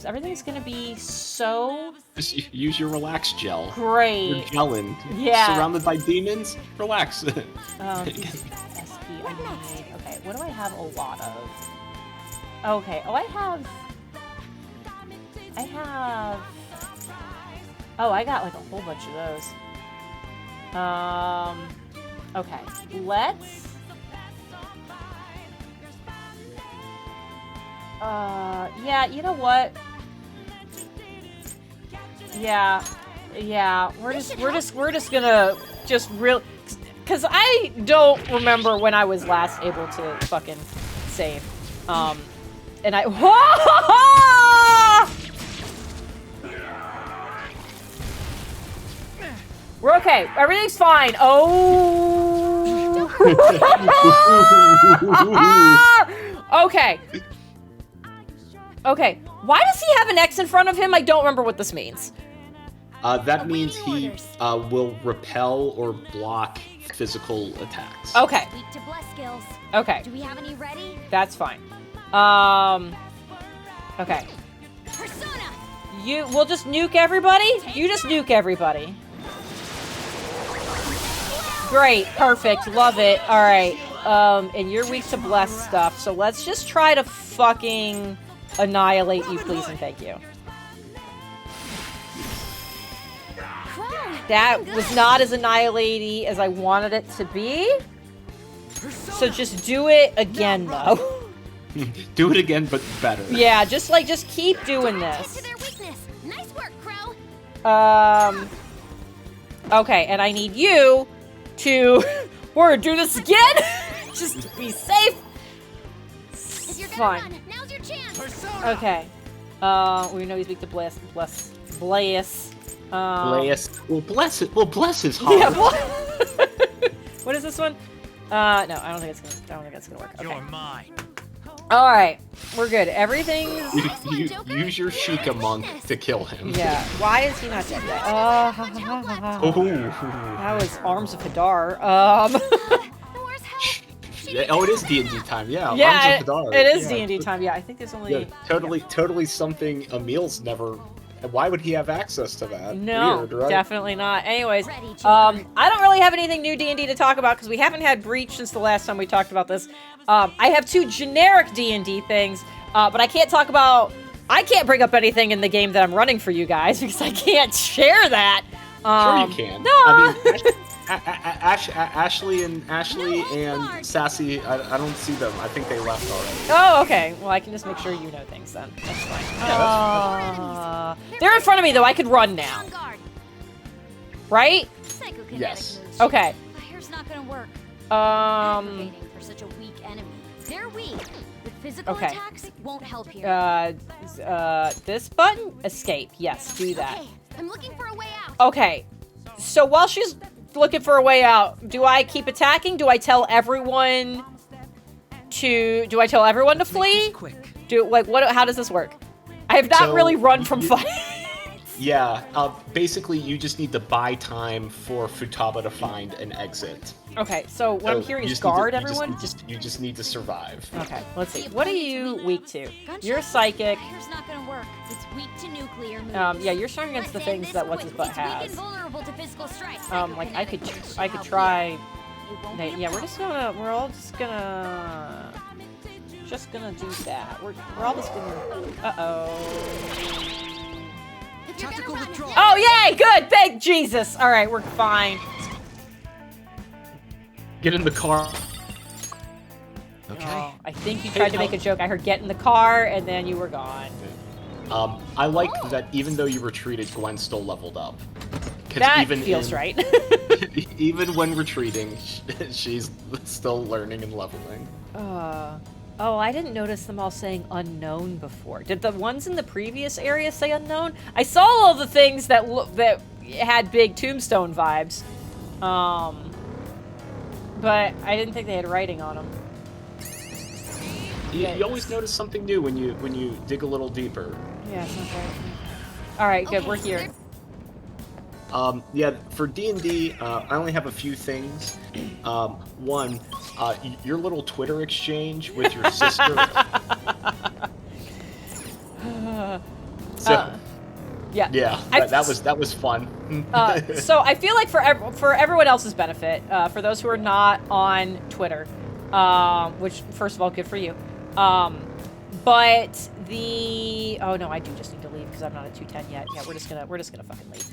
Everything's gonna be so Just use your relax gel. You're great. gelling. Yeah. Surrounded by demons? Relax. SP I need. Okay, what do I have a lot of? Okay, oh, I have... Oh, I got like a whole bunch of those. Okay, let's... yeah, you know what? Yeah, we're just gonna because I don't remember when I was last able to fucking save. And I... We're okay. Everything's fine. Oh. Okay. Okay. Why does he have an X in front of him? I don't remember what this means. That means he orders. will repel or block physical attacks. Okay. Weak to bless skills. Okay. Do we have any ready? That's fine. Okay. Persona. We'll just nuke everybody? You just nuke everybody. Great. Perfect. Love it. Alright. And you're weak to bless stuff, so let's just try to fucking annihilate you, please and thank you. Crown. That was not as annihilating as I wanted it to be. So just do it again, though. Do it again, but better. Yeah, just keep doing Get this. to their weakness. Nice work, Crow. Okay, and I need you to... We're gonna do this again! Just to be safe. If you're gonna Fine. run, now's your chance. Persona. Okay. We know he's weak to Blaze. Bless. Well, bless his heart. Yeah, what is this one? No, I don't think it's gonna work. Okay. You're mine. All right, we're good. Everything's... Use your Sheikah monk to kill him. Yeah. Why is he not dead yet? Oh. That was Arms of Hadar. Thor's help. Yeah, oh, it is D&D time. Yeah. Yeah, Arms of Hadar. it is Yeah. D&D time. Yeah, I think there's only... Yeah, totally something Emil's never... Why would he have access to that? No, Weird, right? definitely not. Anyways, Ready, Joker. I don't really have anything new D&D to talk about because we haven't had Breach since the last time we talked about this. I have 2 generic D&D things, but I can't bring up anything in the game that I'm running for you guys because I can't share that. Sure you can. No. I mean, Ashley and Sassy, I don't see them. I think they left already. Oh, okay. Well, I can just make sure you know things then. That's fine. They're in front of me, though. I could run now. On guard. Right? Psychokinetic Yes. moves. Okay. Fire's not gonna work. Um, Aggravating for such a weak enemy. They're weak. With physical Okay. attacks, won't help here. this button? Escape. Yes, do that. Okay, I'm looking for a way out. Okay. So while she's looking for a way out, do I keep attacking? Do I tell everyone to Make this flee? quick. How does this work? I have not So, really run from fight. Yeah, basically you just need to buy time for Futaba to find an exit. Okay, so what I'm hearing you is just need to- guard you everyone. you just need to survive. Okay, let's see. What are you weak to? You're psychic. Fire's not gonna work. It's weak to nuclear moves. Yeah, you're strong against the Let's end things this that what's quick. his butt It's weak has. and vulnerable to physical strikes. Like I could Psychokinetic. try. It won't be Yeah, a we're all just gonna do that. We're all just gonna. If you're Tactical gonna run, withdrawal. Oh yay! Good. Thank Jesus. All right, we're fine. Get in the car. Okay. Oh, I think you tried to make a joke. I heard get in the car, and then you were gone. I like that even though you retreated, Gwen still leveled up. 'Cause That feels right. Even when retreating, she's still learning and leveling. Oh, I didn't notice them all saying unknown before. Did the ones in the previous area say unknown? I saw all the things that that had big Tombstone vibes, but I didn't think they had writing on them. You always notice something new when you dig a little deeper. Yeah, it's not right. All right, good. Okay, We're here. Yeah, for D&D, I only have a few things. One, your little Twitter exchange with your sister. Yeah. Yeah, that was fun. So I feel like for everyone else's benefit, for those who are not on Twitter, which first of all, good for you. But oh no, I do just need to leave because I'm not at 210 yet. Yeah, we're just gonna fucking leave.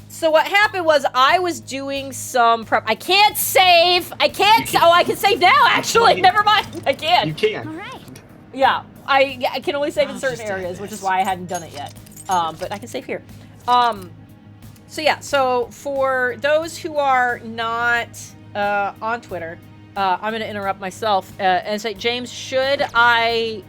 So what happened was I was doing some prep. I can't save. I can't. Oh, I can save now. Actually, never mind. I can't. You can. All right. Yeah, I can only save in I'll certain just add areas, which is this. why I hadn't done it yet. But I can save here. So yeah, so for those who are not on Twitter, I'm going to interrupt myself and say, James, should I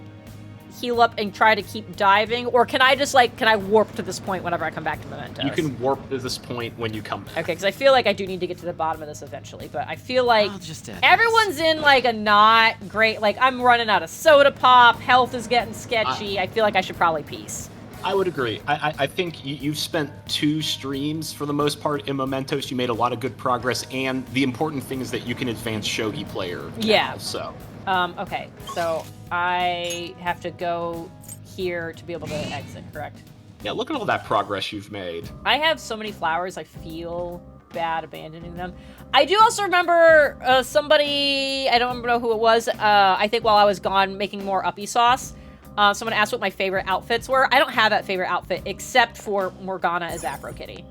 heal up and try to keep diving, or can I just can I warp to this point whenever I come back to Mementos? You can warp to this point when you come back. Okay, because I feel like I do need to get to the bottom of this eventually, but I feel like I'll just add everyone's in a not great, I'm running out of soda pop, health is getting sketchy, I feel like I should probably peace. I would agree. I think you've spent 2 streams for the most part in Mementos. You made a lot of good progress, and the important thing is that you can advance Shogi player now, Yeah. so. Okay, so I have to go here to be able to exit, correct? Yeah, look at all that progress you've made. I have so many flowers, I feel bad abandoning them. I do also remember somebody, I don't know who it was, I think while I was gone making more uppy sauce, someone asked what my favorite outfits were. I don't have that favorite outfit except for Morgana as Afro Kitty.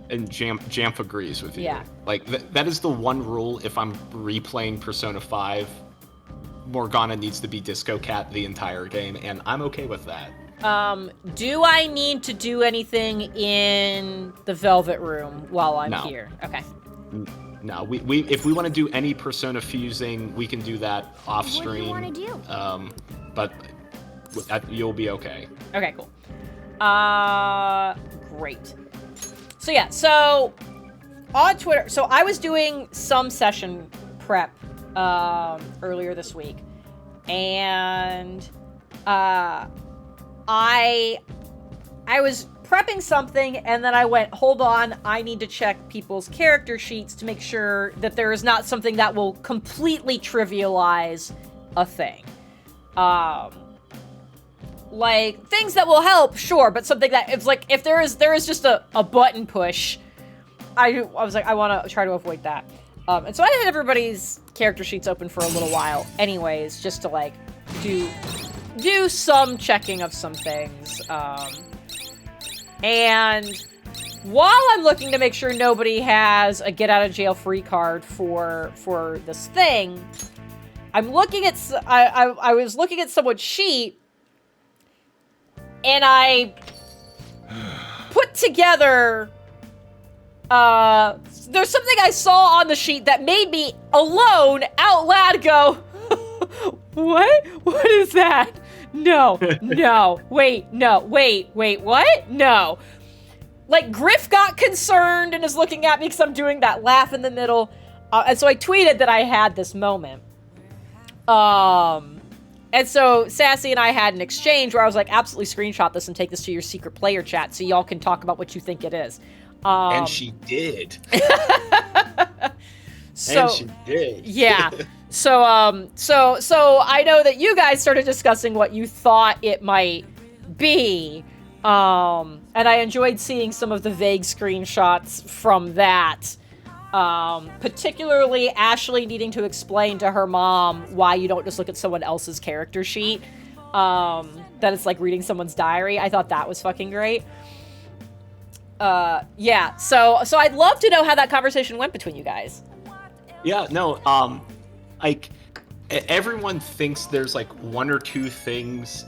And Jamf agrees with you. Yeah. That is the one rule if I'm replaying Persona 5. Morgana needs to be Disco Cat the entire game, and I'm okay with that. Do I need to do anything in the Velvet Room while I'm No. here? Okay. No, we if we want to do any Persona fusing, we can do that off What do you stream. wanna do? But you'll be okay. Okay, cool. Great. So yeah, so on Twitter, so I was doing some session prep earlier this week, and I was prepping something, and then I went, hold on, I need to check people's character sheets to make sure that there is not something that will completely trivialize a thing. Like, things that will help, sure, but something that, if there is just a button push, I was like, I want to try to avoid that. And so I had everybody's character sheets open for a little while anyways, just to, do some checking of some things. And while I'm looking to make sure nobody has a get-out-of-jail-free card for this thing, I'm looking at, I was looking at someone's sheet, and I put together, there's something I saw on the sheet that made me alone, out loud, go, what? What is that? No, wait, what? No. Griff got concerned and is looking at me because I'm doing that laugh in the middle. And so I tweeted that I had this moment. And so Sassy and I had an exchange where I was like, absolutely screenshot this and take this to your secret player chat so y'all can talk about what you think it is. And she did. So, and she did. Yeah. So I know that you guys started discussing what you thought it might be. And I enjoyed seeing some of the vague screenshots from that. Particularly Ashley needing to explain to her mom why you don't just look at someone else's character sheet. That it's like reading someone's diary. I thought that was fucking great. Yeah. So I'd love to know how that conversation went between you guys. Yeah, no, like, everyone thinks there's, like, one or two things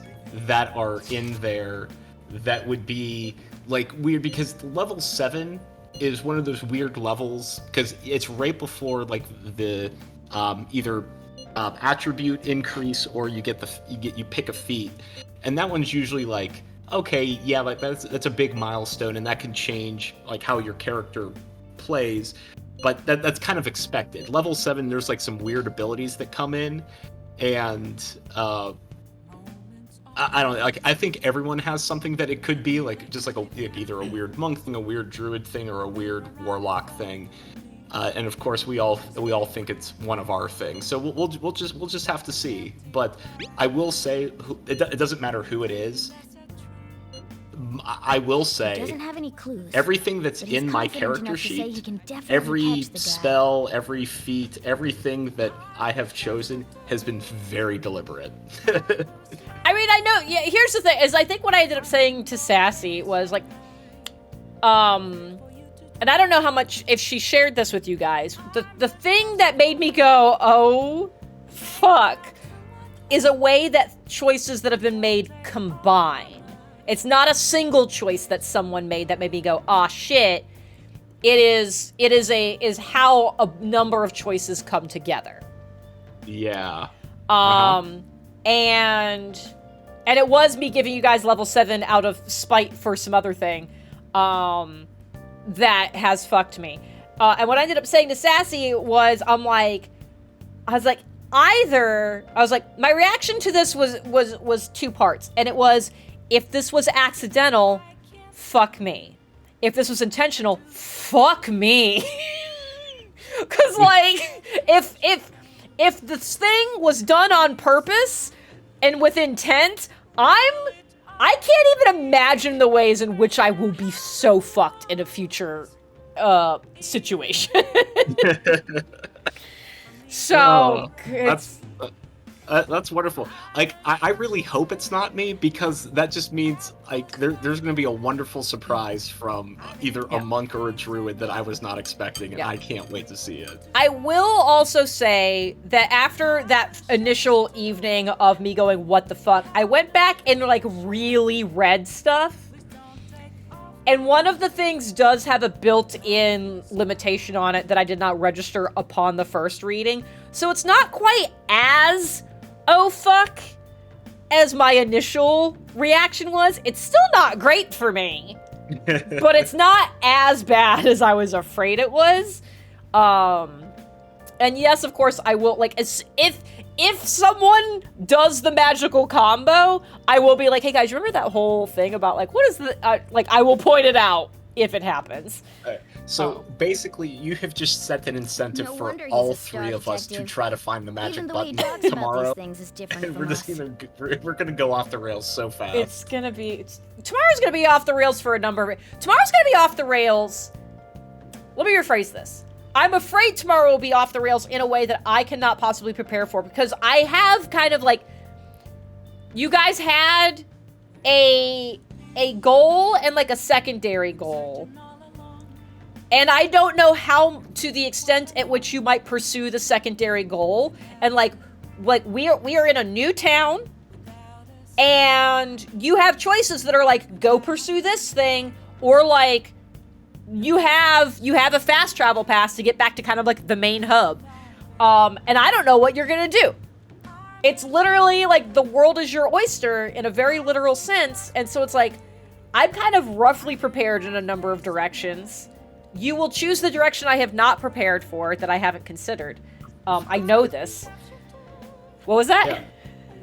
that are in there that would be, like, weird, because level 7 is one of those weird levels, because it's right before, like, the, either, attribute increase, or you pick a feat, and that one's usually, like, okay, yeah, like, that's a big milestone, and that can change, like, how your character plays. But that's kind of expected. Level 7, there's like some weird abilities that come in, and I don't know. Like, I think everyone has something that it could be, like just like either a weird monk thing, a weird druid thing, or a weird warlock thing. And of course, we all think it's one of our things. So we'll just have to see. But I will say, it doesn't matter who it is. I will say, doesn't have any clues, everything that's in my character sheet, every spell, every feat, everything that I have chosen has been very deliberate. I mean, I know, yeah, here's the thing, is I think what I ended up saying to Sassy was like, and I don't know how much, if she shared this with you guys, the thing that made me go, oh, fuck, is a way that choices that have been made combine. It's not a single choice that someone made that made me go, ah, shit. It is how a number of choices come together. Yeah. And it was me giving you guys level 7 out of spite for some other thing, that has fucked me. And what I ended up saying to Sassy was, my reaction to this was two parts, and it was, if this was accidental, fuck me. If this was intentional, fuck me. Cause like, if this thing was done on purpose and with intent, I can't even imagine the ways in which I will be so fucked in a future situation. So that's wonderful. Like, I really hope it's not me, because that just means like there's going to be a wonderful surprise from either a monk or a druid that I was not expecting, and I can't wait to see it. I will also say that after that initial evening of me going, what the fuck, I went back and like really read stuff. And one of the things does have a built-in limitation on it that I did not register upon the first reading. So it's not quite as, oh fuck, as my initial reaction was. It's still not great for me. But it's not as bad as I was afraid it was. And yes, of course, I will, like, if someone does the magical combo, I will be like, hey guys, remember that whole thing about, like, what is the, like, I will point it out if it happens. So basically, you have just set an incentive for all three of us to try to find the magic button tomorrow. We're gonna go off the rails so fast. Tomorrow's gonna be off the rails for a number of, tomorrow's gonna be off the rails. Let me rephrase this. I'm afraid tomorrow will be off the rails in a way that I cannot possibly prepare for, because I have kind of like, you guys had a goal and like a secondary goal. And I don't know how, to the extent at which you might pursue the secondary goal. And like we are in a new town, and you have choices that are like, go pursue this thing, or like, you have a fast travel pass to get back to kind of like the main hub. And I don't know what you're gonna do. It's literally like the world is your oyster in a very literal sense. And so it's like, I'm kind of roughly prepared in a number of directions. You will choose the direction I have not prepared for, that I haven't considered. I know this. What was that?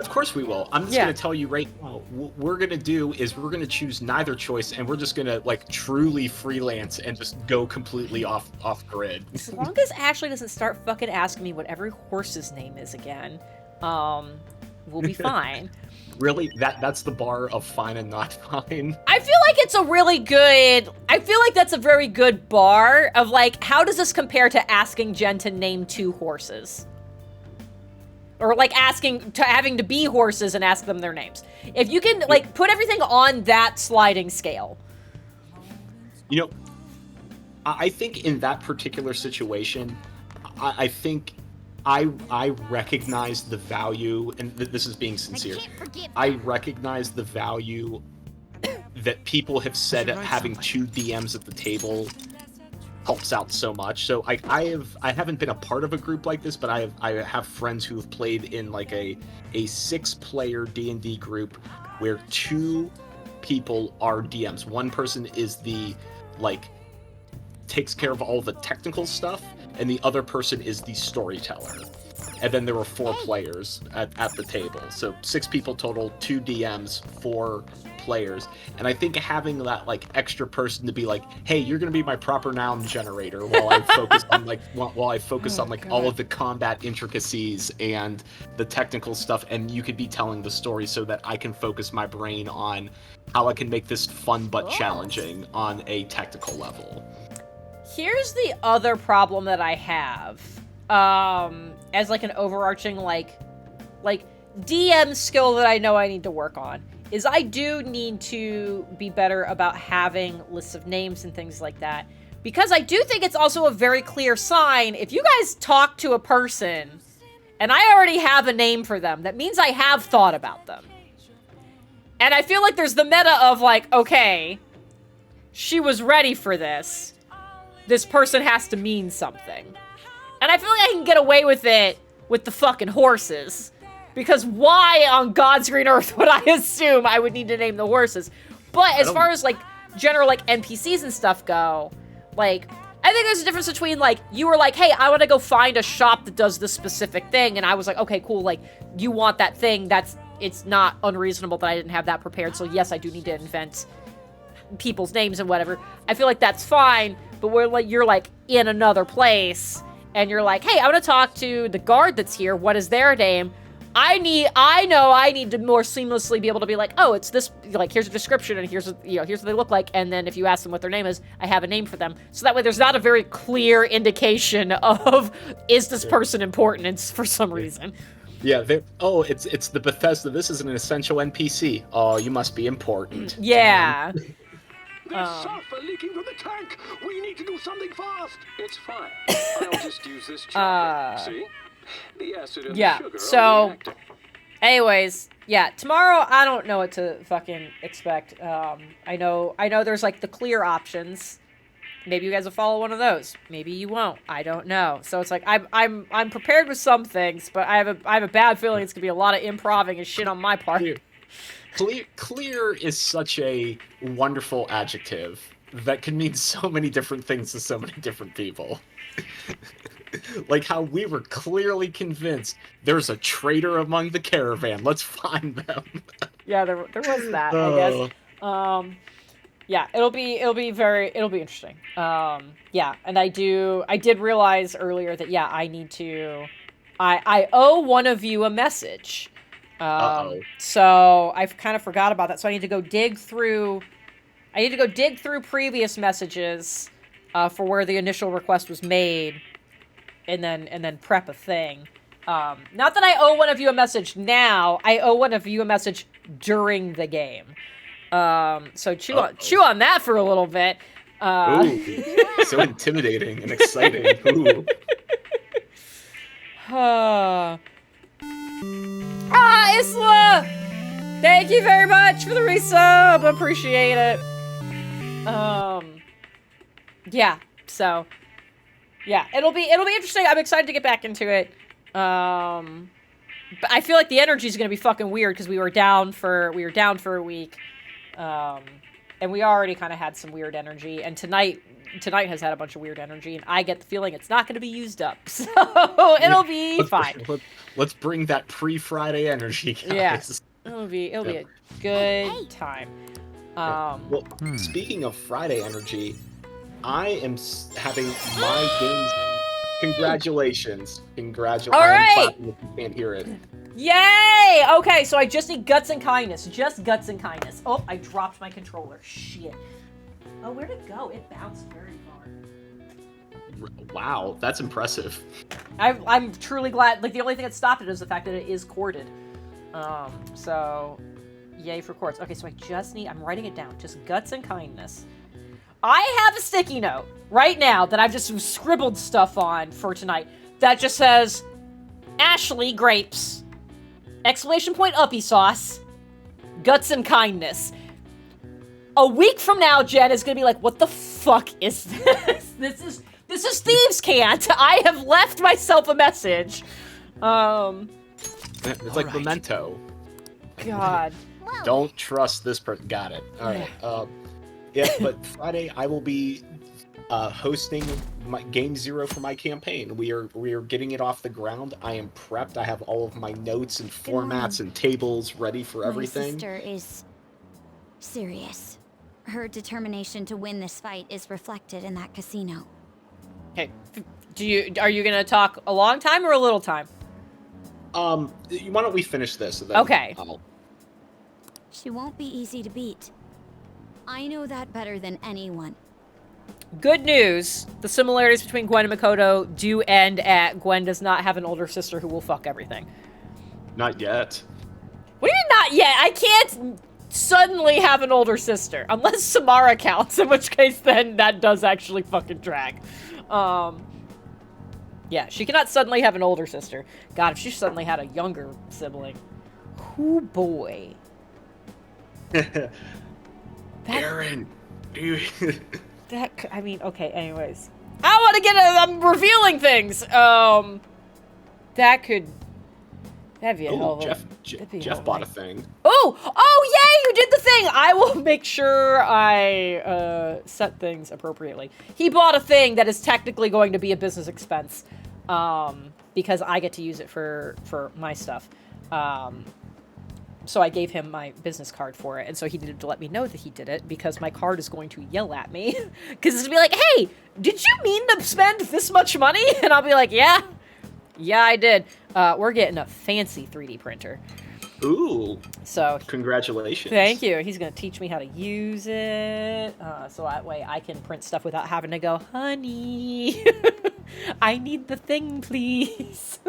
Of course we will. I'm just Yeah. going to tell you right now. What we're going to do is we're going to choose neither choice, and we're just going to like truly freelance and just go completely off grid. As long as Ashley doesn't start fucking asking me what every horse's name is again, we'll be fine. Really, that's the bar of fine and not fine. I feel like it's a really good. I feel like that's a very good bar of like, how does this compare to asking Jen to name 2 horses? Or like asking to having to be horses and ask them their names. If you can like put everything on that sliding scale. You know, I think in that particular situation, I think I recognize the value, and this is being sincere. I recognize the value that people have said having 2 DMs at the table helps out so much. So I haven't been a part of a group like this, but I have friends who have played in like a 6-player D&D group where 2 people are DMs. One person is the like takes care of all the technical stuff, and the other person is the storyteller. And then there were 4 players at the table. So 6 people total, 2 DMs, 4 players. And I think having that like extra person to be like, hey, you're gonna be my proper noun generator while I focus on like all of the combat intricacies and the technical stuff, and you could be telling the story so that I can focus my brain on how I can make this fun but challenging on a technical level. Here's the other problem that I have, as like an overarching like DM skill that I know I need to work on, is I do need to be better about having lists of names and things like that. Because I do think it's also a very clear sign, if you guys talk to a person and I already have a name for them, that means I have thought about them. And I feel like there's the meta of like, okay, she was ready for this. This person has to mean something. And I feel like I can get away with it with the fucking horses. Because why on God's green earth would I assume I would need to name the horses? But as far as like general like NPCs and stuff go, like I think there's a difference between like you were like, hey, I want to go find a shop that does this specific thing, and I was like, okay, cool, like you want that thing, it's not unreasonable that I didn't have that prepared, so yes, I do need to invent people's names and whatever. I feel like that's fine, but where like you're like in another place and you're like, hey, I want to talk to the guard that's here, what is their name? I know I need to more seamlessly be able to be like, oh, it's this, like, here's a description, and here's what they look like, and then if you ask them what their name is, I have a name for them. So that way there's not a very clear indication of, is this person important, and for some reason. Yeah, it's the Bethesda, this is an essential NPC. Oh, you must be important. Yeah. There's sulfur leaking from the tank. We need to do something fast. It's fine. I'll just use this chopper. See? The acid and the sugar so are reacting. anyways, yeah, tomorrow I don't know what to fucking expect. I know there's like the clear options. Maybe you guys will follow one of those. Maybe you won't. I don't know. So it's like I'm prepared with some things, but I have a bad feeling it's gonna be a lot of improving and shit on my part. Clear is such a wonderful adjective that can mean so many different things to so many different people. Like how we were clearly convinced there's a traitor among the caravan. Let's find them. Yeah, there was that, I guess. Yeah, it'll be interesting. Yeah, and I did realize earlier that yeah, I owe one of you a message. So I've kind of forgot about that. So I need to go dig through previous messages for where the initial request was made, and then prep a thing. Not that I owe one of you a message now. I owe one of you a message during the game. So chew on that for a little bit. Ooh, so intimidating and exciting. Ooh. Isla! Thank you very much for the resub. Appreciate it. Yeah. So, yeah, it'll be interesting. I'm excited to get back into it. But I feel like the energy is gonna be fucking weird because we were down for a week, and we already kind of had some weird energy. And tonight, tonight has had a bunch of weird energy, and I get the feeling it's not going to be used up, so it'll be fine. Let's bring that pre-Friday energy, guys. Yeah, it'll be a good time. Well, speaking of Friday energy, I am having my games. Congratulations! All right. I'm clapping if you can't hear it. Yay! Okay, so I just need guts and kindness. Just guts and kindness. Oh, I dropped my controller. Shit. Oh, where'd it go? It bounced very far. Wow, that's impressive. I'm truly glad. Like, the only thing that stopped it is the fact that it is corded. So, yay for quartz. Okay, so I'm writing it down. Just guts and kindness. I have a sticky note right now that I've just scribbled stuff on for tonight that just says, Ashley grapes, exclamation point uppy sauce, guts and kindness. A week from now, Jen is gonna be like, what the fuck is this? This is Thieves' Cant. I have left myself a message. It's like Memento. God. Don't trust this person. Got it. All right. Yeah, but Friday I will be hosting my Game Zero for my campaign. We are getting it off the ground. I am prepped. I have all of my notes and formats and tables ready for everything. My sister is serious. Her determination to win this fight is reflected in that casino. Okay. Are you gonna talk a long time or a little time? Why don't we finish this? And then Okay. She won't be easy to beat. I know that better than anyone. Good news. The similarities between Gwen and Makoto do end at Gwen does not have an older sister who will fuck everything. Not yet. What do you mean not yet? I can't suddenly have an older sister. Unless Samara counts, in which case then that does actually fucking drag. Yeah, she cannot suddenly have an older sister. God, if she suddenly had a younger sibling. Whoo boy. Aaron, dude. I mean, okay, anyways. I want to I'm revealing things. That'd be a hell of a... Jeff bought a thing. Oh, yay, you did the thing. I will make sure I set things appropriately. He bought a thing that is technically going to be a business expense, because I get to use it for my stuff. So I gave him my business card for it, and so he needed to let me know that he did it, because my card is going to yell at me. Because it's going to be like, hey, did you mean to spend this much money? And I'll be like, yeah, I did. We're getting a fancy 3D printer. Ooh. So congratulations. Thank you. He's going to teach me how to use it, so that way I can print stuff without having to go, honey, I need the thing, please.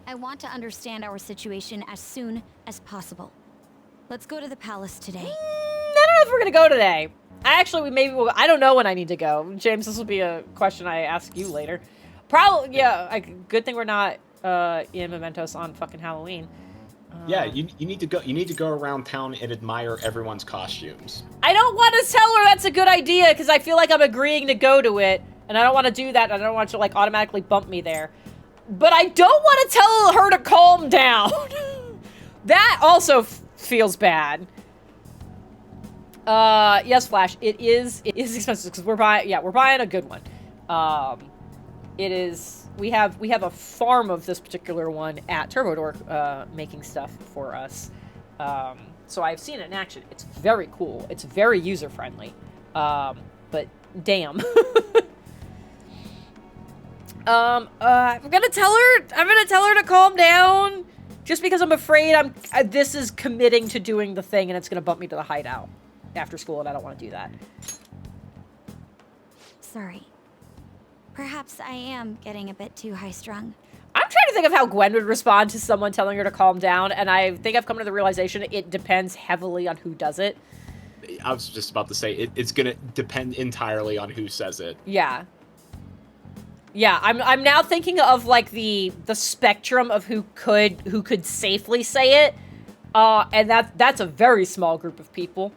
I want to understand our situation as soon as possible. Let's go to the palace today. I don't know if we're going to go today. I don't know when I need to go. James, this will be a question I ask you later. Probably, yeah, good thing we're not in Mementos on fucking Halloween. Yeah, you need to go. You need to go around town and admire everyone's costumes. I don't want to tell her that's a good idea, because I feel like I'm agreeing to go to it, and I don't want to do that. I don't want you to, like, automatically bump me there. But I don't want to tell her to calm down. That also feels bad. Yes, Flash. It is expensive because we're buying a good one. We have a farm of this particular one at TurboDork making stuff for us. So I've seen it in action. It's very cool. It's very user friendly. But damn. I'm gonna tell her to calm down, just because I'm afraid this is committing to doing the thing, and it's gonna bump me to the hideout after school, and I don't want to do that. Sorry. Perhaps I am getting a bit too high-strung. I'm trying to think of how Gwen would respond to someone telling her to calm down, and I think I've come to the realization it depends heavily on who does it. I was just about to say it's gonna depend entirely on who says it. Yeah. Yeah, I'm now thinking of, like, the spectrum of who could safely say it, and that's a very small group of people,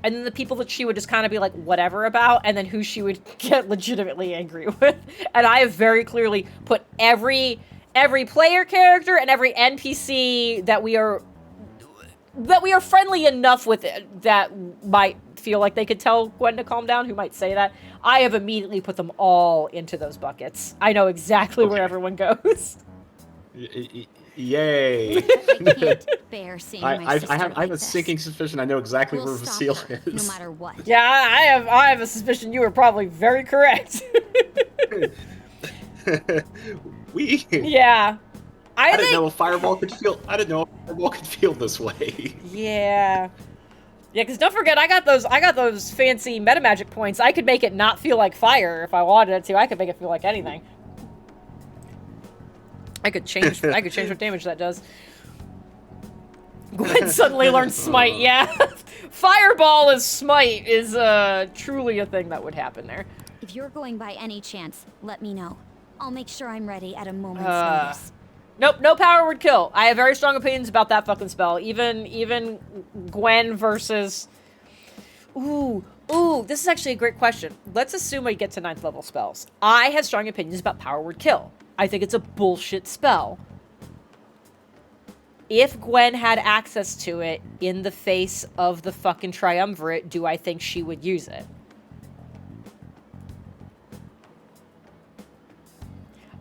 and then the people that she would just kind of be like whatever about, and then who she would get legitimately angry with. And I have very clearly put every player character and every NPC that we are friendly enough with it, that might feel like they could tell Gwen to calm down, who might say that, I have immediately put them all into those buckets. I know exactly where everyone goes. Yay! I can't bear seeing my sister I have like a this. sinking suspicion I know exactly We'll where stop Vasile her, is. no matter what. Yeah, I have a suspicion you were probably very correct. Yeah. I didn't know a fireball could feel. I didn't know a fireball could feel this way. Yeah. Yeah, because don't forget, I got those fancy meta magic points. I could make it not feel like fire if I wanted it to. I could make it feel like anything. I could change what damage that does. Gwen suddenly learned smite. Yeah, fireball as smite is truly a thing that would happen there. If you're going by any chance, let me know. I'll make sure I'm ready at a moment's notice. Nope, no power word kill. I have very strong opinions about that fucking spell. Even Gwen versus... Ooh, this is actually a great question. Let's assume I get to 9th level spells. I have strong opinions about power word kill. I think it's a bullshit spell. If Gwen had access to it in the face of the fucking triumvirate, do I think she would use it?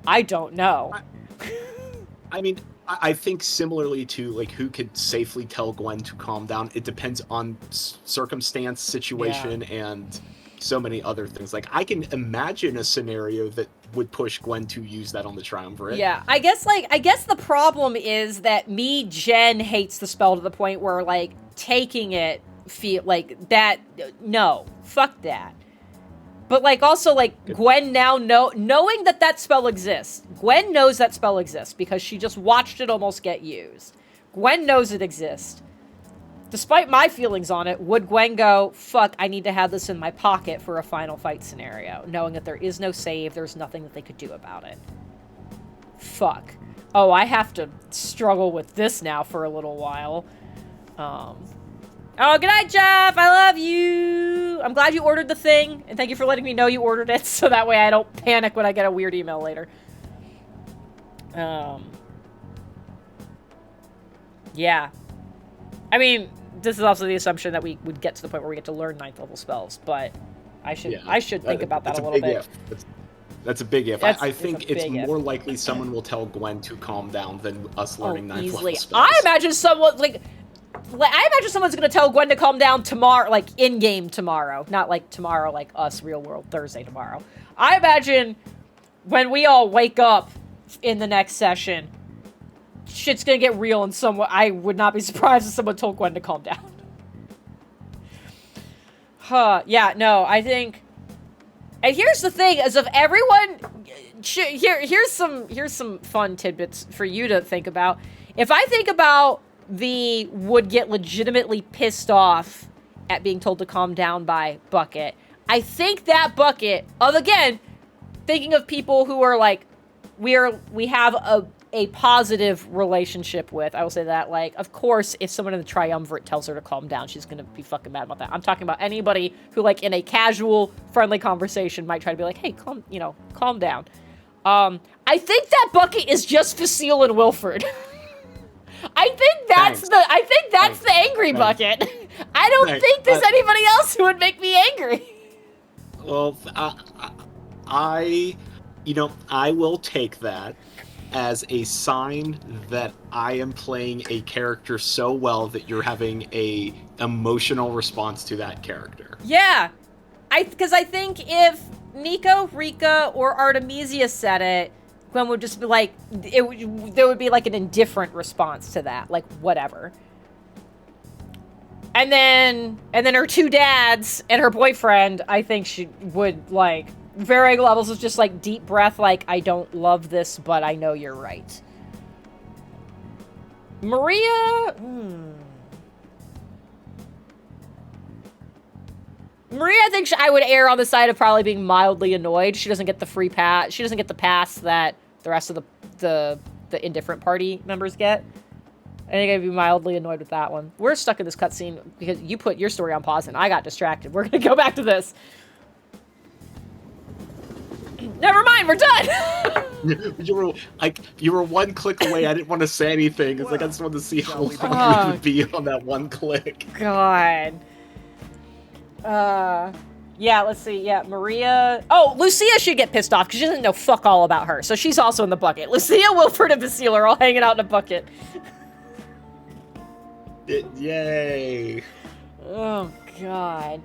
I don't know. I mean, I think similarly to like who could safely tell Gwen to calm down. It depends on circumstance, situation, and so many other things. Like I can imagine a scenario that would push Gwen to use that on the triumvirate. Yeah, I guess the problem is that Jen hates the spell to the point where like taking it feel like that. No, fuck that. But like also like Gwen now knowing that spell exists. Gwen knows that spell exists because she just watched it almost get used. Gwen knows it exists. Despite my feelings on it, would Gwen go, fuck, I need to have this in my pocket for a final fight scenario, knowing that there is no save, there's nothing that they could do about it. Fuck. Oh, I have to struggle with this now for a little while. Oh, good night, Jeff! I love you! I'm glad you ordered the thing, and thank you for letting me know you ordered it, so that way I don't panic when I get a weird email later. Yeah. I mean, this is also the assumption that we would get to the point where we get to learn 9th level spells, but I should think about that a little bit. That's a big if. I think it's more if. likely someone will tell Gwen to calm down than us learning 9th level spells. I imagine someone, I imagine someone's gonna tell Gwen to calm down tomorrow, like, in-game tomorrow. Not, like, tomorrow, like us, real world, Thursday tomorrow. I imagine when we all wake up in the next session, shit's gonna get real and someone, I would not be surprised if someone told Gwen to calm down. Yeah, no, I think... And here's the thing, as of everyone... Here's some fun tidbits for you to think about. If I think about would get legitimately pissed off at being told to calm down by bucket, I think that bucket of, again, thinking of people who are like, we have a positive relationship with, I will say that, like, of course, if someone in the triumvirate tells her to calm down, she's gonna be fucking mad about that. I'm talking about anybody who, like, in a casual, friendly conversation might try to be like, hey, calm down. I think that bucket is just Vasile and Wilford. I think that's the angry bucket. I don't think there's anybody else who would make me angry. Well, I will take that as a sign that I am playing a character so well that you're having a emotional response to that character. Yeah. Because I think if Nico, Rika, or Artemisia said it, Gwen would just be like, there would be like an indifferent response to that, like whatever. And then her two dads and her boyfriend, I think she would like varying levels of just like deep breath, like I don't love this, but I know you're right. Maria, Maria, I think I would err on the side of probably being mildly annoyed. She doesn't get the free pass. She doesn't get the pass that the rest of the indifferent party members get. I think I'd be mildly annoyed with that one. We're stuck in this cutscene because you put your story on pause and I got distracted. We're gonna go back to this. Never mind, we're done. You were one click away. I didn't want to say anything. It's like I just wanted to see how long you would be on that one click. God. Yeah, let's see. Yeah, Maria. Oh, Lucia should get pissed off because she doesn't know fuck all about her. So she's also in the bucket. Lucia, Wilfred, and Basile are all hanging out in a bucket. Yay! Oh, God.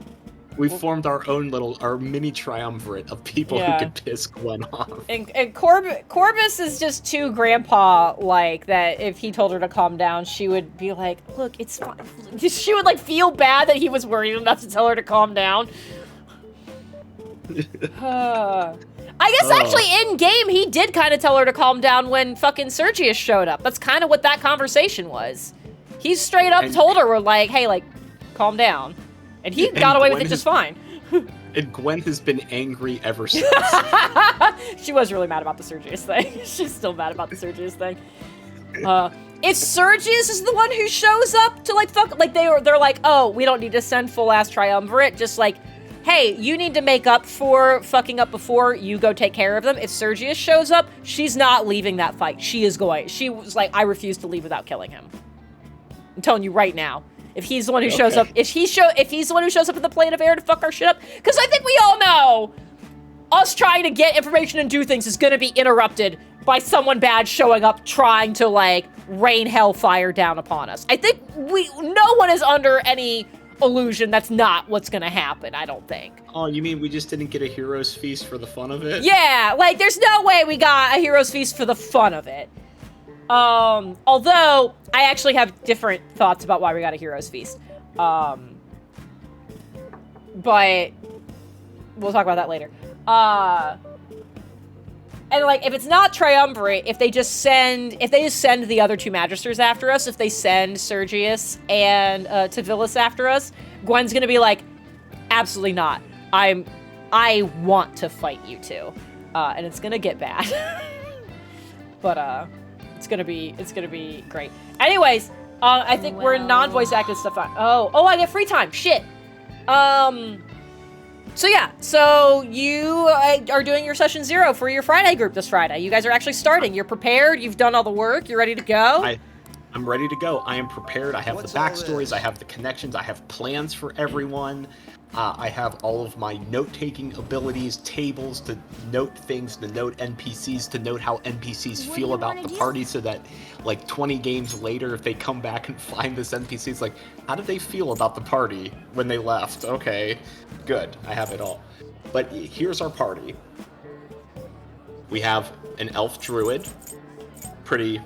We formed our mini triumvirate of people who could piss Gwen off. And Corbus is just too grandpa-like that if he told her to calm down, she would be like, look, it's fine. She would, like, feel bad that he was worried enough to tell her to calm down. I guess actually in-game, he did kind of tell her to calm down when fucking Sergius showed up. That's kind of what that conversation was. He straight up told her, like, hey, like, calm down. And he got away with it just fine. And Gwen has been angry ever since. She was really mad about the Sergius thing. She's still mad about the Sergius thing. If Sergius is the one who shows up to like fuck, like they're like, oh, we don't need to send full ass triumvirate. Just like, hey, you need to make up for fucking up before you go take care of them. If Sergius shows up, she's not leaving that fight. She is going. She was like, I refuse to leave without killing him. I'm telling you right now. If he's the one who shows up, if he's the one who shows up in the plane of air to fuck our shit up, because I think we all know us trying to get information and do things is going to be interrupted by someone bad showing up trying to like rain hellfire down upon us. I think no one is under any illusion that's not what's going to happen. I don't think. Oh, you mean we just didn't get a hero's feast for the fun of it? Yeah, like there's no way we got a hero's feast for the fun of it. Although I actually have different thoughts about why we got a hero's feast. But we'll talk about that later. And like, if it's not triumvirate, if they just send the other two magisters after us, if they send Sergius and Tavilis after us, Gwen's gonna be like, absolutely not. I want to fight you two, and it's gonna get bad. But it's gonna be great. Anyways, I think we're non-voice acted stuff on. Oh, I get free time. Shit. So yeah, so you are doing your session 0 for your Friday group this Friday. You guys are actually starting. You're prepared. You've done all the work. You're ready to go. I'm ready to go. I am prepared. I have the backstories. I have the connections. I have plans for everyone. I have all of my note-taking abilities, tables to note things, to note NPCs, to note how NPCs feel about the party, so that, like, 20 games later, if they come back and find this NPC, it's like, how did they feel about the party when they left? Okay, good. I have it all. But here's our party. We have an elf druid. Pretty,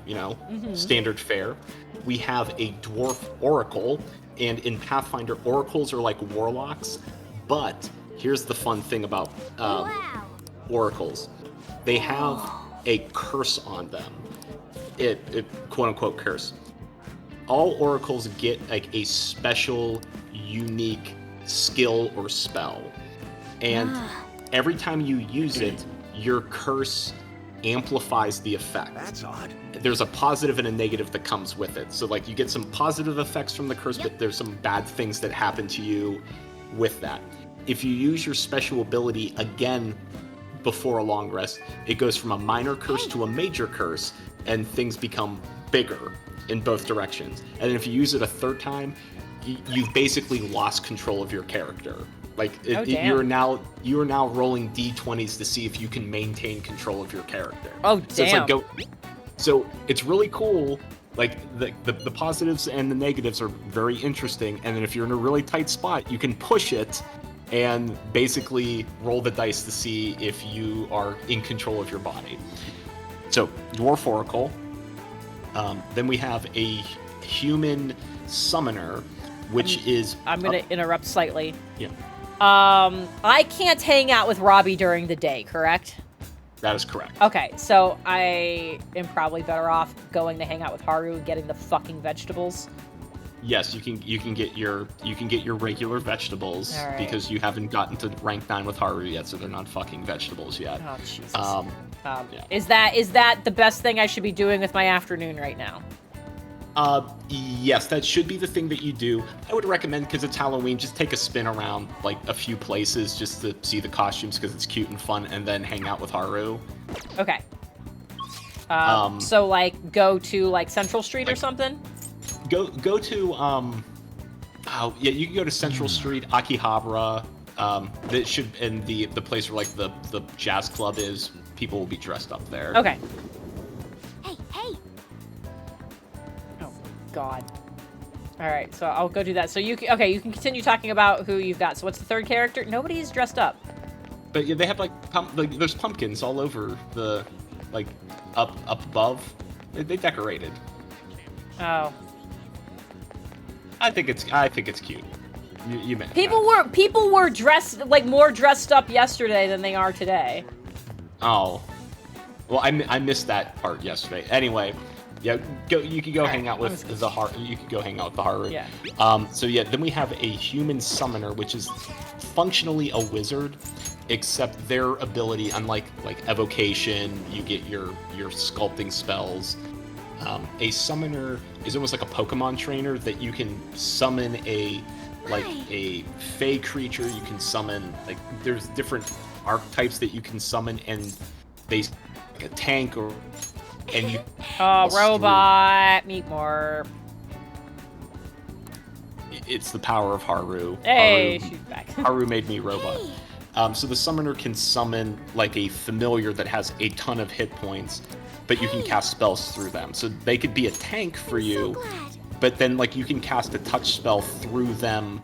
standard fare. We have a dwarf oracle. And in Pathfinder, oracles are like warlocks, but here's the fun thing about oracles. They have a curse on them. It quote-unquote curse. All oracles get like a special, unique skill or spell. And every time you use it, your curse amplifies the effect. That's odd. There's a positive and a negative that comes with it. So like you get some positive effects from the curse, but there's some bad things that happen to you with that. If you use your special ability again before a long rest, it goes from a minor curse to a major curse, and things become bigger in both directions. And if you use it a third time, you've basically lost control of your character. Like you are now rolling d20s to see if you can maintain control of your character. Oh damn! So it's really cool. Like the positives and the negatives are very interesting. And then if you're in a really tight spot, you can push it and basically roll the dice to see if you are in control of your body. So dwarf oracle. Then we have a human summoner, which is. I'm gonna interrupt slightly. Yeah. I can't hang out with Robbie during the day, correct? That is correct. Okay, so I am probably better off going to hang out with Haru and getting the fucking vegetables. Yes, you can get your regular vegetables because you haven't gotten to rank 9 with Haru yet, so they're not fucking vegetables yet. Oh Jesus. Yeah. Is that the best thing I should be doing with my afternoon right now? Yes, that should be the thing that you do. I would recommend, because it's Halloween, just take a spin around, like, a few places just to see the costumes, because it's cute and fun, and then hang out with Haru. Okay. So, like, go to, like, Central Street or something? Go to, Oh yeah, you can go to Central Street, Akihabara. That should and the place where like the jazz club is. People will be dressed up there. Okay. Hey, hey! Oh God. All right, so I'll go do that. So you can continue talking about who you've got. So what's the third character? Nobody's dressed up. But yeah, they have like there's pumpkins all over the like up above. They decorated. Oh. I think it's cute. You meant People were dressed like more dressed up yesterday than they are today. Oh, well, I missed that part yesterday. Anyway, yeah, you could go hang out with the heart. You could go hang out with the Haru. Yeah. So yeah, then we have a human summoner, which is functionally a wizard, except their ability, unlike like evocation, you get your sculpting spells. A summoner is almost like a Pokemon trainer that you can summon a fey creature. You can summon like there's different archetypes that you can summon, and they like a tank and you. Oh, robot, meet more. It's the power of Haru. Hey, she's back. Haru made me robot. So the summoner can summon like a familiar that has a ton of hit points, but you can cast spells through them. So they could be a tank for you, but then like you can cast a touch spell through them,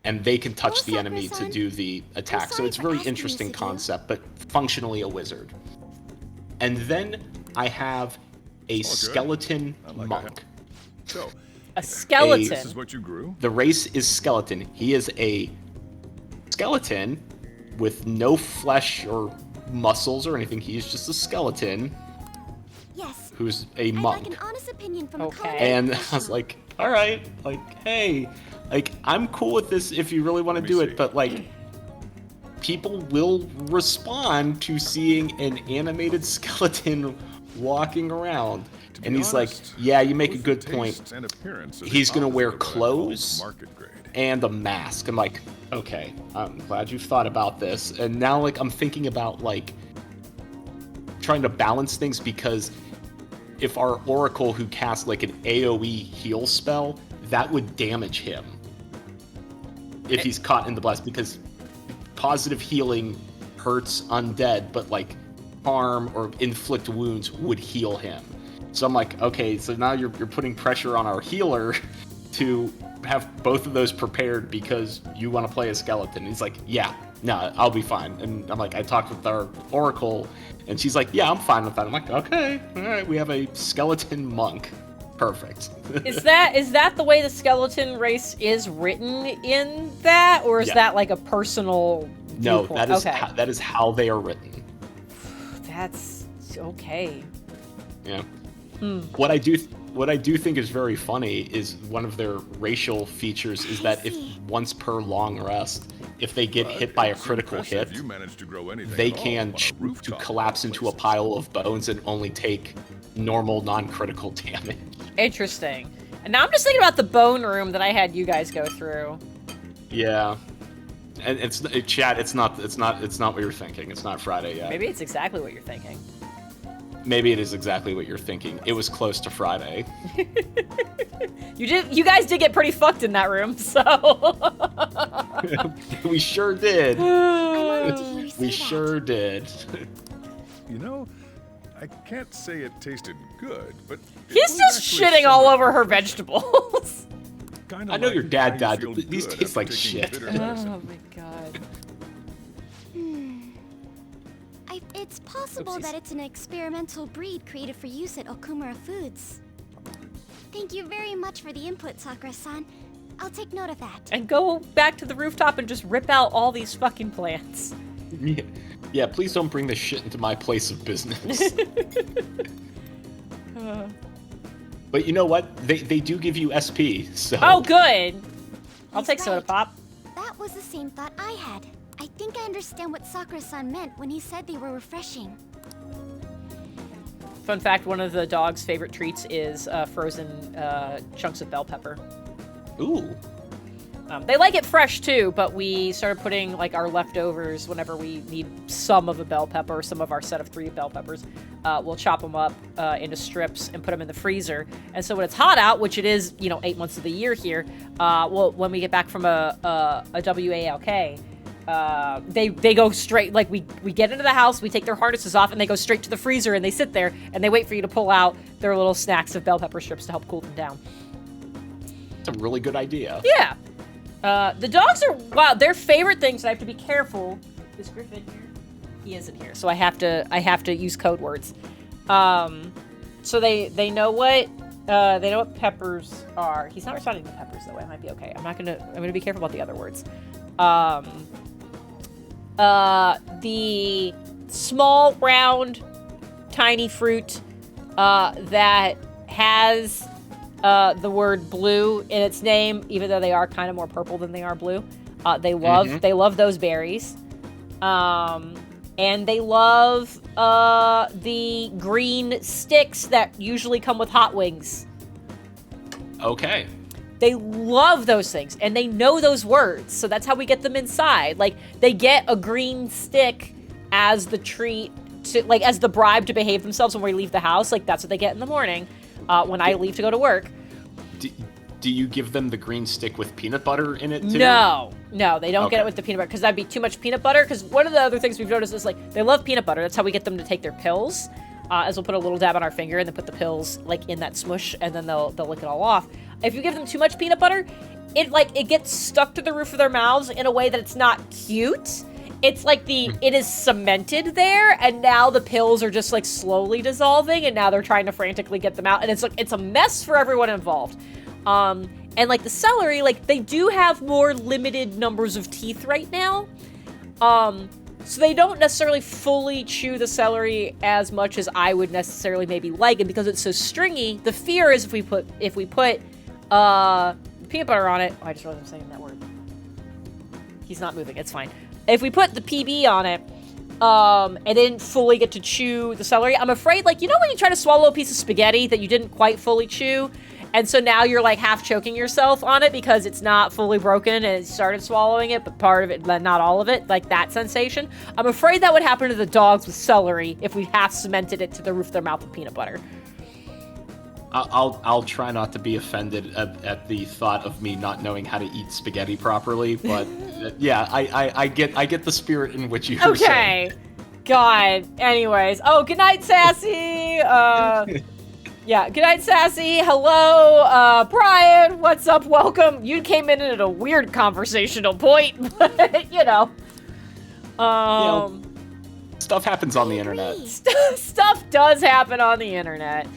and they can touch the enemy to do the attack. So it's a very interesting concept, but functionally a wizard. And then I have a skeleton monk. So, A skeleton. this is what you grew? The race is skeleton. He is a skeleton with no flesh or muscles or anything. He is just a skeleton. Yes. Who's a I'd monk. like an honest opinion from Okay. a colleague And I professional. was like, all right, like, hey, like, I'm cool with this if you really want to do it, but like, people will respond to seeing an animated skeleton walking around. And he's like, yeah, you make a good point. He's gonna wear clothes and a mask. I'm like, okay, I'm glad you've thought about this. And now, like, I'm thinking about, like, trying to balance things, because if our Oracle who casts, like, an AoE heal spell, that would damage him if he's caught in the blast, because positive healing hurts undead, but, like, harm or inflict wounds would heal him. So I'm like, okay, so now you're putting pressure on our healer to have both of those prepared because you want to play a skeleton. And he's like, yeah, no, I'll be fine. And I'm like, I talked with our Oracle, and she's like, yeah, I'm fine with that. I'm like, okay, all right, we have a skeleton monk. Perfect. Is that the way the skeleton race is written in that, or is that like a personal No, viewpoint? that is how they are written. That's okay. Yeah. What I do think is very funny is one of their racial features is that if once per long rest, if they get hit by a critical hit, they can choose to collapse into a pile of bones and only take normal non-critical damage. Interesting. And now I'm just thinking about the bone room that I had you guys go through. Yeah. And Chad, it's not what you're thinking. It's not Friday yet. Maybe it's exactly what you're thinking. Maybe it is exactly what you're thinking. It was close to Friday. You guys did get pretty fucked in that room, so We sure did. I'm honored to hear you say We that. sure did. You know, I can't say it tasted good, but he's just shitting all over her vegetables. I know your dad died, but these taste like shit. Oh my god. It's possible Oopsies. that it's an experimental breed created for use at Okumura Foods. Thank you very much for the input, Sakura-san. I'll take note of that. And go back to the rooftop and just rip out all these fucking plants. Yeah, please don't bring this shit into my place of business. But you know what? They do give you SP, so... Oh, good. I'll He's take soda right. pop. That was the same thought I had. I think I understand what Sakura-san meant when he said they were refreshing. Fun fact, one of the dog's favorite treats is frozen chunks of bell pepper. Ooh. They like it fresh too, but we started putting like our leftovers whenever we need some of a bell pepper, some of our set of 3 bell peppers. We'll chop them up into strips and put them in the freezer. And so when it's hot out, which it is, 8 months of the year here, when we get back from a WALK, they go straight, like we get into the house, we take their harnesses off, and they go straight to the freezer, and they sit there and they wait for you to pull out their little snacks of bell pepper strips to help cool them down. It's a really good idea. Yeah. The dogs are, wow, their favorite things, and I have to be careful. Is Griffin here? He isn't here, so I have to use code words. So they know what peppers are. He's not responding to peppers though. I might be okay. I'm gonna be careful about the other words. The small, round, tiny fruit that has the word blue in its name, even though they are kind of more purple than they are blue. They love those berries. And they love the green sticks that usually come with hot wings. Okay. They love those things, and they know those words, so that's how we get them inside. Like, they get a green stick as the treat, as the bribe to behave themselves when we leave the house. Like, that's what they get in the morning when I leave to go to work. Do you give them the green stick with peanut butter in it too? No, they don't get it with the peanut butter, because that'd be too much peanut butter. Because one of the other things we've noticed is, like, they love peanut butter. That's how we get them to take their pills. As we'll put a little dab on our finger and then put the pills, like, in that smush, and then they'll lick it all off. If you give them too much peanut butter, it gets stuck to the roof of their mouths in a way that it's not cute. It's like it is cemented there, and now the pills are just, like, slowly dissolving, and now they're trying to frantically get them out, and it's a mess for everyone involved. And, like, the celery, like, they do have more limited numbers of teeth right now. So they don't necessarily fully chew the celery as much as I would necessarily maybe like, and because it's so stringy, the fear is if we put peanut butter on it. Oh, I just realized I'm saying that word. He's not moving. It's fine. If we put the PB on it, and they didn't fully get to chew the celery, I'm afraid, like, when you try to swallow a piece of spaghetti that you didn't quite fully chew, and so now you're, like, half choking yourself on it because it's not fully broken and it started swallowing it, but part of it, not all of it, like that sensation. I'm afraid that would happen to the dogs with celery if we half cemented it to the roof of their mouth with peanut butter. I'll try not to be offended at the thought of me not knowing how to eat spaghetti properly, but yeah, I get the spirit in which you're saying. Okay. God. Anyways. Oh, good night, Sassy. Yeah, good night, Sassy. Hello, Brian. What's up? Welcome. You came in at a weird conversational point, but, stuff happens on the internet. Stuff does happen on the internet.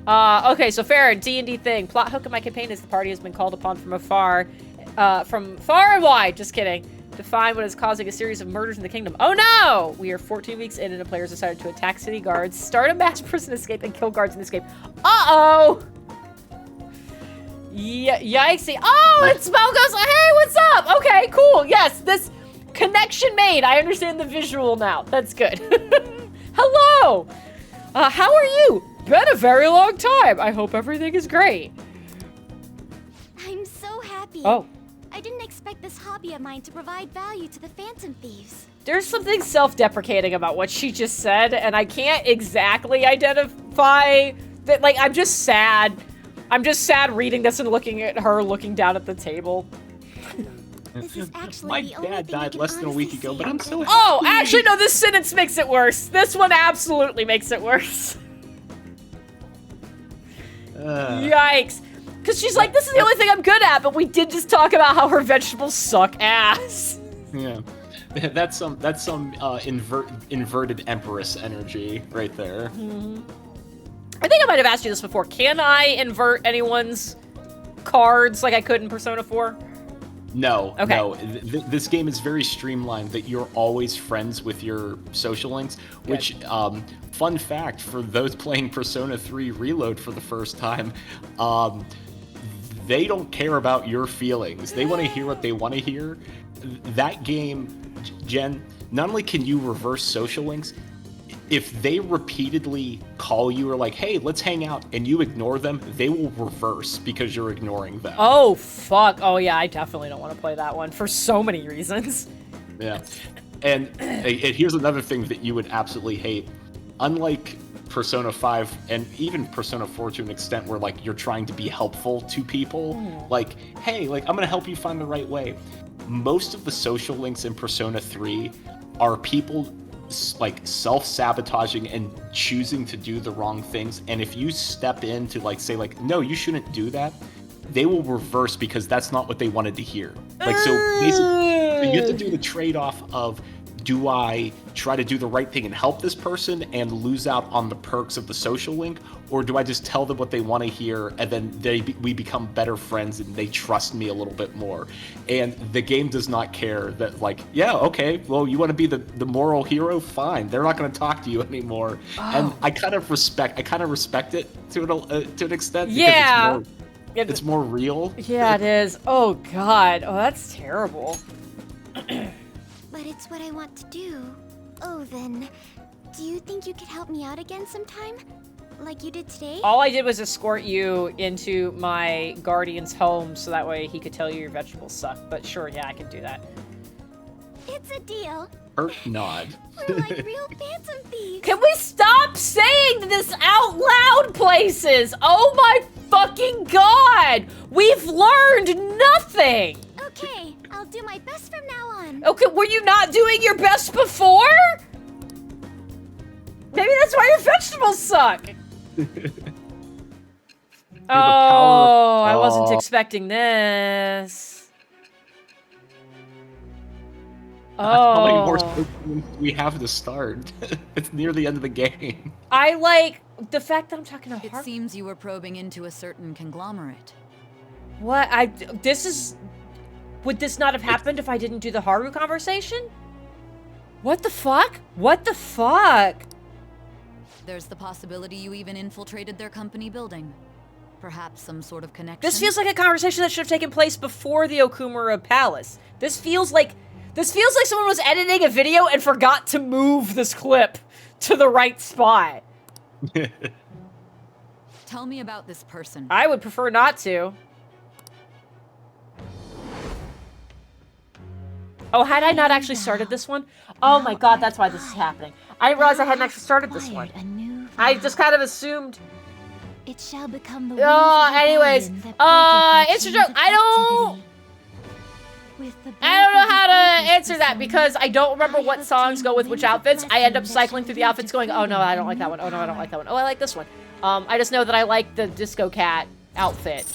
Okay, so Farron, D&D thing. Plot hook of my campaign is the party has been called upon from far and wide. Just kidding. To find what is causing a series of murders in the kingdom. Oh no! We are 14 weeks in and the players decided to attack city guards, start a mass prison escape, and kill guards in escape. Uh-oh! Yikesy. Oh, and Smell goes, hey, what's up? Okay, cool. Yes, this connection made. I understand the visual now. That's good. Hello! How are you? Been a very long time. I hope everything is great. I'm so happy. Oh. I didn't expect this hobby of mine to provide value to the Phantom Thieves. There's something self-deprecating about what she just said, and I can't exactly identify that. Like, I'm just sad. I'm just sad reading this and looking at her looking down at the table. This is actually My the only dad thing I died can less than a week honestly ago, say but I'm so happy. Oh, actually, no, this sentence makes it worse. This one absolutely makes it worse. Yikes. Because she's like, this is the only thing I'm good at, but we did just talk about how her vegetables suck ass. Yeah. That's some inverted empress energy right there. Mm-hmm. I think I might have asked you this before. Can I invert anyone's cards like I could in Persona 4? No, okay. No. This game is very streamlined that you're always friends with your social links, Good. which, fun fact, for those playing Persona 3 Reload for the first time, they don't care about your feelings. They want to hear what they want to hear. That game, Jen, not only can you reverse social links, if they repeatedly call you or like, hey, let's hang out, and you ignore them, they will reverse because you're ignoring them. Oh, fuck. Oh, yeah, I definitely don't want to play that one for so many reasons. Yeah. And here's another thing that you would absolutely hate. Unlike Persona 5 and even Persona 4 to an extent where like you're trying to be helpful to people, like, hey, like I'm gonna help you find the right way. Most of the social links in Persona 3 are people like self-sabotaging and choosing to do the wrong things, and if you step in to like say like, no, you shouldn't do that, they will reverse because that's not what they wanted to hear. Like, so basically, so you have to do the trade-off of, do I try to do the right thing and help this person and lose out on the perks of the social link, or do I just tell them what they want to hear and then we become better friends and they trust me a little bit more? And the game does not care that, like, yeah, okay, well, you want to be the moral hero? Fine, they're not going to talk to you anymore. And I kind of respect it to an extent. Yeah. Because it's more real. Yeah, it is. Oh, God. Oh, that's terrible. But it's what I want to do. Oh, then, do you think you could help me out again sometime? Like you did today? All I did was escort you into my guardian's home so that way he could tell you your vegetables suck. But sure, yeah, I can do that. It's a deal. Or nod. We're like real phantom thieves. Can we stop saying this out loud, places? Oh my fucking God! We've learned nothing! Okay, I'll do my best from now on. Okay, were you not doing your best before? Maybe that's why your vegetables suck. Oh, I wasn't expecting this. How many more Oh. do we have to start? It's near the end of the game. I like the fact that I'm talking to It Har- seems you were probing into a certain conglomerate. What? Would this not have happened if I didn't do the Haru conversation? What the fuck? What the fuck? There's the possibility you even infiltrated their company building. Perhaps some sort of connection. This feels like a conversation that should have taken place before the Okumura Palace. This feels like someone was editing a video and forgot to move this clip to the right spot. Tell me about this person. I would prefer not to. Oh, had I not actually started this one? Oh my God, that's why this is happening. I didn't realize I hadn't actually started this one. I just kind of assumed. It shall become the Oh, anyways, answer joke. I don't know how to answer that because I don't remember what songs go with which outfits. I end up cycling through the outfits going, oh no, I don't like that one. Oh no, I don't like that one. Oh, I like this one. I just know that I like the Disco Cat outfit.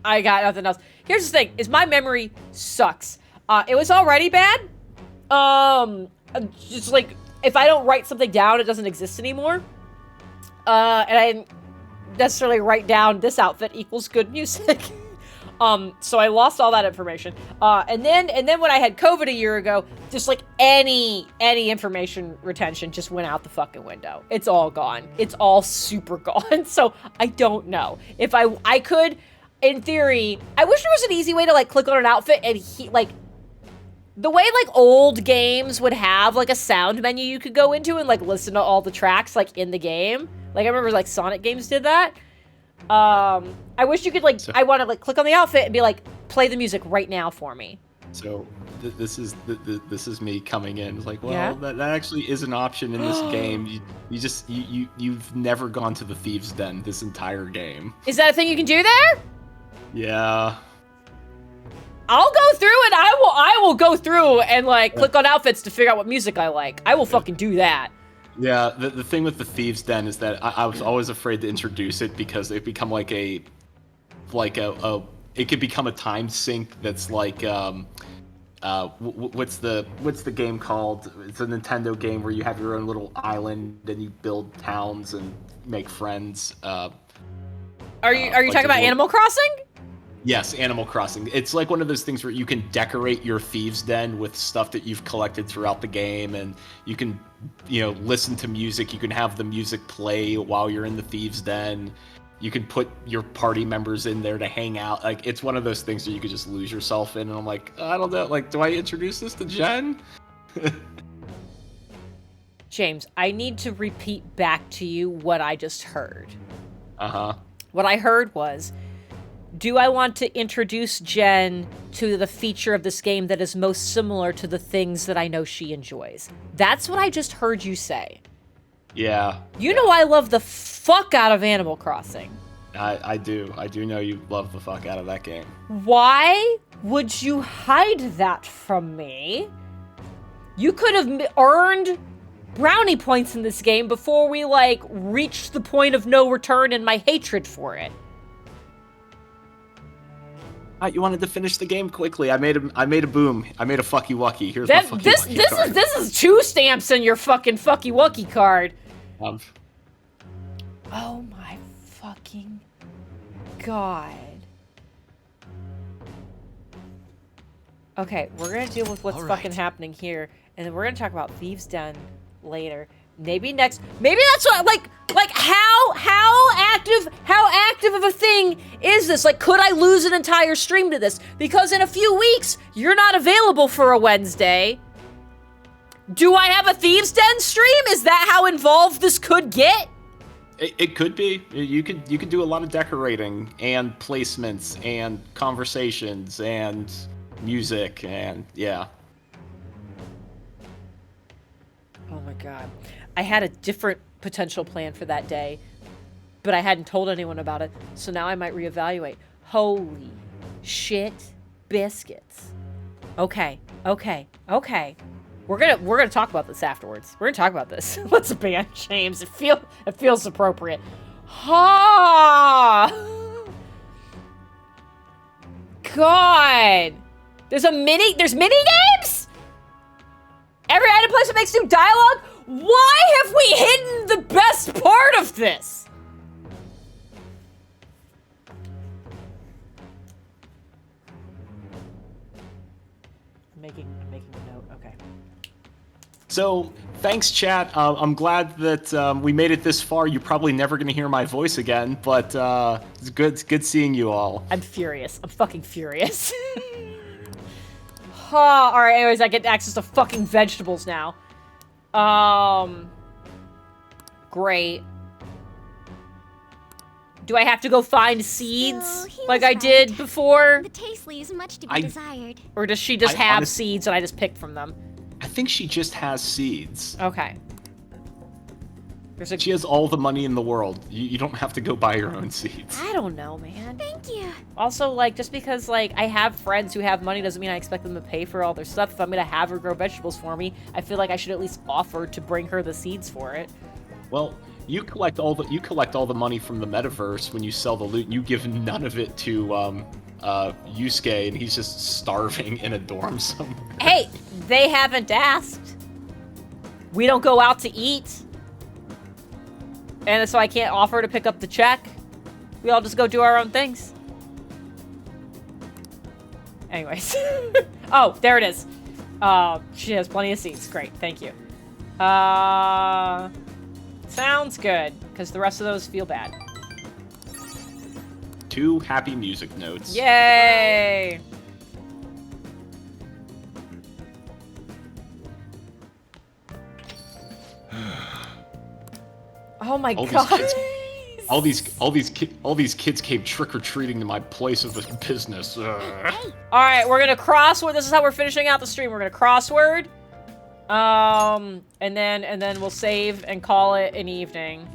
I got nothing else. Here's the thing, is my memory sucks. It was already bad. Just like, if I don't write something down, it doesn't exist anymore. And I didn't necessarily write down this outfit equals good music. So I lost all that information. And then when I had COVID a year ago, just like any information retention just went out the fucking window. It's all gone. It's all super gone. So I don't know. If I could, in theory, I wish there was an easy way to like click on an outfit and like the way like old games would have like a sound menu you could go into and like listen to all the tracks like in the game. Like I remember like Sonic games did that. I wish you could like, I want to like click on the outfit and be like, play the music right now for me. So this is me coming in. It's like, well, Yeah? that actually is an option in this game. You've never gone to the Thieves' Den this entire game. Is that a thing you can do there? Yeah. I'll go through and I will go through and like click on outfits to figure out what music I like. I will fucking do that. Yeah, the thing with the Thieves' Den is that I was always afraid to introduce it because it become like it could become a time sink that's like what's the game called? It's a Nintendo game where you have your own little island and you build towns and make friends. Are you talking about Animal Crossing? Yes, Animal Crossing. It's like one of those things where you can decorate your Thieves' Den with stuff that you've collected throughout the game, and you can, listen to music. You can have the music play while you're in the Thieves' Den. You can put your party members in there to hang out. Like, it's one of those things that you could just lose yourself in, and I'm like, I don't know, like, do I introduce this to Jen? James, I need to repeat back to you what I just heard. Uh-huh. What I heard was, do I want to introduce Jen to the feature of this game that is most similar to the things that I know she enjoys? That's what I just heard you say. Yeah. You know I love the fuck out of Animal Crossing. I do. I do know you love the fuck out of that game. Why would you hide that from me? You could have earned brownie points in this game before we, like, reached the point of no return and my hatred for it. You wanted to finish the game quickly. I made a boom. I made a fucky wucky. Here's my fucky wucky card. This is 2 stamps in your fucking fucky wucky card. Oh my fucking god. Okay, we're gonna deal with what's fucking happening here, and then we're gonna talk about Thieves' Den later. Maybe next. Maybe that's what like how active of a thing is this? Like, could I lose an entire stream to this? Because in a few weeks you're not available for a Wednesday. Do I have a Thieves' Den stream? Is that how involved this could get? It could be. You could do a lot of decorating and placements and conversations and music and yeah. Oh my god. I had a different potential plan for that day, but I hadn't told anyone about it, so now I might reevaluate. Holy shit biscuits. Okay. We're gonna talk about this afterwards. We're gonna talk about this. Let's ban James. It feels appropriate. Ha! God. There's mini games? Every item placement makes new dialogue? Why have we hidden the best part of this? I'm making a note. Okay. So, thanks, chat. I'm glad that we made it this far. You're probably never going to hear my voice again, but it's good seeing you all. I'm furious. I'm fucking furious. Alright, anyways, I get access to fucking vegetables now. Great. Do I have to go find seeds like I did before? The taste leaves much to be desired. Or does she just have seeds and I just pick from them? I think she just has seeds. Okay. She has all the money in the world. You don't have to go buy your own seeds. I don't know, man. Thank you. Also, like, just because, like, I have friends who have money doesn't mean I expect them to pay for all their stuff. If I'm gonna have her grow vegetables for me, I feel like I should at least offer to bring her the seeds for it. Well, you collect all the money from the metaverse when you sell the loot, and you give none of it to Yusuke, and he's just starving in a dorm somewhere. Hey, they haven't asked. We don't go out to eat. And so I can't offer to pick up the check. We all just go do our own things. Anyways. Oh, there it is. She has plenty of seats. Great, thank you. Sounds good, because the rest of those feel bad. 2 happy music notes. Yay! Oh my god. All these kids came trick-or-treating to my place of business. Alright, we're gonna crossword. This is how we're finishing out the stream. We're gonna crossword. And then we'll save and call it an evening.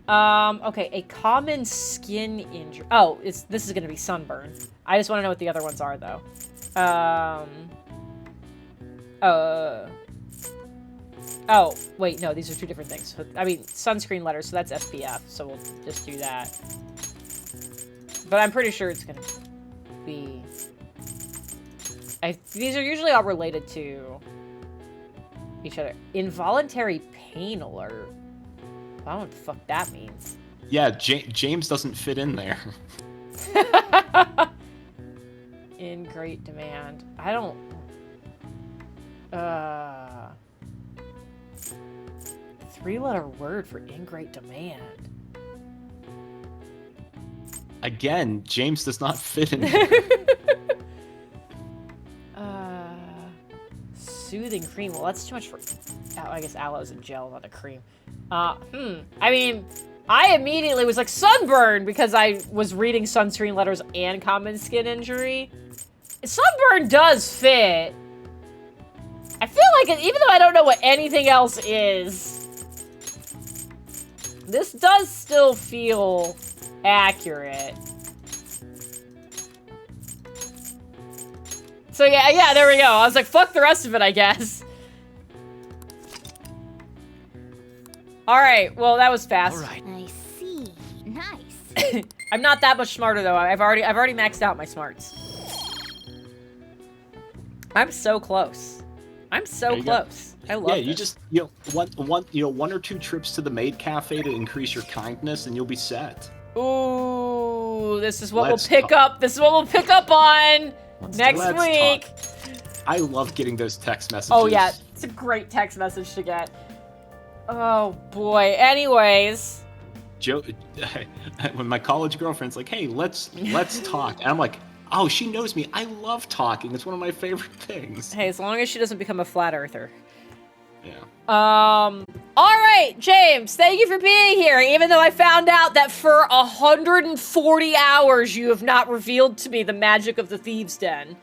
Okay, a common skin injury. Oh, this is gonna be sunburn. I just want to know what the other ones are, though. Oh, wait, no, these are 2 different things. I mean, sunscreen letters, so that's SPF, so we'll just do that. But I'm pretty sure it's gonna be... These are usually all related to each other. Involuntary pain alert. I don't know what the fuck that means. Yeah, James doesn't fit in there. In great demand. I don't... 3-letter word for in great demand. Again, James does not fit in there. soothing cream. Well, that's too much for... Oh, I guess aloe's a gel, not a cream. I mean, I immediately was like, sunburn, because I was reading sunscreen letters and common skin injury. Sunburn does fit. I feel like it, even though I don't know what anything else is, this does still feel accurate. So yeah, there we go. I was like, fuck the rest of it, I guess. Alright, well, that was fast. Alright. I see. Nice. I'm not that much smarter, though. I've already maxed out my smarts. I'm so close. I'm so close. I love you this. just one or two trips to the maid cafe to increase your kindness, and you'll be set. Ooh, this is what Let's we'll pick up. This is what we'll pick up on next Let's week. talk. I love getting those text messages. Oh yeah, it's a great text message to get. Oh boy. Anyways, Joe, when my college girlfriend's like, "Hey, let's talk," and I'm like, "Oh, she knows me. I love talking. It's one of my favorite things." hey, as long as she doesn't become a flat earther. Yeah. All right, James, thank you for being here, even though I found out that for 140 hours you have not revealed to me the magic of the Thieves' Den.